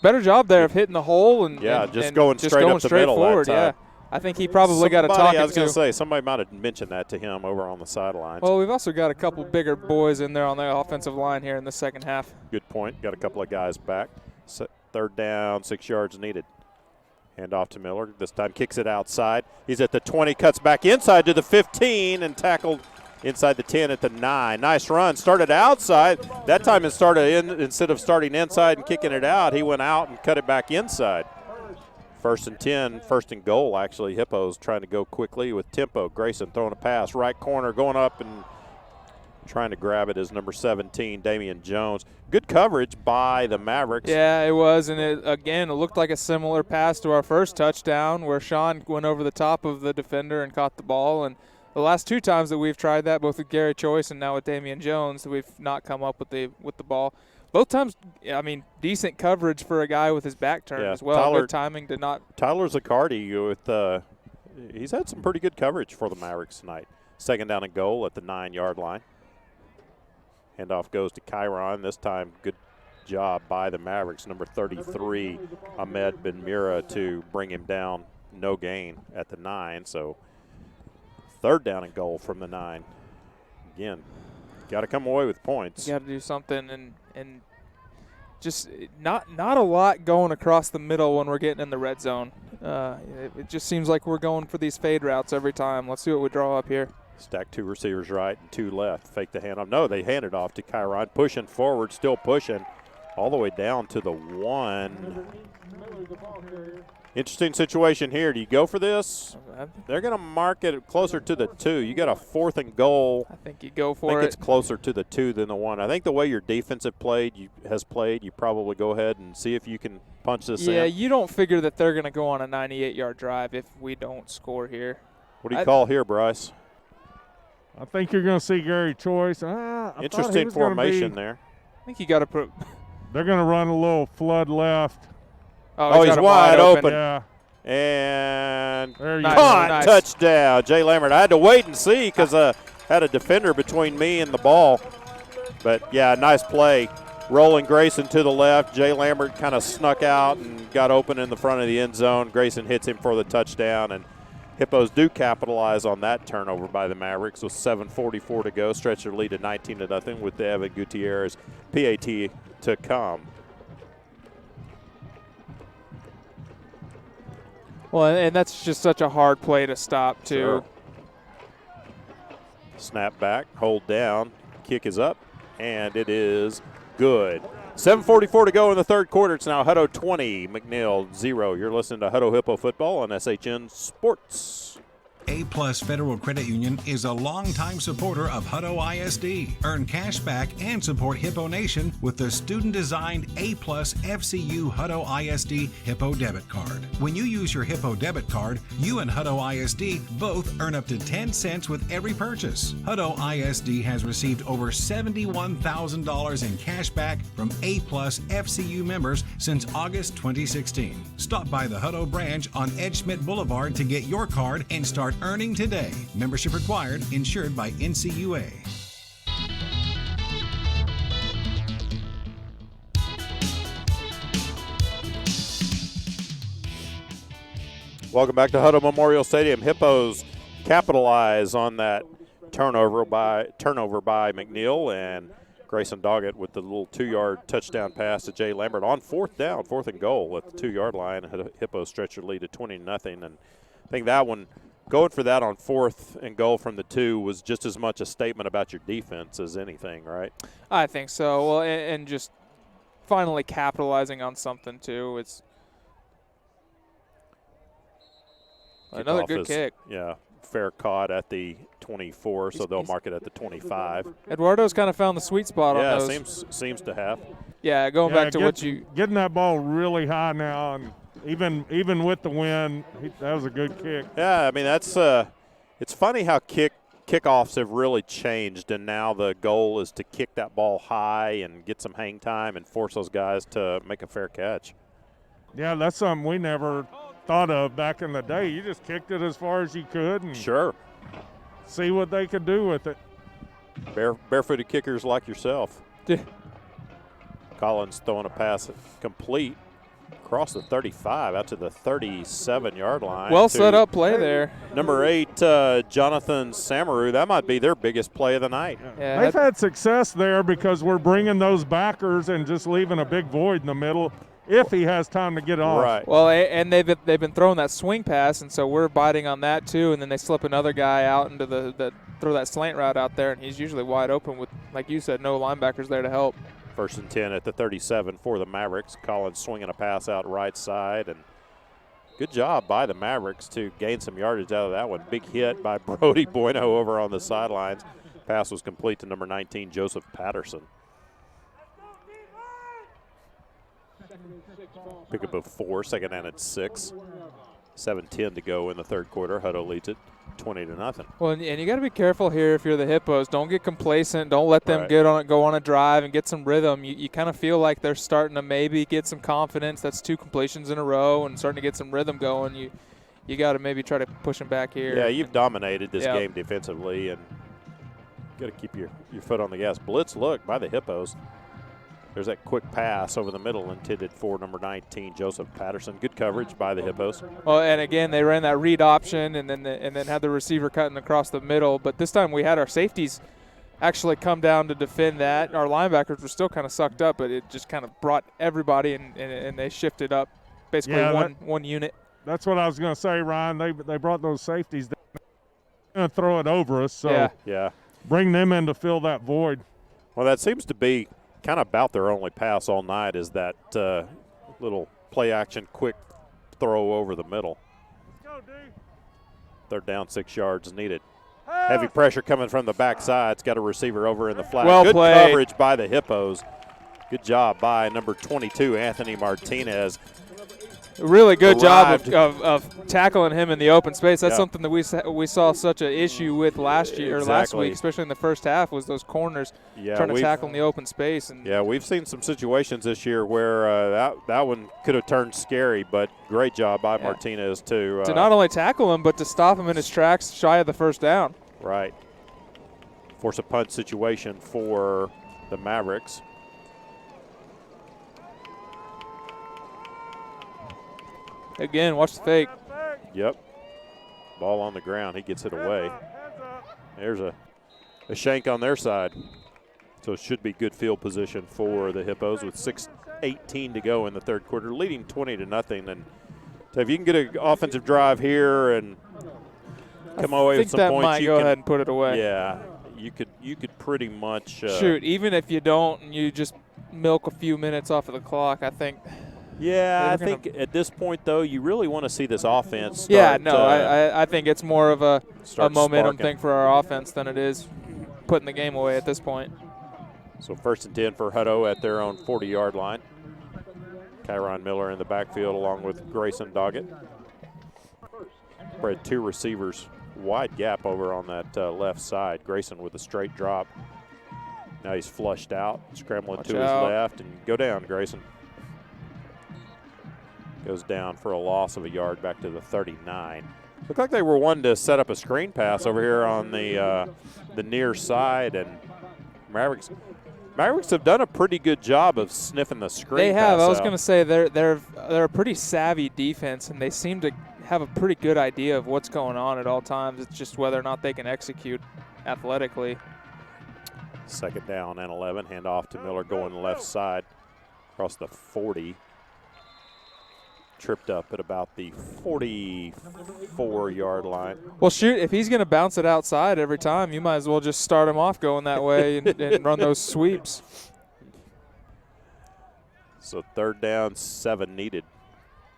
better job there of hitting the hole and going straight up the middle forward. that time. Yeah, I think he probably got a talking to. I was going to say, somebody might have mentioned that to him over on the sidelines. Well, we've also got a couple bigger boys in there on the offensive line here in the second half. Good point. Got a couple of guys back. Third down, 6 yards needed. Hand off to Miller. This time kicks it outside. He's at the 20, cuts back inside to the 15, and tackled inside the 10 at the 9. Nice run. Started outside. That time it started instead of starting inside and kicking it out, he went out and cut it back inside. First and 10, first and goal, actually. Hippos trying to go quickly with tempo. Grayson throwing a pass. Right corner going up and trying to grab it is number 17, Damian Jones. Good coverage by the Mavericks. Yeah, it was. And, it looked like a similar pass to our first touchdown where Sean went over the top of the defender and caught the ball. And the last 2 times that we've tried that, both with Gary Choice and now with Damian Jones, we've not come up with the ball. Both times, I mean, decent coverage for a guy with his back turned as well. Good timing to not. Tyler Zaccardi with he's had some pretty good coverage for the Mavericks tonight. Second down and goal at the 9-yard line. Handoff goes to Chiron. This time, good job by the Mavericks. Number 33, Ahmed Ben Mira, to bring him down. No gain at the 9. So third down and goal from the 9. Again, got to come away with points. You got to do something, and just not a lot going across the middle when we're getting in the red zone. It just seems like we're going for these fade routes every time. Let's see what we draw up here. Stack 2 receivers right and 2 left. Fake the handoff. No, they hand it off to Chiron. Pushing forward, still pushing all the way down to the 1. Interesting situation here. Do you go for this? They're going to mark it closer to the 2. You got a 4th and goal. I think you go for it. I think it's closer to the 2 than the 1. I think the way your defense has played, you probably go ahead and see if you can punch this in. Yeah, you don't figure that they're going to go on a 98-yard drive if we don't score here. What do you call here, Bryce? I think you're going to see Gary Choice. Interesting formation there. I think you got to put. They're going to run a little flood left. Oh, he's wide open. Yeah. And caught. Nice. Touchdown, Jay Lambert. I had to wait and see because I had a defender between me and the ball. But, yeah, nice play. Rolling Grayson to the left. Jay Lambert kind of snuck out and got open in the front of the end zone. Grayson hits him for the touchdown, and Hippos do capitalize on that turnover by the Mavericks with 7:44 to go. Stretch their lead to 19-0 with Evan Gutierrez PAT to come. Well, and that's just such a hard play to stop, too. Sure. Snap back, hold down, kick is up, and it is good. 7:44 to go in the third quarter. It's now Hutto 20, McNeil 0. You're listening to Hutto Hippo Football on SHN Sports. A-Plus Federal Credit Union is a longtime supporter of Hutto ISD. Earn cash back and support Hippo Nation with the student-designed A-Plus FCU Hutto ISD Hippo Debit Card. When you use your Hippo Debit Card, you and Hutto ISD both earn up to 10 cents with every purchase. Hutto ISD has received over $71,000 in cash back from A-Plus FCU members since August 2016. Stop by the Hutto branch on Ed Schmidt Boulevard to get your card and start earning today. Membership required. Insured by NCUA. Welcome back to Hutto Memorial Stadium. Hippos capitalize on that turnover by McNeil, and Grayson Doggett with the little 2-yard touchdown pass to Jay Lambert on 4th down, 4th and goal at the 2-yard line. Hippos stretch their lead to 20-0, and I think that one, going for that on 4th and goal from the 2 was just as much a statement about your defense as anything, right? I think so. Well, and just finally capitalizing on something, too. It's another good kick. Yeah, fair caught at the 24, so they'll mark it at the 25. Eduardo's kind of found the sweet spot on those. Yeah, seems to have. Yeah, going back to what you – getting that ball really high now, and even with the wind, that was a good kick. Yeah, I mean, that's it's funny how kickoffs have really changed, and now the goal is to kick that ball high and get some hang time and force those guys to make a fair catch. Yeah, that's something we never thought of back in the day. You just kicked it as far as you could and sure, see what they could do with it. Barefooted kickers like yourself. Collins throwing a pass complete across the 35 out to the 37-yard line. Well set up play there. Number 8, Jonathan Samaru. That might be their biggest play of the night. Yeah, They've had success there because we're bringing those backers and just leaving a big void in the middle if he has time to get off. Right. Well, and they've been throwing that swing pass, and so we're biting on that too. And then they slip another guy out into throw that slant route out there, and he's usually wide open with, like you said, no linebackers there to help. 1st and 10 at the 37 for the Mavericks. Collins swinging a pass out right side, and good job by the Mavericks to gain some yardage out of that one. Big hit by Brody Bueno over on the sidelines. Pass was complete to number 19, Joseph Patterson. Pickup of 4, second down at 6. 7:10 to go in the third quarter. Hutto leads it 20-0. Well, and you got to be careful here if you're the Hippos. Don't get complacent. Don't let them go on a drive and get some rhythm. You kind of feel like they're starting to maybe get some confidence. That's 2 completions in a row and starting to get some rhythm going. You got to maybe try to push them back here. Yeah, you've dominated this game defensively, and got to keep your foot on the gas. Blitz look by the Hippos. There's that quick pass over the middle intended for number 19, Joseph Patterson. Good coverage by the Hippos. Well, and again, they ran that read option and then had the receiver cutting across the middle. But this time we had our safeties actually come down to defend that. Our linebackers were still kind of sucked up, but it just kind of brought everybody and they shifted up basically one unit. That's what I was going to say, Ryan. They brought those safeties down. They're going to throw it over us, so bring them in to fill that void. Well, that seems to be kind of about their only pass all night, is that little play action quick throw over the middle. Let's go, D. 3rd down, 6 yards needed. Heavy pressure coming from the backside. It's got a receiver over in the flat. Well Good played. coverage by the Hippos. Good job by number 22, Anthony Martinez. Really good job of tackling him in the open space. That's something that we saw such an issue with last week, especially in the first half, was those corners trying to tackle in the open space. And we've seen some situations this year where that one could have turned scary, but great job by Martinez to not only tackle him, but to stop him in his tracks shy of the first down. Right. Force a punt situation for the Mavericks. Again, watch the fake. Yep. Ball on the ground. He gets it away. There's a shank on their side. So it should be good field position for the Hippos with 6:18 to go in the third quarter, leading 20-0. And so if you can get an offensive drive here and come away with some points, might go ahead and put it away. Yeah, you could pretty much shoot. Even if you don't, and you just milk a few minutes off of the clock, I think. Yeah, I think at this point, though, you really want to see this offense start. Yeah, no, I think it's more of a momentum sparking thing for our offense than it is putting the game away at this point. So 1st and 10 for Hutto at their own 40-yard line. Kyron Miller in the backfield along with Grayson Doggett. Spread 2 receivers, wide gap over on that left side. Grayson with a straight drop. Now he's flushed out, scrambling to his left, and go down, Grayson. Goes down for a loss of a yard back to the 39. Looked like they were wanting to set up a screen pass over here on the near side, and Mavericks have done a pretty good job of sniffing the screen. They have. Pass I was out. going to say they're a pretty savvy defense, and they seem to have a pretty good idea of what's going on at all times. It's just whether or not they can execute athletically. 2nd down and 11. Hand off to Miller going left side across the 40. Tripped up at about the 44-yard line. Well, shoot, if he's going to bounce it outside every time, you might as well just start him off going that way and run those sweeps. So 3rd down, 7 needed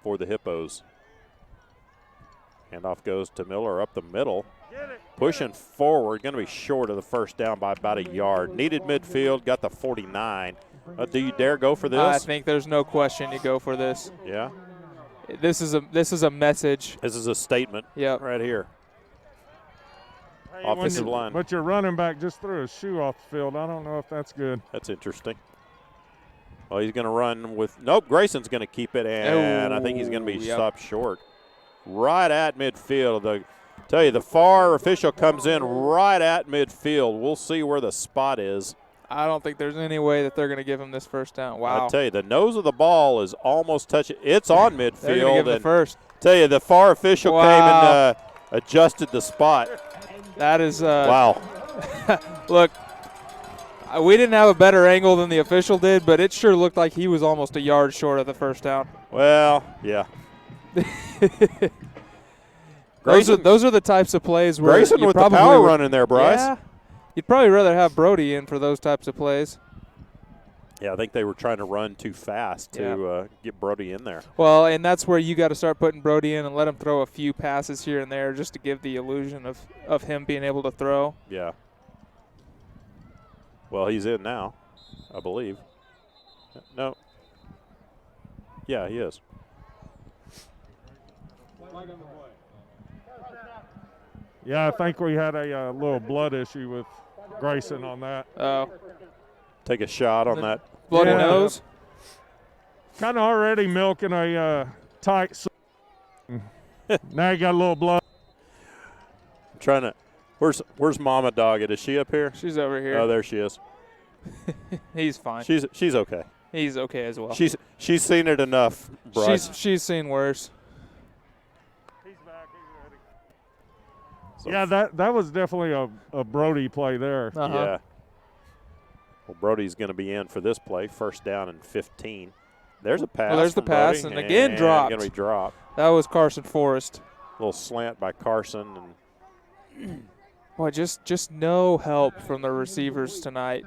for the Hippos. Handoff goes to Miller up the middle. Pushing forward, going to be short of the 1st down by about a yard. Needed midfield, got the 49. Do you dare go for this? I think there's no question you go for this. Yeah. This is a message. This is a statement right here. Hey, Offensive line. But your running back just threw his shoe off the field. I don't know if that's good. That's interesting. Well, he's going to run with – nope, Grayson's going to keep it, and I think he's going to be stopped short. Right at midfield. Tell you, the far official comes in right at midfield. We'll see where the spot is. I don't think there's any way that they're going to give him this first down. Wow. I tell you, the nose of the ball is almost touching. It's on midfield. They're going to give him the first. Tell you, the FAR official came and adjusted the spot. That is wow. Look, we didn't have a better angle than the official did, but it sure looked like he was almost a yard short of the first down. Well, yeah. Those are the types of plays where Grayson you with probably the power running there, Bryce. Yeah, you'd probably rather have Brody in for those types of plays. Yeah, I think they were trying to run too fast to get Brody in there. Well, and that's where you got to start putting Brody in and let him throw a few passes here and there just to give the illusion of him being able to throw. Yeah. Well, he's in now, I believe. No. Yeah, he is. Yeah, I think we had a little blood issue with Grayson on that. Oh. Take a shot on that. Bloody nose? Kind of already milking a tight. Now you got a little blood. I'm trying to. Where's Mama Doggett? Is she up here? She's over here. Oh, there she is. He's fine. She's okay. He's okay as well. She's seen it enough, Bryce. She's seen worse. He's back. He's ready. Yeah, that was definitely a Brody play there. Uh-huh. Yeah. Well, Brody's going to be in for this play. First down and 15. There's a pass. Well, there's the pass, Brody, and again dropped. Going to be dropped. That was Carson Forrest. A little slant by Carson. And boy, just no help from the receivers tonight.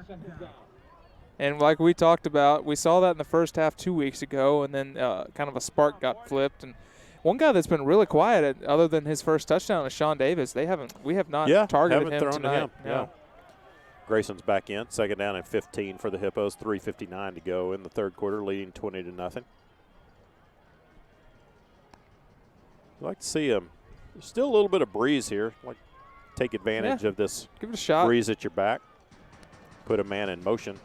And like we talked about, we saw that in the first half 2 weeks ago, and then kind of a spark got flipped. And one guy that's been really quiet, other than his first touchdown, is Sean Davis. We have not targeted him tonight. To him. Yeah. Grayson's back in. Second down and 15 for the Hippos. 3:59 to go in the third quarter, leading 20-0. I'd like to see him. There's still a little bit of breeze here. I'd like to take advantage of this Give it a shot. breeze at your back. Put a man in motion.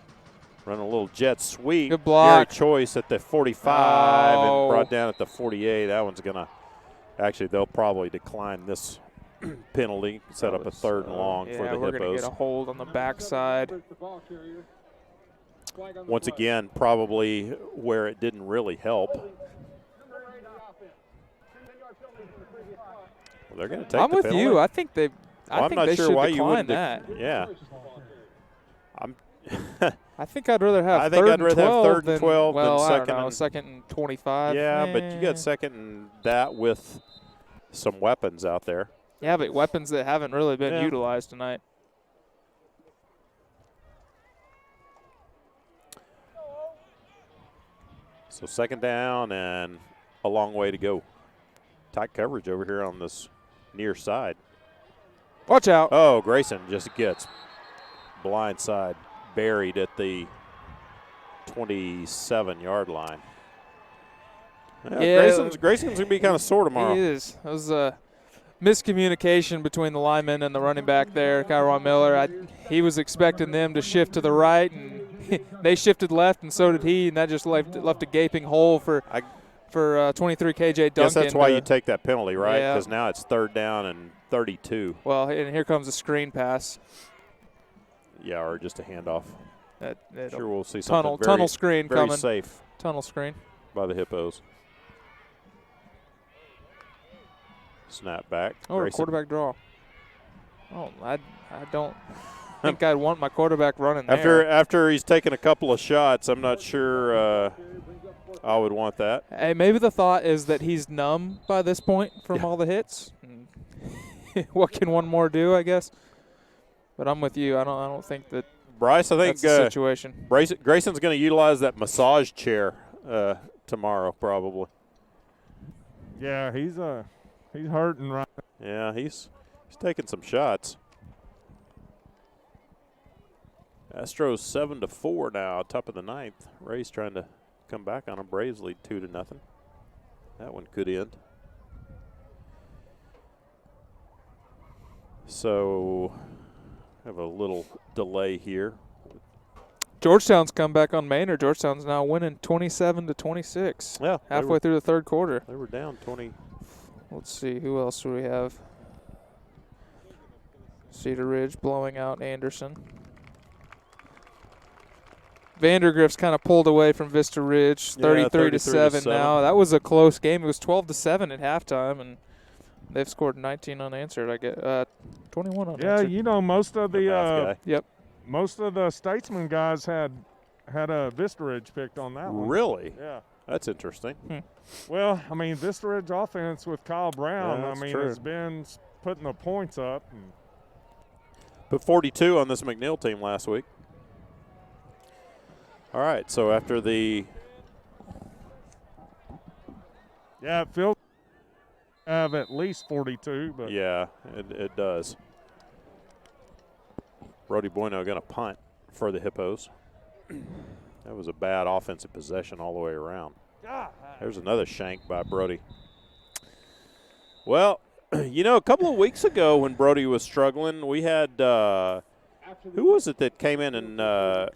Run a little jet sweep. Good block. Gary Choice at the 45 and brought down at the 48. That one's going to – actually, they'll probably decline this penalty, set up a third and long for the Hippos. Yeah, we're going to get a hold on the backside. Once again, probably where it didn't really help. Well, they're going to take I'm the with penalty. you. I think they I'm not they sure should why you decline wouldn't. that. Yeah. I think I'd rather have I think I'd rather have third and 12 well, than I second don't know, and second and 25. Yeah, but you got second and that with some weapons out there. Yeah, but weapons that haven't really been utilized tonight. So second down and a long way to go. Tight coverage over here on this near side. Watch out. Oh, Grayson just gets blind side buried at the 27-yard line. Yeah, Grayson's going to be kind of sore tomorrow. He is. That was a miscommunication between the lineman and the running back there, Kyron Miller. He was expecting them to shift to the right, and they shifted left, and so did he, and that just left a gaping hole for 23 KJ Duncan. Guess that's why you take that penalty, right? Yeah. Because now it's third down and 32. Well, and here comes a screen pass. Yeah, or just a handoff. Sure, we'll see tunnel something very, screen very coming. safe. Tunnel screen by the Hippos. Snap back. Oh, a Grayson. quarterback draw. Oh, I don't think I'd want my quarterback running there. After he's taken a couple of shots, I'm not sure I would want that. Hey, maybe the thought is that he's numb by this point from all the hits. What can one more do, I guess? But I'm with you. I don't think that. Bryce, I think that's the situation. Grayson's going to utilize that massage chair tomorrow, probably. Yeah, he's hurting right now. Yeah, he's taking some shots. Astros 7-4 now, top of the ninth. Ray's trying to come back on a Braves lead 2-0. That one could end. So, have a little delay here. Georgetown's come back on Maynard. Georgetown's now winning 27-26. Yeah, halfway through the third quarter. They were down 20. Let's see, who else do we have? Cedar Ridge blowing out Anderson. Vandergrift's kind of pulled away from Vista Ridge, 33-7 now. That was a close game. It was 12-7 at halftime, and they've scored 19 unanswered. 21 unanswered. Yeah, you know, most of the yep, most of the Statesman guys had a Vista Ridge picked on that one. Really? Yeah. That's interesting. Well, I mean, Vista Ridge offense with Kyle Brown, true. has been putting the points up. Put 42 on this McNeil team last week. All right, so after the it feels have at least 42, but yeah, it does. Brody Bueno going to punt for the Hippos. That was a bad offensive possession all the way around. There's another shank by Brody. Well, you know, a couple of weeks ago when Brody was struggling, we had who was it that came in and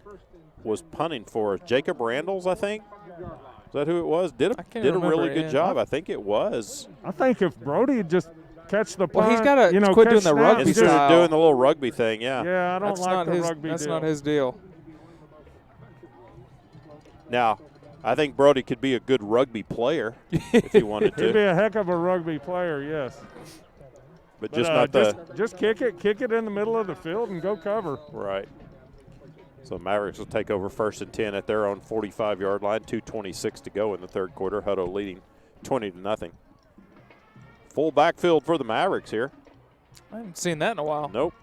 was punting for us? Jacob Randalls, I think. Is that who it was? Did a really good job. I think it was. I think if Brody had just catch the punt, well, he's got to quit doing the rugby instead style. of doing the little rugby thing. Yeah. Yeah, I don't like the rugby. That's not his deal. Now, I think Brody could be a good rugby player if he wanted to. He'd be a heck of a rugby player, yes. But just not just kick it in the middle of the field and go cover. Right. So Mavericks will take over 1st and 10 at their own 45-yard line. 2:26 to go in the third quarter. Hutto leading 20-0. Full backfield for the Mavericks here. I haven't seen that in a while. Nope.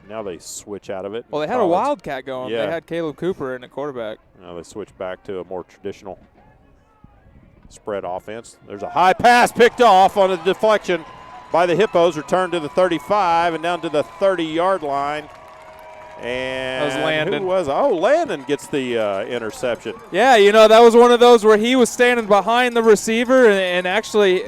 Now they switch out of it. Well, they had a Wildcat going. Yeah. They had Caleb Cooper in at quarterback. Now they switch back to a more traditional spread offense. There's a high pass picked off on a deflection by the Hippos. Returned to the 35 and down to the 30-yard line. And that was Landon. Who was? Oh, Landon gets the interception. Yeah, you know, that was one of those where he was standing behind the receiver, and actually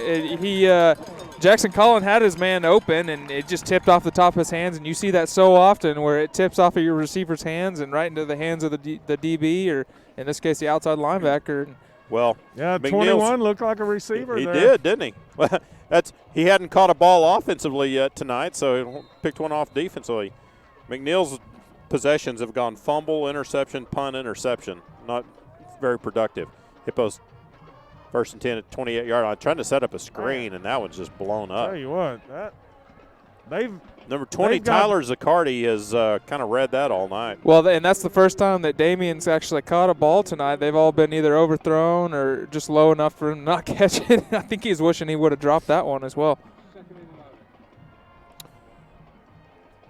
Jackson Collin had his man open, and it just tipped off the top of his hands. And you see that so often where it tips off of your receiver's hands and right into the hands of the DB, or in this case, the outside linebacker. Well, yeah, 21 looked like a receiver. He there. did, didn't he? He hadn't caught a ball offensively yet tonight, so he picked one off defensively. McNeil's possessions have gone fumble, interception, punt, interception. Not very productive. Hippos 1st and 10 at 28-yard line, trying to set up a screen, and that one's just blown up. Tell you what, Number 20, Tyler Zaccardi, has kind of read that all night. Well, and that's the first time that Damien's actually caught a ball tonight. They've all been either overthrown or just low enough for him to not catch it. I think he's wishing he would have dropped that one as well.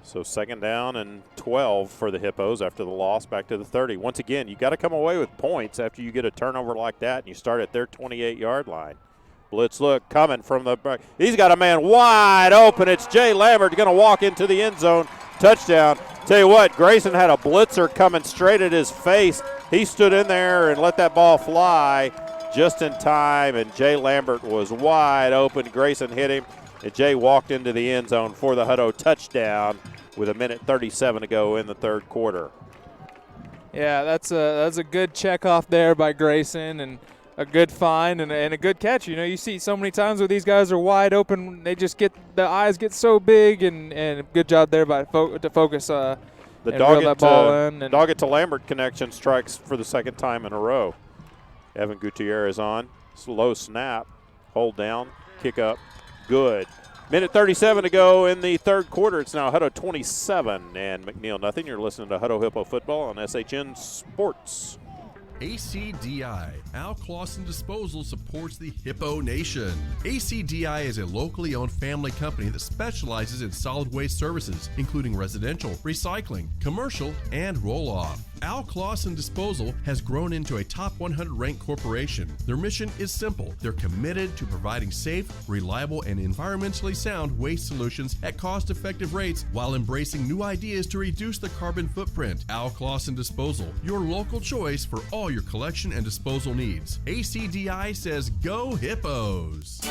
So 2nd down and 12 for the Hippos after the loss, back to the 30. Once again, you got to come away with points after you get a turnover like that and you start at their 28-yard line. Blitz look coming from the back. He's got a man wide open. It's Jay Lambert going to walk into the end zone. Touchdown. Tell you what, Grayson had a blitzer coming straight at his face. He stood in there and let that ball fly just in time, and Jay Lambert was wide open. Grayson hit him, and Jay walked into the end zone for the Hutto touchdown with 1:37 to go in the third quarter. Yeah, that's a good check off there by Grayson, and a good find and a good catch. You know, you see so many times where these guys are wide open, they just the eyes get so big, and good job there by to focus the Doggett to Lambert connection strikes for the 2nd time in a row. Evan Gutierrez on. Slow snap. Hold down. Kick up. Good. 1:37 to go in the third quarter. It's now Hutto 27 and McNeil nothing. You're listening to Hutto Hippo Football on SHN Sports. ACDI, Al Clausen Disposal, supports the Hippo Nation. ACDI is a locally owned family company that specializes in solid waste services, including residential, recycling, commercial, and roll-off. Al Clausen Disposal has grown into a top 100 ranked corporation. Their mission is simple. They're committed to providing safe, reliable, and environmentally sound waste solutions at cost-effective rates while embracing new ideas to reduce the carbon footprint. Al Clausen Disposal, your local choice for all your collection and disposal needs. ACDI says go Hippos!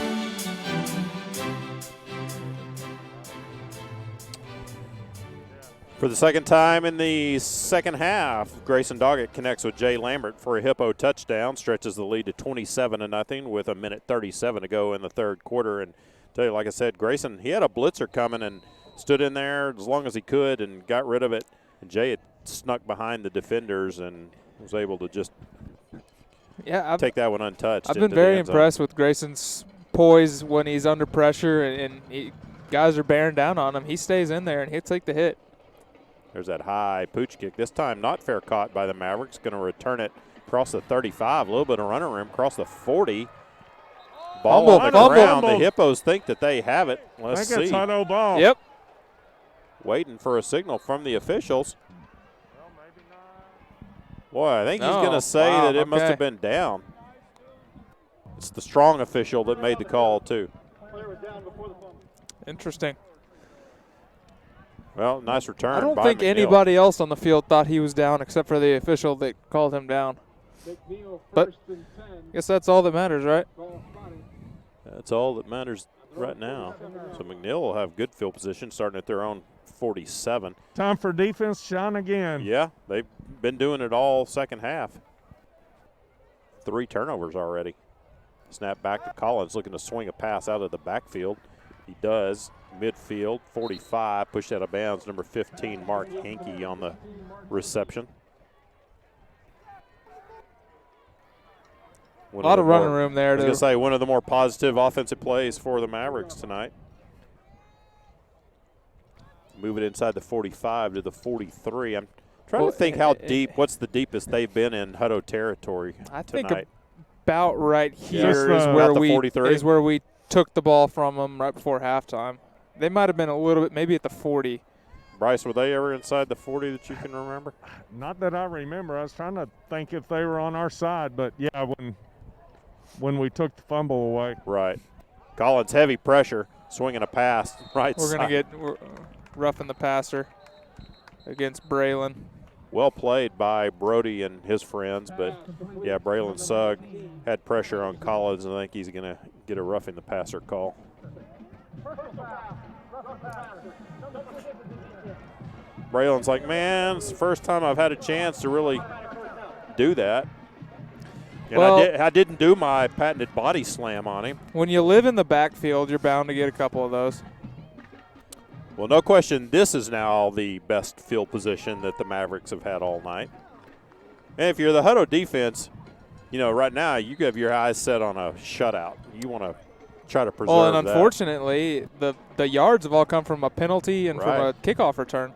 For the 2nd time in the second half, Grayson Doggett connects with Jay Lambert for a Hippo touchdown, stretches the lead to 27-0 with 1:37 to go in the third quarter. And tell you, like I said, Grayson, he had a blitzer coming and stood in there as long as he could and got rid of it. And Jay had snuck behind the defenders and was able to just Yeah, take that one untouched. I've been into the very end zone. impressed with Grayson's poise when he's under pressure and guys are bearing down on him. He stays in there and he'll take the hit. There's that high pooch kick. This time not fair caught by the Mavericks. Going to return it across the 35. A little bit of running room across the 40. Ball on the ground. The Hippos think that they have it. Let's see. I think it's Hutto ball. Yep. Waiting for a signal from the officials. Boy, I think he's going to say that it must have been down. It's the strong official that made the call, too. Interesting. Well, nice return. I don't by think McNeil. anybody else on the field thought he was down except for the official that called him down. But I guess that's all that matters, right? That's all that matters right now. So McNeil will have good field position starting at their own 47. Time for defense, Sean, again. Yeah, they've been doing it all second half. 3 turnovers already. Snap back to Collins, looking to swing a pass out of the backfield. He does. Midfield, 45, pushed out of bounds. Number 15, Mark Hankey on the reception. A lot of running room there. I was going to say, one of the more positive offensive plays for the Mavericks tonight. Move it inside the 45 to the 43. I'm trying to think how deep, what's the deepest they've been in Hutto territory I think tonight. About right here is where we took the ball from them right before halftime. They might have been a little bit, maybe at the 40. Bryce, were they ever inside the 40 that you can remember? Not that I remember. I was trying to think if they were on our side, but yeah, when we took the fumble away. Right. Collins, heavy pressure, swinging a pass right We're going to get roughing the passer against Braylon. Well played by Brody and his friends, but yeah, Braylon Sugg had pressure on Collins, and I think he's going to get a roughing the passer call. Braylon's like, man, it's the first time I've had a chance to really do that. And well, I didn't do my patented body slam on him. When you live in the backfield, you're bound to get a couple of those. Well, no question, this is now the best field position that the Mavericks have had all night. And if you're the Hutto defense, you know, right now you have your eyes set on a shutout. You want to try to preserve that. And that. unfortunately, the yards have all come from a penalty and from a kickoff return.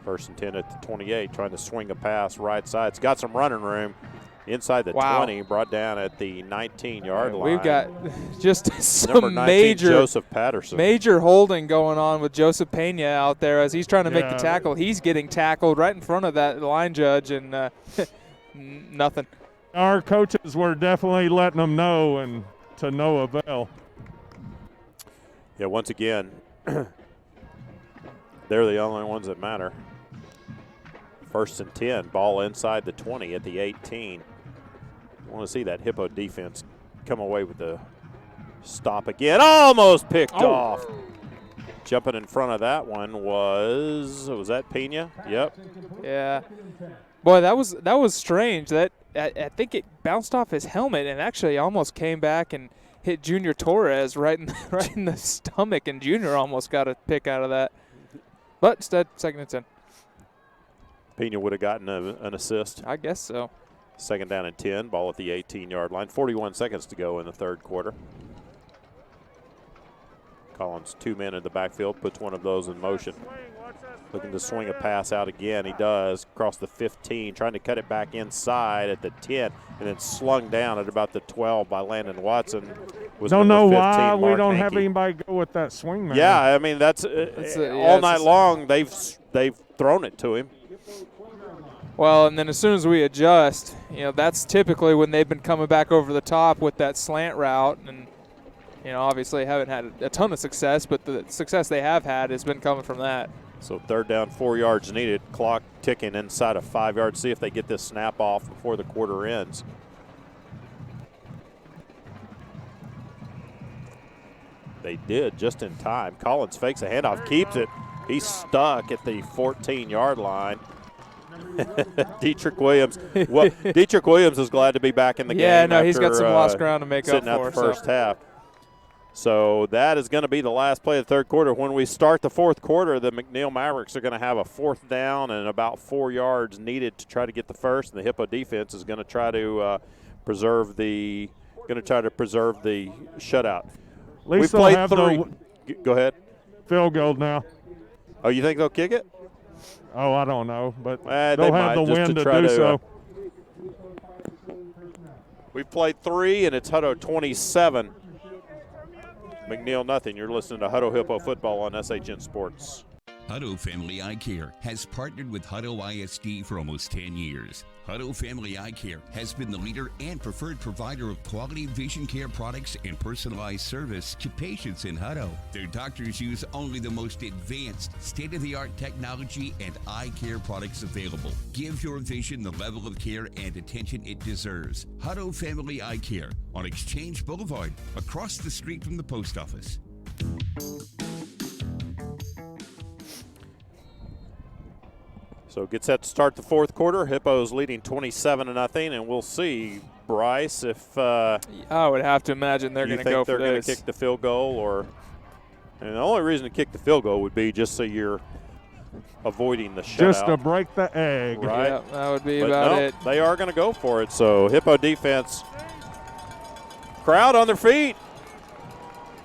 1st and 10 at the 28, trying to swing a pass right side. It's got some running room. Inside the 20, brought down at the 19-yard line. We've got just some Number 19, major Joseph Patterson. Major holding going on with Joseph Pena out there as he's trying to make the tackle. He's getting tackled right in front of that line judge, and nothing. Our coaches were definitely letting them know, and to no avail. Yeah, once again, they're the only ones that matter. 1st and 10, ball inside the 20 at the 18. I want to see that Hippo defense come away with the stop again. Almost picked off. Jumping in front of that one was that Pena? Yep. Yeah. Boy, that was strange. That I think it bounced off his helmet and actually almost came back and hit Junior Torres right in the stomach, and Junior almost got a pick out of that. But instead, 2nd and 10. Pena would have gotten an assist. I guess so. 2nd down and 10, ball at the 18-yard line. 41 seconds to go in the 3rd quarter. Collins, 2 men in the backfield, puts one of those in motion. Looking to swing a pass out again. He does, across the 15, trying to cut it back inside at the 10, and then slung down at about the 12 by Landon Watson. Don't know why we don't have anybody go with that swing, man. Yeah, I mean, that's all night long they've thrown it to him. Well, and then as soon as we adjust, that's typically when they've been coming back over the top with that slant route. And, obviously haven't had a ton of success, but the success they have had has been coming from that. So 3rd down, 4 yards needed. Clock ticking inside of 5 yards. See if they get this snap off before the quarter ends. They did just in time. Collins fakes a handoff, keeps it. He's stuck at the 14-yard line. Dietrich Williams. Well, Dietrich Williams is glad to be back in the game. Yeah, no, he's got some lost ground to make up for. Sitting out the first half. So that is going to be the last play of the third quarter. When we start the fourth quarter, the McNeil Mavericks are going to have a 4th down and about 4 yards needed to try to get the first. And the Hippo defense is going to try to preserve the shutout. At least we they'll played have 3. Go ahead. Field goal now. Oh, you think they'll kick it? Oh, I don't know, but They they'll have the might, just win to try do so. We played 3, and it's Hutto 27. McNeil nothing. You're listening to Hutto Hippo football on SHN Sports. Hutto Family Eye Care has partnered with Hutto ISD for almost 10 years. Hutto Family Eye Care has been the leader and preferred provider of quality vision care products and personalized service to patients in Hutto. Their doctors use only the most advanced, state-of-the-art technology and eye care products available. Give your vision the level of care and attention it deserves. Hutto Family Eye Care on Exchange Boulevard, across the street from the post office. So get set to start the fourth quarter. Hippos leading 27-0, and we'll see, Bryce, if I would have to imagine they're going to go for they're going this. to kick the field goal, or and the only reason to kick the field goal would be just so you're avoiding the shutout. Just to break the egg. Right. Yeah, that would be But about no, it. They are going to go for it. So Hippo defense, crowd on their feet.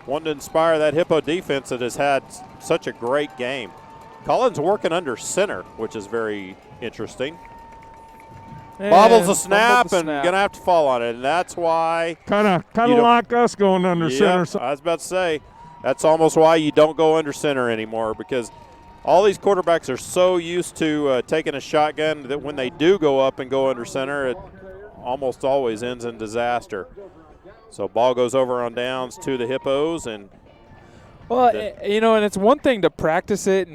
Wanting to inspire that Hippo defense that has had such a great game. Collins working under center, which is very interesting. And Bobbles a snap fumbled and the snap. going to have to fall on it, and that's why. Kind of You don't- like us going under Yeah, center. I was about to say, that's almost why you don't go under center anymore, because all these quarterbacks are so used to taking a shotgun that when they do go up and go under center, it almost always ends in disaster. So ball goes over on downs to the Hippos, and Well, and it's one thing to practice it,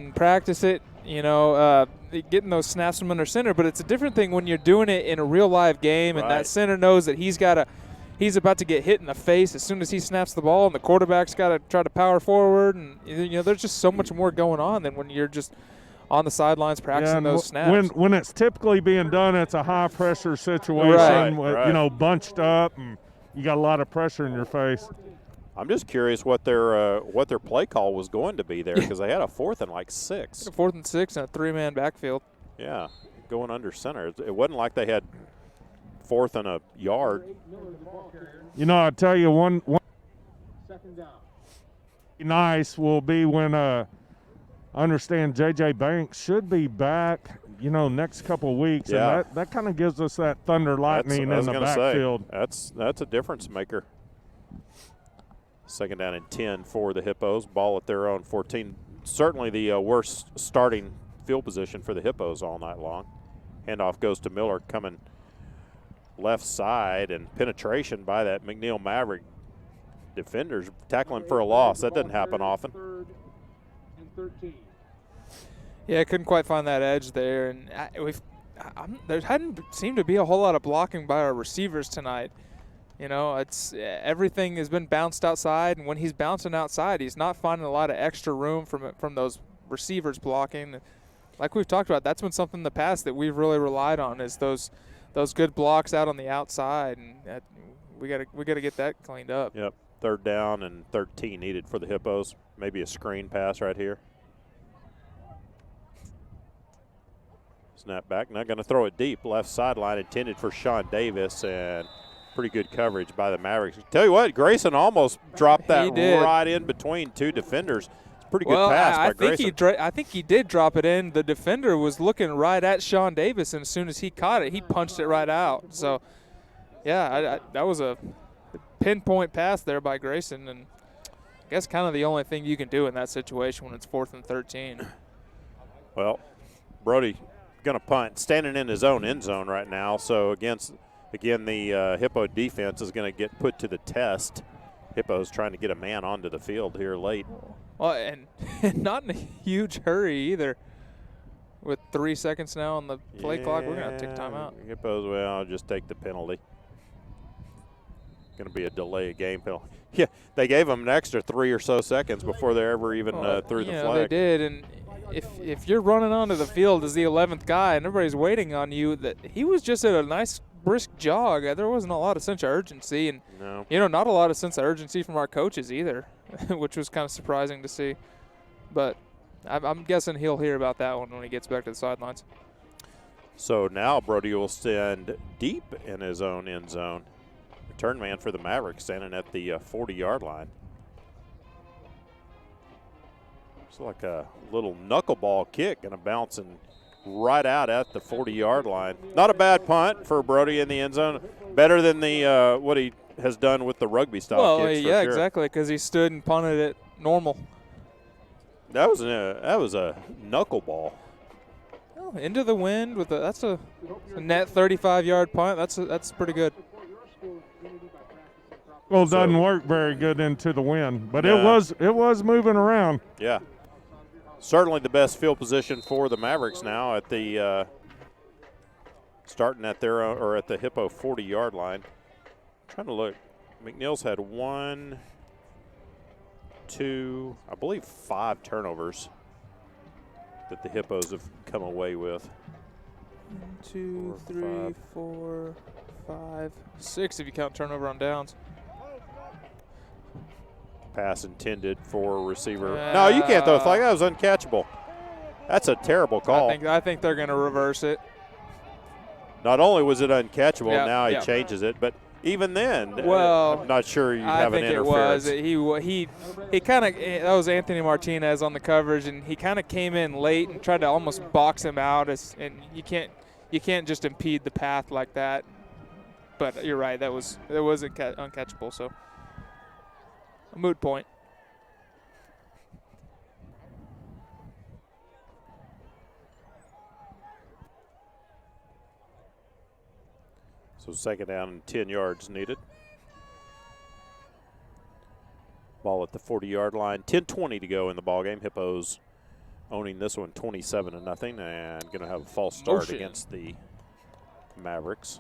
getting those snaps from under center, but it's a different thing when you're doing it in a real live game, and Right. that center knows that he's about to get hit in the face as soon as he snaps the ball, and the quarterback's got to try to power forward, and there's just so much more going on than when you're just on the sidelines practicing and those snaps. when it's typically being done, it's a high pressure situation, Right, with, right. bunched up, and you got a lot of pressure in your face. I'm just curious what their play call was going to be there, because they had a 4th and like 6. 4th and 6 and a 3-man backfield. Yeah, going under center. It wasn't like they had 4th and a yard. I tell you, one Second down. nice will be when I understand J.J. Banks should be back, next couple of weeks. Yeah. And that kind of gives us that thunder lightning I was in the gonna backfield. Say, that's a difference maker. Second down and 10 for the Hippos. Ball at their own 14. Certainly the worst starting field position for the Hippos all night long. Handoff goes to Miller, coming left side, and penetration by that McNeil Maverick defenders, tackling for a loss. That doesn't happen often. 3rd and 13. Yeah, I couldn't quite find that edge there, and there hadn't seemed to be a whole lot of blocking by our receivers tonight. It's everything has been bounced outside, and when he's bouncing outside, he's not finding a lot of extra room from those receivers blocking. Like we've talked about, that's been something in the past that we've really relied on, is those good blocks out on the outside, and we got to get that cleaned up. Yep, 3rd down and 13 needed for the Hippos. Maybe a screen pass right here. Snap back, not going to throw it deep. Left sideline intended for Sean Davis, and pretty good coverage by the Mavericks. Tell you what, Grayson almost dropped that right in between 2 defenders. It's a pretty good pass by Grayson. I think he did drop it in. The defender was looking right at Sean Davis, and as soon as he caught it, he punched it right out. So, yeah, that was a pinpoint pass there by Grayson, and I guess kind of the only thing you can do in that situation when it's 4th and 13. Well, Brody going to punt, standing in his own end zone right now. So again, the Hippo defense is going to get put to the test. Hippo's trying to get a man onto the field here late. Well, and not in a huge hurry either. With 3 seconds now on the play clock, we're going to take timeout. Hippos, well, I'll just take the penalty. Going to be a delay of game penalty. Yeah, they gave them an extra 3 or so seconds before they ever even threw the flag. They did, and if you're running onto the field as the 11th guy and everybody's waiting on you, that he was just at a nice brisk jog. There wasn't a lot of sense of urgency, and No. not a lot of sense of urgency from our coaches either, which was kind of surprising to see. But I'm guessing he'll hear about that one when he gets back to the sidelines. So now Brody will stand deep in his own end zone. Return man for the Mavericks standing at the 40-yard line. It's like a little knuckleball kick and a bouncing right out at the 40-yard line. Not a bad punt for Brody in the end zone. Better than the what he has done with the rugby style kicks. Yeah, for sure. exactly, because he stood and punted it normal. That was a knuckleball. Oh, into the wind with that's a net 35-yard punt. That's pretty good. Well, it doesn't work very good into the wind, but Yeah. it was moving around. Yeah. Certainly the best field position for the Mavericks now at the starting at their or at the Hippo 40-yard line. Trying to look. McNeil's had 1, 2, I believe 5 turnovers that the Hippos have come away with. 1, 2, 3, 4, 5, 6 if you count turnover on downs. Pass intended for receiver. No, you can't throw a flag. That was uncatchable. That's a terrible call. I think they're going to reverse it. Not only was it uncatchable, Yeah, now he yeah. changes it, but even then, Well, I'm not sure you have an interference. I think it was. He kind of, that was Anthony Martinez on the coverage, and he kind of came in late and tried to almost box him out. And you can't just impede the path like that. But you're right, it was uncatchable. So a moot point. So second down and 10 yards needed. Ball at the 40-yard line. 10:20 to go in the ballgame. Hippos owning this one 27-0 and going to have a false start Motion. against the Mavericks.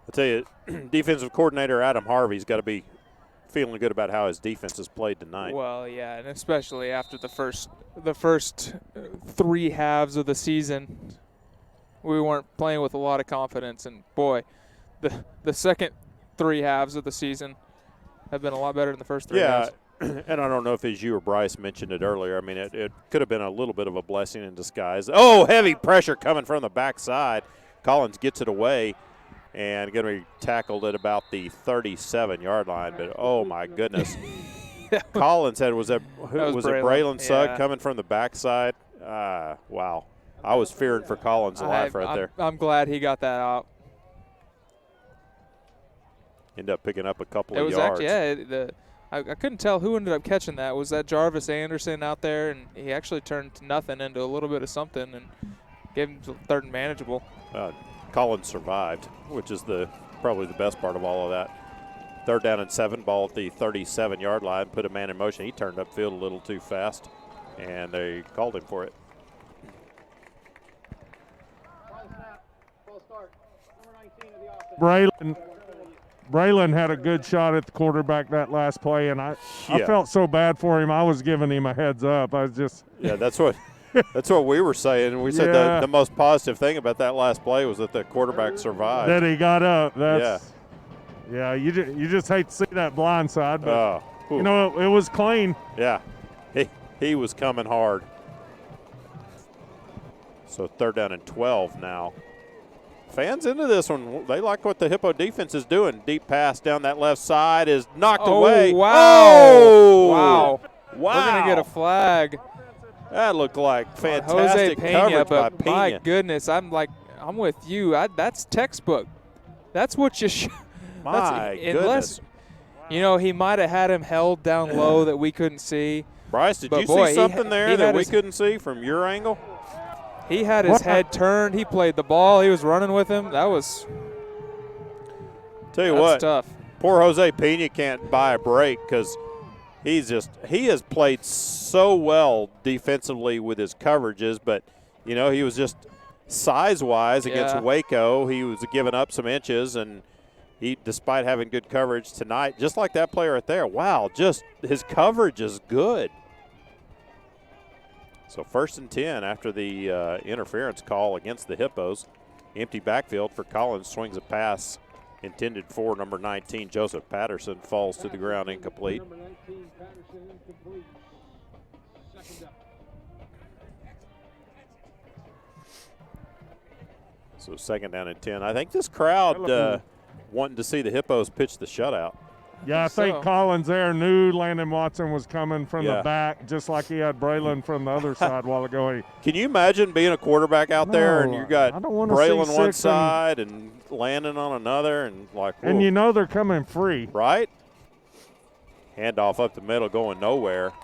I'll tell you, defensive coordinator Adam Harvey's got to be feeling good about how his defense has played tonight. Well, yeah, and especially after the first 3 halves of the season, we weren't playing with a lot of confidence. And boy, the second 3 halves of the season have been a lot better than the first 3 halves. And I don't know if as you or Bryce mentioned it earlier. I mean, it could have been a little bit of a blessing in disguise. Oh, heavy pressure coming from the backside. Collins gets it away and going to be tackled at about the 37-yard line. But, oh, my goodness. Collins had, was it Braylon Sugg coming from the backside? Wow. I was fearing for Collins' life right there. I'm glad he got that out. Ended up picking up a couple It of was yards. actually, I couldn't tell who ended up catching that. Was that Jarvis Anderson out there? And he actually turned nothing into a little bit of something and gave him third and manageable. Collins survived, which is probably the best part of all of that. 3rd down and 7, ball at the 37-yard line, put a man in motion. He turned upfield a little too fast, and they called him for it. Braylon had a good shot at the quarterback that last play, and I felt so bad for him. I was giving him a heads up. I was just that's what we were saying. We said the most positive thing about that last play was that the quarterback survived. That he got up. You just hate to see that blind side, but it was clean. Yeah, he was coming hard. So 3rd down and 12 now. Fans into this one. They like what the Hippo defense is doing. Deep pass down that left side is knocked away. Wow. Oh! Wow. We're going to get a flag. That looked like fantastic Jose Pena, coverage by but Pena. my goodness, I'm with you. That's textbook. That's what you should. My goodness. Unless, he might have had him held down low that we couldn't see. Bryce, did you see something there that we couldn't see from your angle? He had his head turned. He played the ball. He was running with him. That was tough. Poor Jose Pena can't buy a break because he has played so well defensively with his coverages, but he was just size-wise against Waco. He was giving up some inches, and he, despite having good coverage tonight, just like that player right there. Wow, just his coverage is good. So 1st and 10 after the interference call against the Hippos. Empty backfield for Collins, swings a pass intended for number 19, Joseph Patterson, falls to the ground incomplete. Number 19, Patterson, incomplete. Second down. So 2nd down and 10. I think this crowd wanting to see the Hippos pitch the shutout. Yeah, I think Collins there knew Landon Watson was coming from the back, just like he had Braylon from the other side a while ago. Can you imagine being a quarterback out there and you got Braylon one side and Landon on another and like, whoa. And you know they're coming free. Right? Handoff up the middle going nowhere.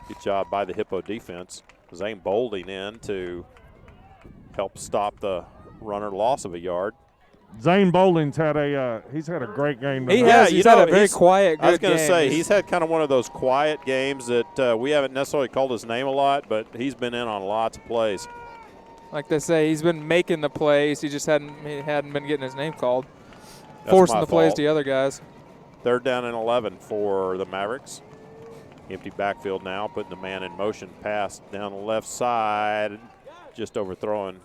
Good job by the Hippo defense. Zane Bolding in to help stop the runner, loss of a yard. Zane Bolding's had he's had a great game tonight. He has. He's had a very quiet, good game. I was going to say, he's had kind of one of those quiet games that we haven't necessarily called his name a lot, but he's been in on lots of plays. Like they say, he's been making the plays. He just hadn't been getting his name called. That's forcing my the plays fault. to the other guys. 3rd down and 11 for the Mavericks. Empty backfield now, putting the man in motion. Pass down the left side, just overthrowing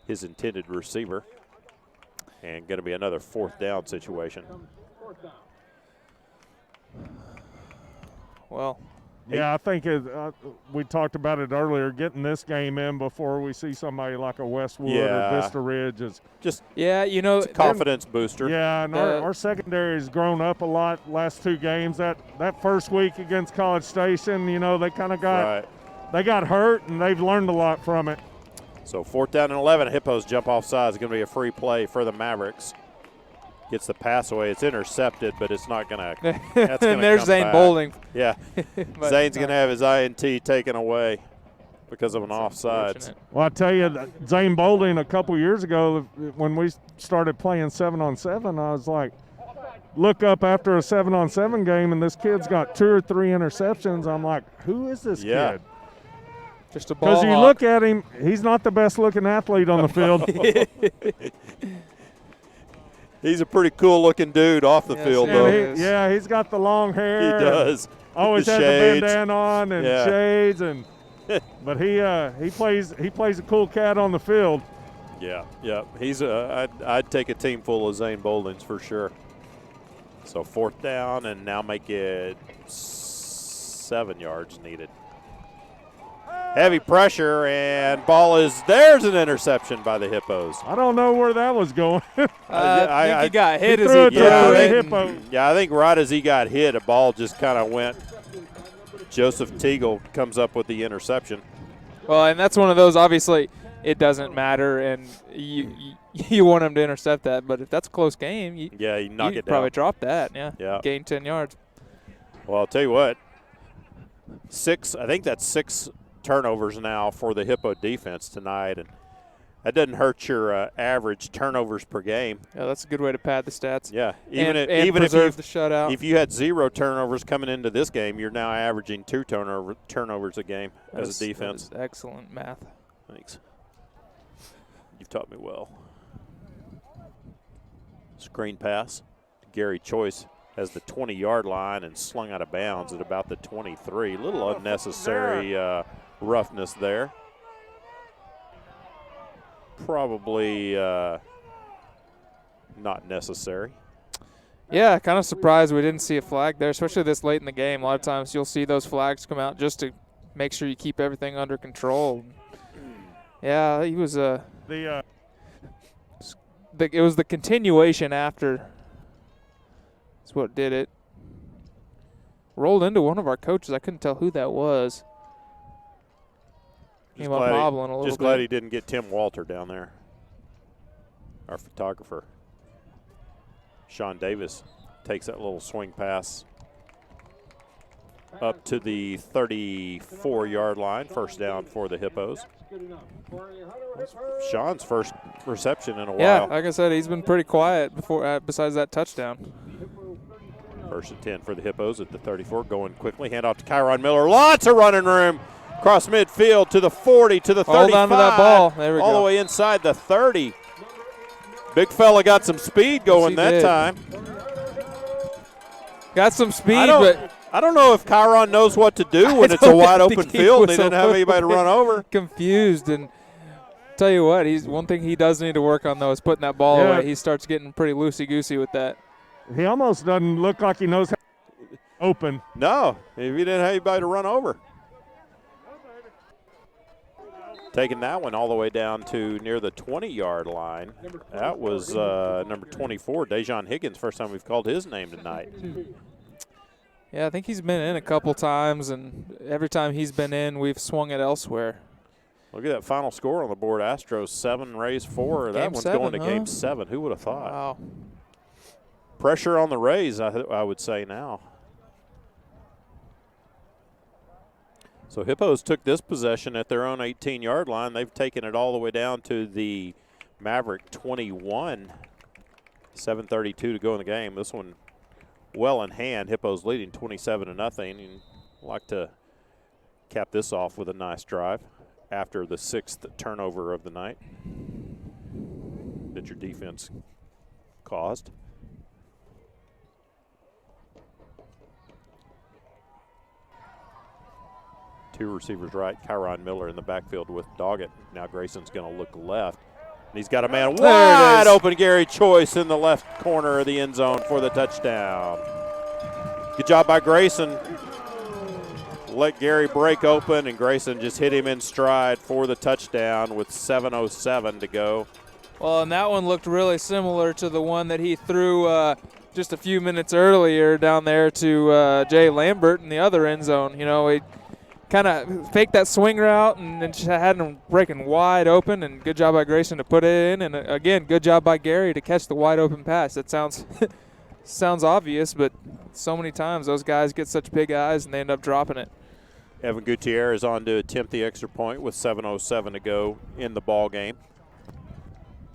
his intended receiver. And going to be another 4th down situation. Well, yeah, I think we talked about it earlier. Getting this game in before we see somebody like a Westwood or Vista Ridge is just it's a confidence booster. Yeah, and our secondary has grown up a lot last 2 games. That first week against College Station, they kind of they got hurt and they've learned a lot from it. So 4th down and 11, Hippos jump off sides. It's going to be a free play for the Mavericks. Gets the pass away. It's intercepted, but it's not going to. And there's Zane Bolding. Yeah. Zane's going to have his INT taken away because of an offsides. Well, I tell you, Zane Bolding a couple years ago, when we started playing 7-on-7, I was like, look up after a 7-on-7 game, and this kid's got 2 or 3 interceptions. I'm like, who is this kid? Just a ball. Because you look at him, he's not the best looking athlete on the field. He's a pretty cool looking dude off the field, though. He's got the long hair. He does. Always has shades. the bandana on and shades, but he plays a cool cat on the field. Yeah. He's I'd take a team full of Zane Boldings for sure. So 4th down and now make it 7 yards needed. Heavy pressure, and there's an interception by the Hippos. I don't know where that was going. I think he got hit as he I think right as he got hit, a ball just kind of went. Joseph Teagle comes up with the interception. Well, and that's one of those, obviously, it doesn't matter, and you want him to intercept that. But if that's a close game, you knock it down. Probably drop that, gain 10 yards. Well, I'll tell you what, I think that's 6 turnovers now for the Hippo defense tonight, and that doesn't hurt your average turnovers per game. Yeah, that's a good way to pad the stats. Yeah, even if the shutout. If you had 0 turnovers coming into this game, you're now averaging 2 turnovers a game as a defense. That is excellent math. Thanks. You've taught me well. Screen pass. Gary Choice has the 20-yard line and slung out of bounds at about the 23. A little unnecessary roughness there. Probably not necessary. Yeah, kind of surprised we didn't see a flag there, especially this late in the game. A lot of times you'll see those flags come out just to make sure you keep everything under control. Yeah, he was it was the continuation after. That's what did it. Rolled into one of our coaches. I couldn't tell who that was. Came up hobbling a little bit. Just glad he didn't get Tim Walter down there, our photographer. Sean Davis takes that little swing pass up to the 34-yard line. 1st down for the Hippos. Sean's first reception in a while. Yeah, like I said, he's been pretty quiet before. Besides that touchdown. 1st and 10 for the Hippos at the 34. Going quickly. Hand off to Kyron Miller. Lots of running room. Cross midfield to the 40, to the 35. Hold on to that ball. There we go. All the way inside the 30. Big fella got some speed going that time. Got some speed, but I don't know if Chiron knows what to do when it's a wide open field and he didn't have anybody to run over. Confused, and tell you what, one thing he does need to work on though is putting that ball away. He starts getting pretty loosey-goosey with that. He almost doesn't look like he knows how to open. No, if he didn't have anybody to run over. Taking that one all the way down to near the 20-yard line. That was number 24, Dejon Higgins, first time we've called his name tonight. Yeah, I think he's been in a couple times, and every time he's been in, we've swung it elsewhere. Look at that final score on the board. Astros 7, Rays 4. That one's going to Game 7. Who would have thought? Wow. Pressure on the Rays, I would say now. So Hippos took this possession at their own 18-yard line. They've taken it all the way down to the Maverick 21. 7:32 to go in the game. This one well in hand. Hippos leading 27-0. You'd like to cap this off with a nice drive after the 6th turnover of the night that your defense caused. Two receivers right, Chiron Miller in the backfield with Doggett. Now Grayson's going to look left. And he's got a man wide open, Gary Choice in the left corner of the end zone for the touchdown. Good job by Grayson. Let Gary break open, and Grayson just hit him in stride for the touchdown with 7:07 to go. Well, and that one looked really similar to the one that he threw just a few minutes earlier down there to Jay Lambert in the other end zone. You know, he kind of faked that swing route and then just had him breaking wide open, and good job by Grayson to put it in. And, again, good job by Gary to catch the wide open pass. That sounds sounds obvious, but so many times those guys get such big eyes and they end up dropping it. Evan Gutierrez on to attempt the extra point with 7:07 to go in the ball game.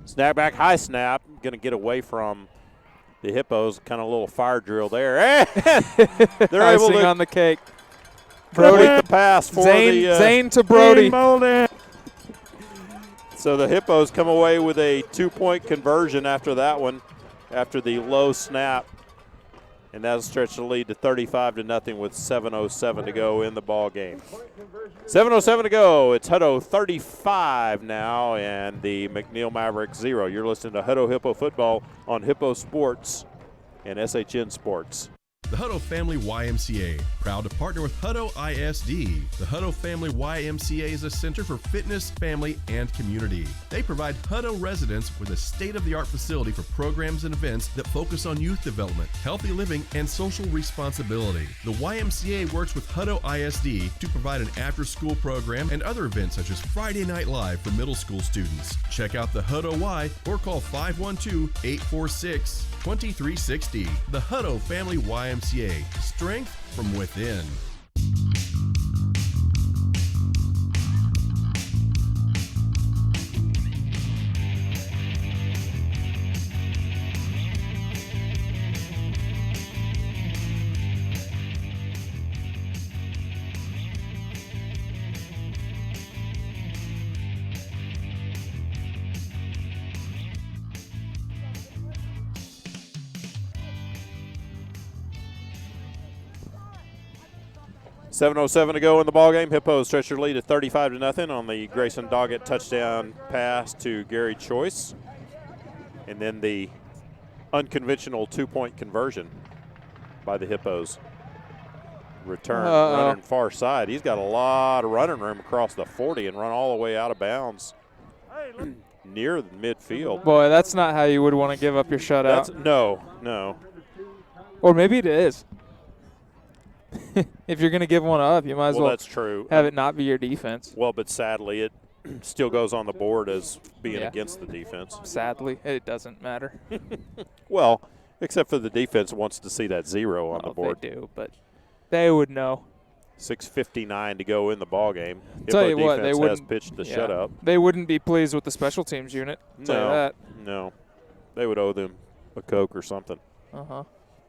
Snap back, high snap. Going to get away from the Hippos. Kind of a little fire drill there. They're able to on the cake. Brody the pass for Zane to Brody. So the Hippos come away with a 2-point conversion after that one, after the low snap. And that'll stretch the lead to 35-0 with 7:07 to go in the ball game. 7:07 to go. It's Hutto 35 now, and the McNeil Mavericks 0. You're listening to Hutto Hippo Football on Hippo Sports and SHN Sports. The Hutto Family YMCA, proud to partner with Hutto ISD. The Hutto Family YMCA is a center for fitness, family, and community. They provide Hutto residents with a state-of-the-art facility for programs and events that focus on youth development, healthy living, and social responsibility. The YMCA works with Hutto ISD to provide an after-school program and other events such as Friday Night Live for middle school students. Check out the Hutto Y or call 512-846-2360. The Hutto Family YMCA, strength from within. 7:07 to go in the ballgame. Hippos stretch their lead at 35-0 on the Grayson Doggett touchdown pass to Gary Choice. And then the unconventional 2-point conversion by the Hippos. Return running far side. He's got a lot of running room across the 40 and run all the way out of bounds near the midfield. Boy, that's not how you would want to give up your shutout. No. Or maybe it is. If you're going to give one up, you might as well that's true. Have it not be your defense. Well, but sadly, it still goes on the board as being against the defense. Sadly, it doesn't matter. Well, except for the defense wants to see that 0 on the board. They do, but they would know. 6:59 to go in the ball game. Tell you what, they has pitched the shutout. They wouldn't be pleased with the special teams unit. No. They would owe them a Coke or something.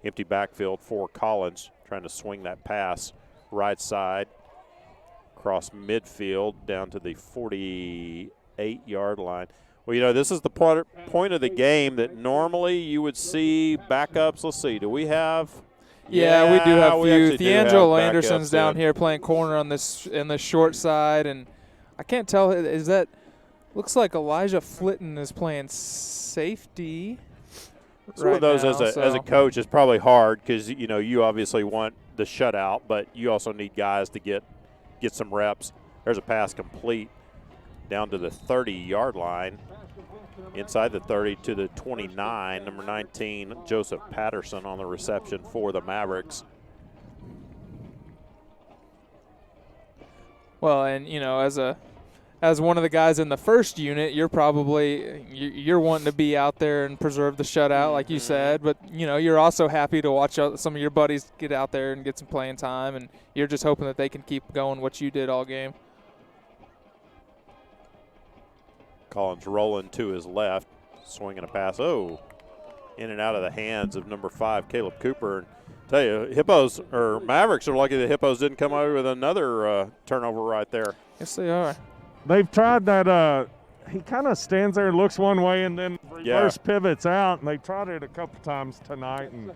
Empty backfield for Collins, trying to swing that pass right side across midfield down to the 48-yard line. Well, you know, this is the point of the game that normally you would see backups. Let's see, do we have Yeah, we do have we few. actually do have D'Angelo Anderson's backups, down yeah. here playing corner on this in the short side, and I can't tell. Is that looks like Elijah Flitton is playing safety. It's one of those now, as a coach is probably hard because you obviously want the shutout, but you also need guys to get some reps. There's a pass complete down to the 30-yard line, inside the 30 to the 29. Number 19, Joseph Patterson on the reception for the Mavericks. Well, and as one of the guys in the first unit, you're probably you're wanting to be out there and preserve the shutout, like you said. But you're also happy to watch some of your buddies get out there and get some playing time, and you're just hoping that they can keep going what you did all game. Collins rolling to his left, swinging a pass. Oh, in and out of the hands of number 5, Caleb Cooper. And tell you, Mavericks are lucky the Hippos didn't come out with another turnover right there. Yes, they are. They've tried that. He kind of stands there, looks one way, and then reverse pivots out. And they tried it a couple times tonight, and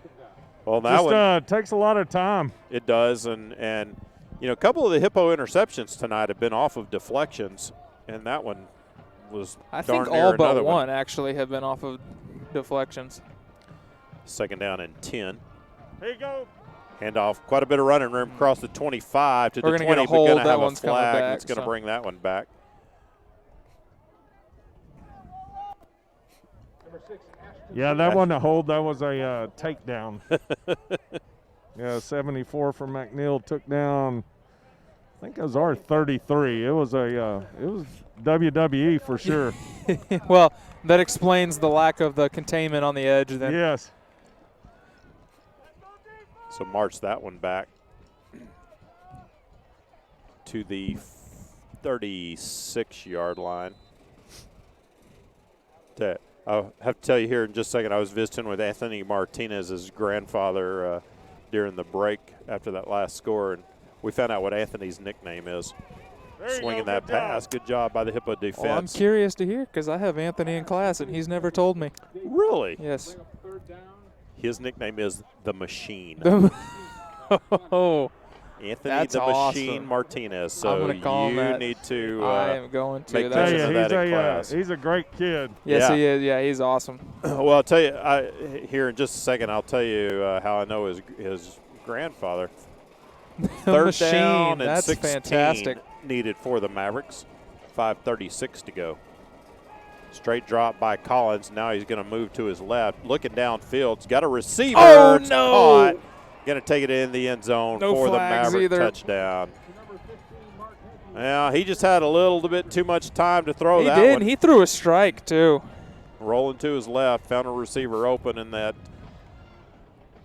well, that takes a lot of time. It does, and a couple of the Hippo interceptions tonight have been off of deflections, and that one was I darn think near all but another one actually have been off of deflections. Second down and 10. Here you go. Handoff, quite a bit of running room across the 25 to the 20, get a but hold. going to That have a one's coming flag back, that's going to bring that one back. Yeah, that wasn't a hold. That was a takedown. Yeah, 74 from McNeil took down. I think it was our 33. It was WWE for sure. Well, that explains the lack of the containment on the edge then. Yes. So march that one back to the 36-yard line. I'll have to tell you here in just a second, I was visiting with Anthony Martinez's grandfather during the break after that last score, and we found out what Anthony's nickname is. Swinging that pass. Good job by the Hippo defense. Well, I'm curious to hear because I have Anthony in class, and he's never told me. Really? Yes. His nickname is The Machine. Oh. Anthony That's the awesome. Machine Martinez. So I'm gonna call him you that. need to I am going to. make mention of that in class. He's a great kid. Yes, he is. Yeah, he's awesome. Well, I'll tell you, here in just a second, I'll tell you how I know his grandfather. Third Machine. down and That's 16 fantastic. needed for the Mavericks. 5:36 to go. Straight drop by Collins. Now he's going to move to his left. Looking downfield. He's got a receiver. Oh, It's no. caught. Going to take it in the end zone No for the flags Maverick either. touchdown. Yeah, he just had a little bit too much time to throw that He did. one. He threw a strike, too. Rolling to his left. Found a receiver open in that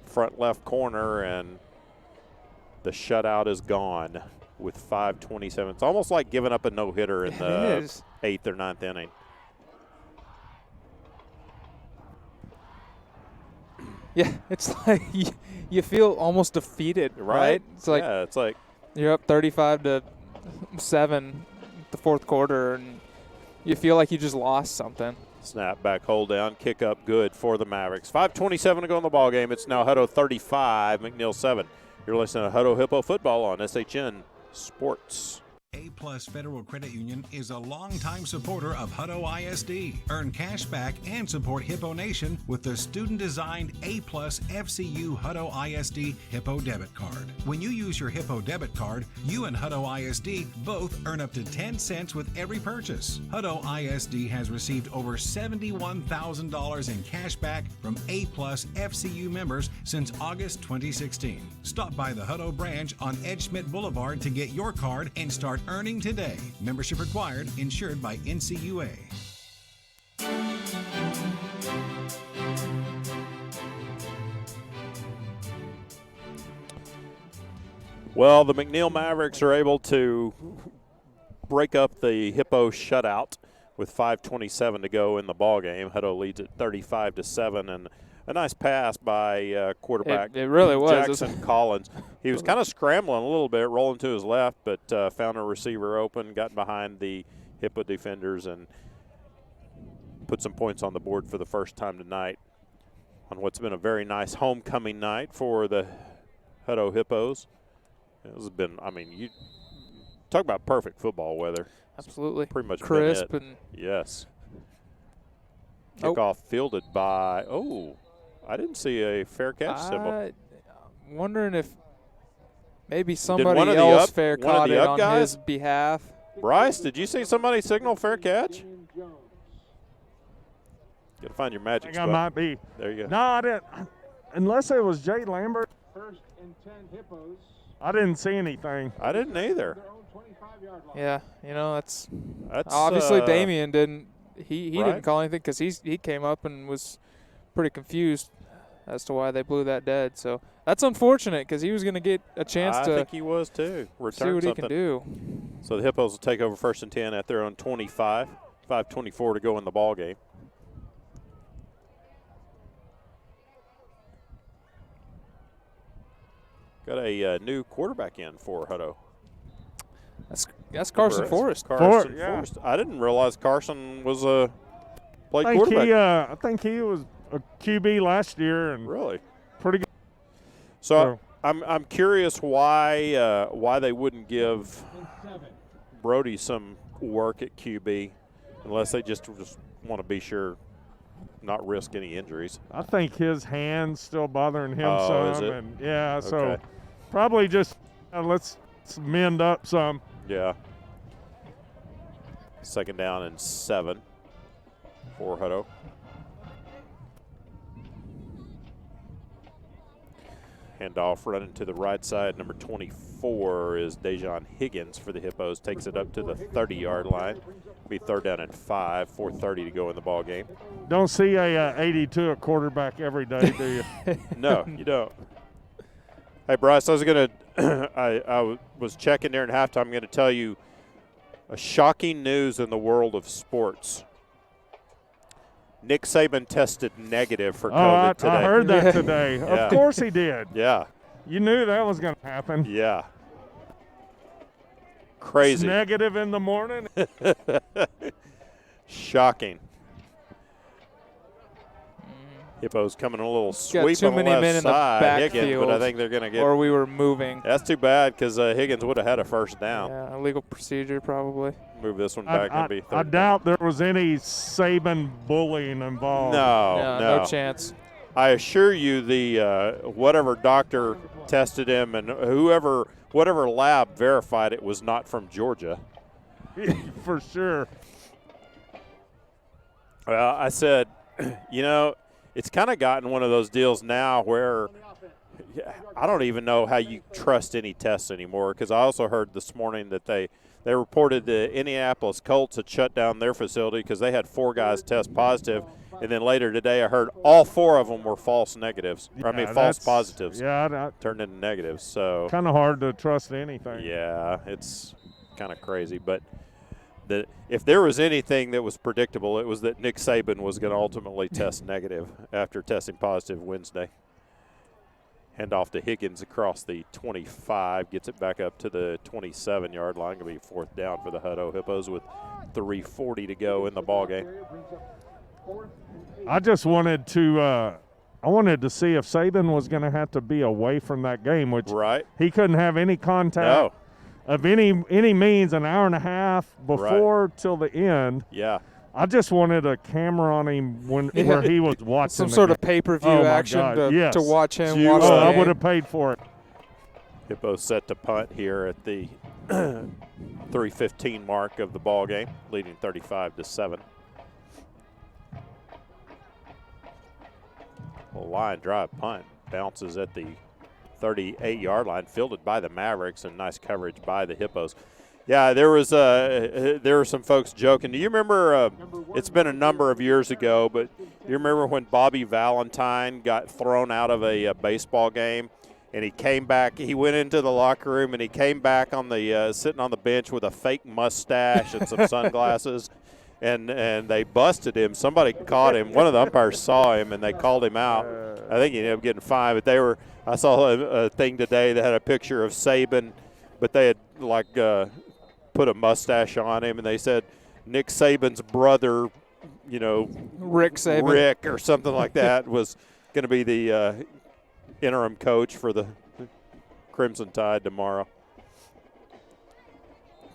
front left corner, and the shutout is gone with 5:27. It's almost like giving up a no-hitter in the 8th or 9th inning. Yeah, it's like you feel almost defeated, right? It's like it's like you're up 35-7 the fourth quarter, and you feel like you just lost something. snap back, hold down, kick up, good for the Mavericks. 5:27 to go in the ball game. It's now Hutto 35, McNeil 7. You're listening to Hutto Hippo Football on SHN Sports. A-Plus Federal Credit Union is a longtime supporter of Hutto ISD. Earn cash back and support Hippo Nation with the student-designed A-Plus FCU Hutto ISD Hippo debit card. When you use your Hippo debit card, you and Hutto ISD both earn up to 10 cents with every purchase. Hutto ISD has received over $71,000 in cash back from A-Plus FCU members since August 2016. Stop by the Hutto branch on Ed Schmidt Boulevard to get your card and start earning today. Membership required, insured by NCUA. Well, the McNeil Mavericks are able to break up the Hippo shutout with 5:27 to go in the ball game. Hutto leads at 35-7, and a nice pass by quarterback It really was. Jackson Collins. He was kind of scrambling a little bit, rolling to his left, but found a receiver open, got behind the Hippo defenders, and put some points on the board for the first time tonight on what's been a very nice homecoming night for the Hutto Hippos. It has been, I mean, you talk about perfect football weather. Absolutely. Pretty much crisp been it. and Yes. Kickoff fielded by, I didn't see a fair catch symbol. I'm wondering if maybe one somebody of the else up- fair one of caught the it up on guys? his behalf. Bryce, did you see somebody signal fair catch? Got to find your I magic think spot. I might be. There you go. No, I didn't. Unless it was Jay Lambert, First and 10 Hippos. I didn't see anything. I didn't either. Their own 25-yard line. Yeah, that's That's obviously Damien didn't. He right. didn't call anything because he came up and was pretty confused as to why they blew that dead. So that's unfortunate because he was going to get a chance I to think he was too. Return see what something. he can do. So the Hippos will take over first and 10 at their own 25. 5:24 to go in the ball game. Got a new quarterback in for Hutto. That's Carson Forrest. Carson yeah. Forrest. I didn't realize Carson was played I think quarterback. I think he was a QB last year and Really? pretty good. So I'm curious why they wouldn't give Brody some work at QB unless they just want to be sure, not risk any injuries. I think his hand's still bothering him Oh, some, is it? and yeah, so Okay. probably just let's mend up some. Yeah. Second down and 7 for Hutto. Handoff running to the right side. Number 24 is Dejon Higgins for the Hippos. Takes it up to the 30-yard line. Be third down and 5. 4:30 to go in the ball game. Don't see a 82 at quarterback every day, do you? No, you don't. Hey, Bryce, I was going to I was checking there at halftime. I'm going to tell you a shocking news in the world of sports. Nick Saban tested negative for COVID today. I heard that today. Yeah. Of course he did. Yeah. You knew that was going to happen. Yeah. Crazy. It's negative in the morning. Shocking. Hippos coming a little Got sweep too on the many men left in the side. Higgins, backfield, but I think they're going to get. or we were moving. That's too bad because Higgins would have had a first down. Yeah, illegal procedure probably. Move this one back and be third. I doubt there was any Saban bullying involved. No. No chance. I assure you, the whatever doctor tested him and whatever lab verified it was not from Georgia. For sure. Well, I said, it's kind of gotten one of those deals now where I don't even know how you trust any tests anymore, because I also heard this morning that they reported the Indianapolis Colts had shut down their facility because they had 4 guys test positive, and then later today I heard all 4 of them were false negatives. False positives. Yeah, turned into negatives. So kind of hard to trust anything. Yeah, it's kind of crazy, but if there was anything that was predictable, it was that Nick Saban was going to ultimately test negative after testing positive Wednesday. Handoff to Higgins across the 25, gets it back up to the 27-yard line. Going to be 4th down for the Hutto Hippos with 3:40 to go in the ball game. I just wanted to see if Saban was going to have to be away from that game, which he couldn't have any contact of any means an hour and a half before till the end. Yeah. I just wanted a camera on him where he was watching some sort of pay-per-view action to watch him. Watch the I game. would have paid for it. Hippos set to punt here at the 3:15 mark of the ball game, leading 35-7. A line drive punt bounces at the 38-yard line, fielded by the Mavericks, and nice coverage by the Hippos. Yeah, there were some folks joking. Do you remember? It's been a number of years ago, but you remember when Bobby Valentine got thrown out of a baseball game, and he came back. He went into the locker room, and he came back on the sitting on the bench with a fake mustache and some sunglasses, and they busted him. Somebody caught him. One of the umpires saw him, and they called him out. I think he ended up getting fined. But I saw a thing today that had a picture of Saban, but they had put a mustache on him, and they said Nick Saban's brother, Rick Saban. Rick or something like that, was going to be the interim coach for the Crimson Tide tomorrow.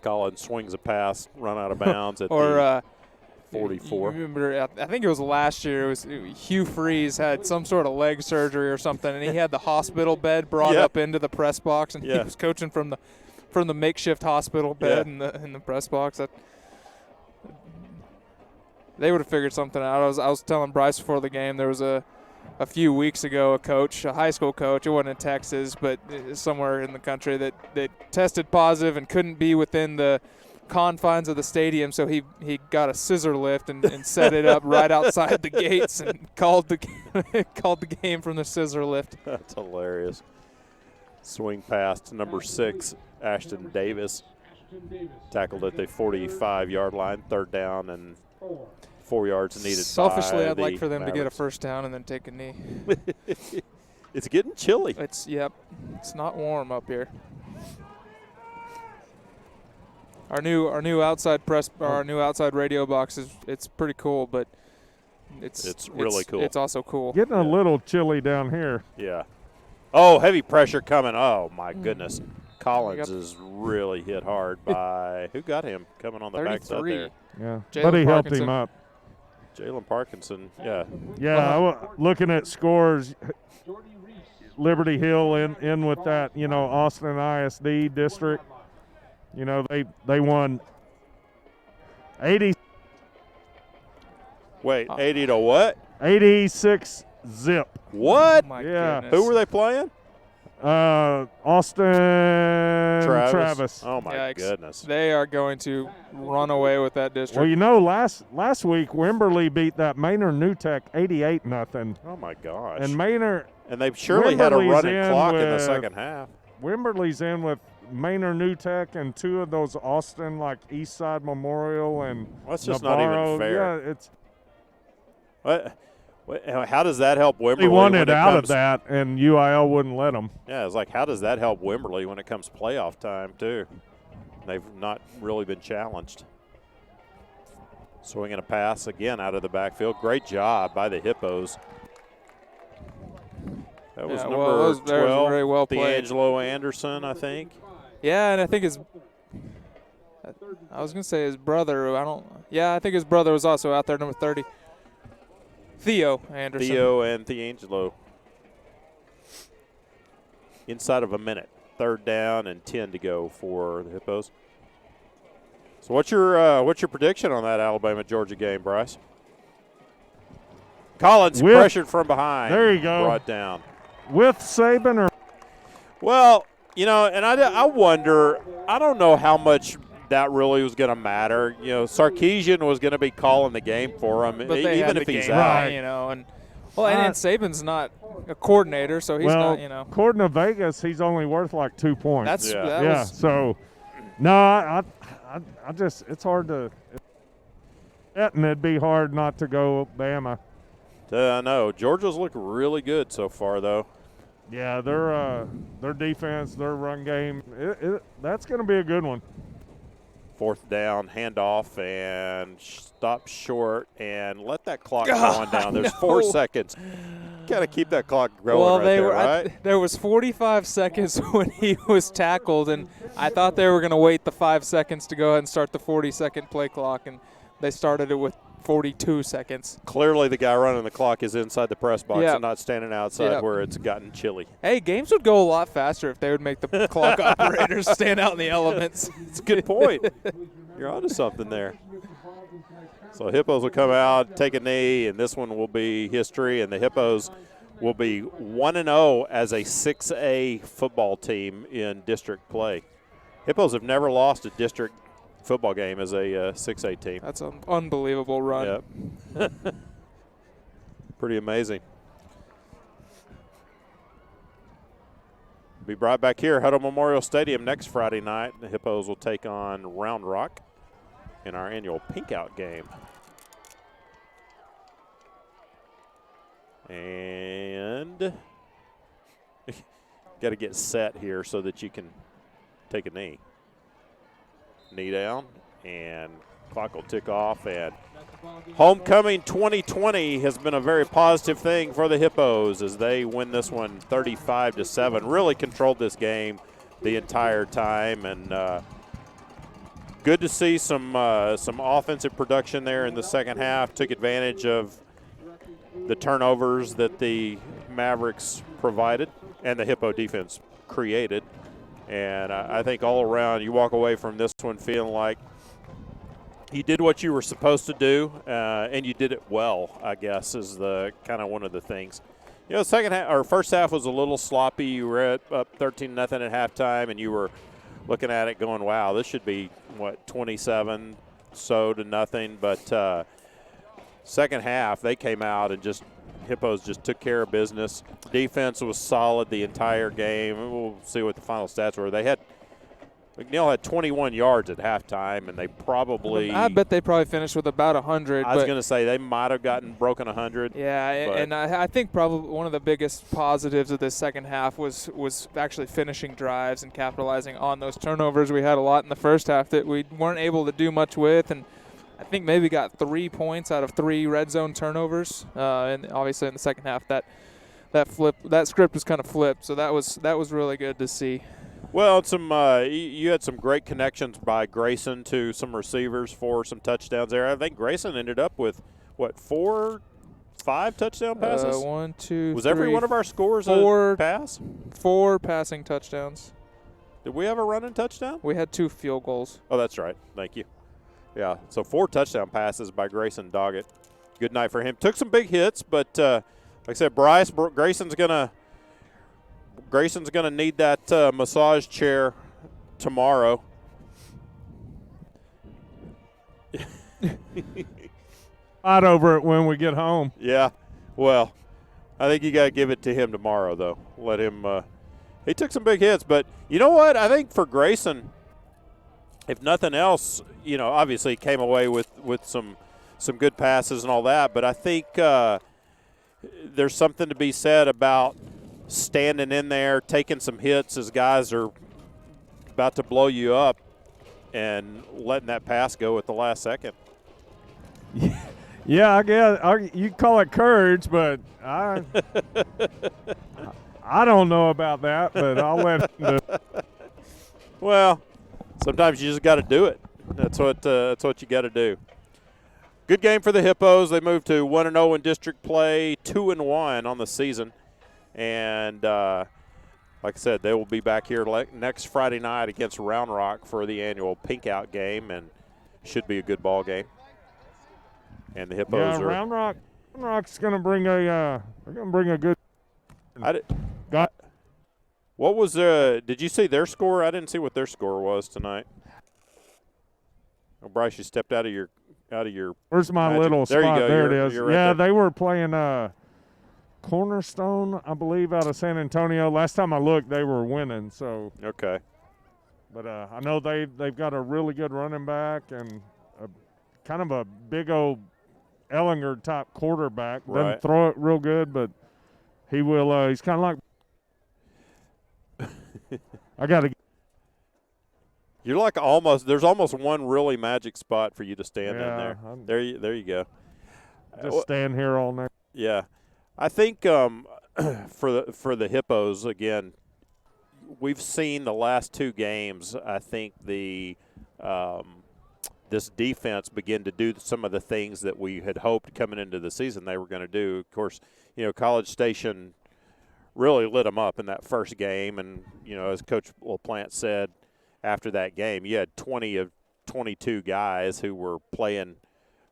Collins swings a pass, run out of bounds at the 44. You remember, I think it was last year. It was Hugh Freeze had some sort of leg surgery or something, and he had the hospital bed brought up into the press box, and he was coaching from the makeshift hospital bed in the press box. They would have figured something out. I was telling Bryce before the game, there was a few weeks ago a high school coach, it wasn't in Texas, but somewhere in the country that tested positive and couldn't be within the confines of the stadium, so he got a scissor lift and set it up right outside the gates and called the game from the scissor lift. That's hilarious. Swing pass to number 6, Ashton Davis. Tackled at the 45-yard line, 3rd down and 4 yards needed. Selfishly, by I'd like for them Mavericks. to get a first down and then take a knee. It's getting chilly. It's not warm up here. Our new outside radio box it's pretty cool, but it's really cool. It's also cool. Getting a little chilly down here. Yeah. Oh, heavy pressure coming. Oh my goodness. Collins is really hit hard by who got him coming on the backside there. Yeah, Jalen but he helped Parkinson. him up. Jalen Parkinson. Yeah. Yeah, looking at scores, Liberty Hill in with that, Austin ISD district. They won 80. Wait, 80 to what? 86 zip. What? Oh my Yeah. goodness. Who were they playing? Austin Travis. Oh my Yikes. goodness. They are going to run away with that district. Well, last week Wimberley beat that Maynard New Tech 88-0. Oh my gosh. And Maynard. And they surely had a Wimberley's running in clock in the with- second half. Wimberley's in with Maynard New Tech and 2 of those Austin, like Eastside Memorial and That's just Navarro. not even fair. Yeah, it's How does that help Wimberley? they wanted when it out comes, of that, and UIL wouldn't let them. Yeah, it's like, how does that help Wimberley when it comes playoff time, too? They've not really been challenged. Swinging a pass again out of the backfield. Great job by the Hippos. That was number 12, very well played. D'Angelo Anderson, I think. Yeah, and I think I was going to say his brother. I think his brother was also out there, number 30. Theo Anderson. Theo and D'Angelo. Inside of a minute. 3rd down and 10 to go for the Hippos. So what's your prediction on that Alabama-Georgia game, Bryce? Collins pressured from behind. There you go. Brought down. With Saban or Well, and I wonder, I don't know how much that really was going to matter. Sarkisian was going to be calling the game for him, But they even had if the he's game, out. and Saban's not a coordinator, so he's not, according to Vegas, he's only worth like 2 points. That I just it's hard to. And it'd be hard not to go Bama. I know. Georgia's looked really good so far, though. Yeah, their defense, their run game, that's going to be a good one. 4th down, handoff, and stop short, and let that clock go on down. There's 4 seconds. Got to keep that clock going right? There was 45 seconds when he was tackled, and I thought they were going to wait the 5 seconds to go ahead and start the 40-second play clock, and they started it with 42 seconds. Clearly the guy running the clock is inside the press box and not standing outside where it's gotten chilly. Hey, games would go a lot faster if they would make the clock operators stand out in the elements. It's a good point. You're onto something there. So Hippos will come out, take a knee, and this one will be history, and the Hippos will be 1-0 as a 6A football team in district play. Hippos have never lost a district football game as a 6A team. That's an unbelievable run. Yep. Pretty amazing. Be right back here, Hutto Memorial Stadium next Friday night. The Hippos will take on Round Rock in our annual Pink Out game. And got to get set here so that you can take a knee. Knee down and Clock will tick off, and homecoming 2020 has been a very positive thing for the Hippos as they win this one 35-7. Really controlled this game the entire time, and good to see some offensive production there in the second half. Took advantage of the turnovers that the Mavericks provided and the Hippo defense created. And I think all around you walk away from this one feeling like you did what you were supposed to do, and you did it well, I guess, is the kind of one of the things. You know, second half or first half was a little sloppy. You were up 13-0 at halftime, and you were looking at it going, wow, this should be, 27 to nothing. But second half, they came out and Hippos just took care of business. Defense was solid the entire game. We'll see what the final stats were. McNeil had 21 yards at halftime, and they probably – I bet they probably finished with about 100. I was going to say they might have broken 100. Yeah, and I think probably one of the biggest positives of this second half was actually finishing drives and capitalizing on those turnovers. We had a lot in the first half that we weren't able to do much with, and I think maybe got 3 points out of 3 red zone turnovers. And obviously in the second half that script was kind of flipped, so that was really good to see. Well, you had some great connections by Grayson to some receivers for some touchdowns there. I think Grayson ended up with, 4, 5 touchdown passes? 1, 2, Was 3, every one of our scores 4, a pass? 4 passing touchdowns. Did we have a running touchdown? We had 2 field goals. Oh, that's right. Thank you. Yeah, so 4 touchdown passes by Grayson Doggett. Good night for him. Took some big hits, but like I said, Grayson's gonna need that massage chair tomorrow. Fight over it when we get home. Yeah, well, I think you got to give it to him tomorrow, though. Let him. He took some big hits, but you know what? I think for Grayson, if nothing else, obviously he came away with some good passes and all that. But I think there's something to be said about standing in there, taking some hits as guys are about to blow you up, and letting that pass go at the last second. Yeah, I guess you call it courage, but I don't know about that, but I'll let him do it. Well, sometimes you just got to do it. That's what you got to do. Good game for the Hippos. They moved to 1-0 in district play, 2-1 on the season. And like I said, they will be back here next Friday night against Round Rock for the annual Pink Out game, and should be a good ball game. And the Hippos are Round Rock's going to bring a good. What was did you see their score? I didn't see what their score was tonight. Oh, Bryce, you stepped out of your. Where's my magic? little there spot? You go. There You're, it is. you're right yeah, there. They were playing Cornerstone, I believe, out of San Antonio. Last time I looked, they were winning. So okay. But I know they've got a really good running back and kind of a big old Ellinger type quarterback. Doesn't Right. throw it real good, but he will. He's kind of like. I got to. You're like there's almost one really magic spot for you to stand in there. There you go. Just stand here all night. Yeah. I think for the Hippos, again, we've seen the last 2 games, I think this defense begin to do some of the things that we had hoped coming into the season they were going to do. Of course, College Station really lit them up in that first game, and, as Coach LaPlante said after that game, you had 20 of 22 guys who were playing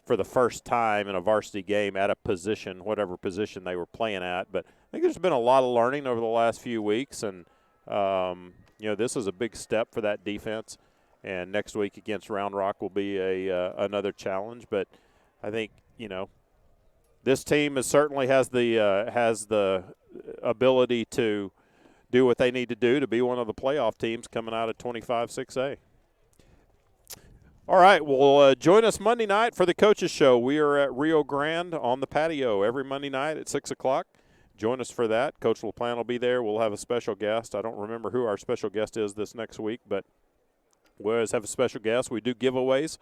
for the first time in a varsity game at a position, whatever position they were playing at. But I think there's been a lot of learning over the last few weeks, and, this is a big step for that defense. And next week against Round Rock will be another challenge. But I think, this team certainly has the ability to do what they need to do to be one of the playoff teams coming out of 25-6A. All right, well, join us Monday night for the Coaches Show. We are at Rio Grande on the patio every Monday night at 6 o'clock. Join us for that. Coach LaPlante will be there. We'll have a special guest. I don't remember who our special guest is this next week, but we always have a special guest. We do giveaways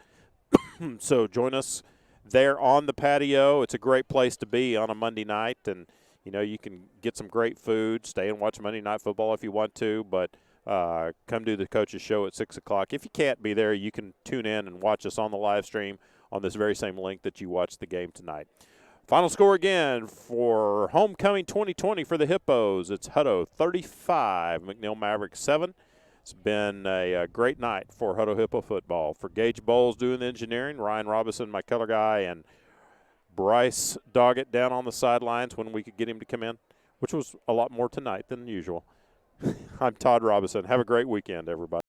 So join us there on the patio. It's a great place to be on a Monday night, and you can get some great food, stay and watch Monday Night Football if you want to, but come do the coaches show at 6 o'clock. If you can't be there, you can tune in and watch us on the live stream on this very same link that you watched the game tonight. Final score again for homecoming 2020 for the Hippos. It's Hutto 35, McNeil Mavericks 7. It's been a great night for Hutto Hippo football. For Gage Bowles doing the engineering, Ryan Robinson, my color guy, and Bryce Doggett down on the sidelines when we could get him to come in, which was a lot more tonight than usual. I'm Todd Robinson. Have a great weekend, everybody.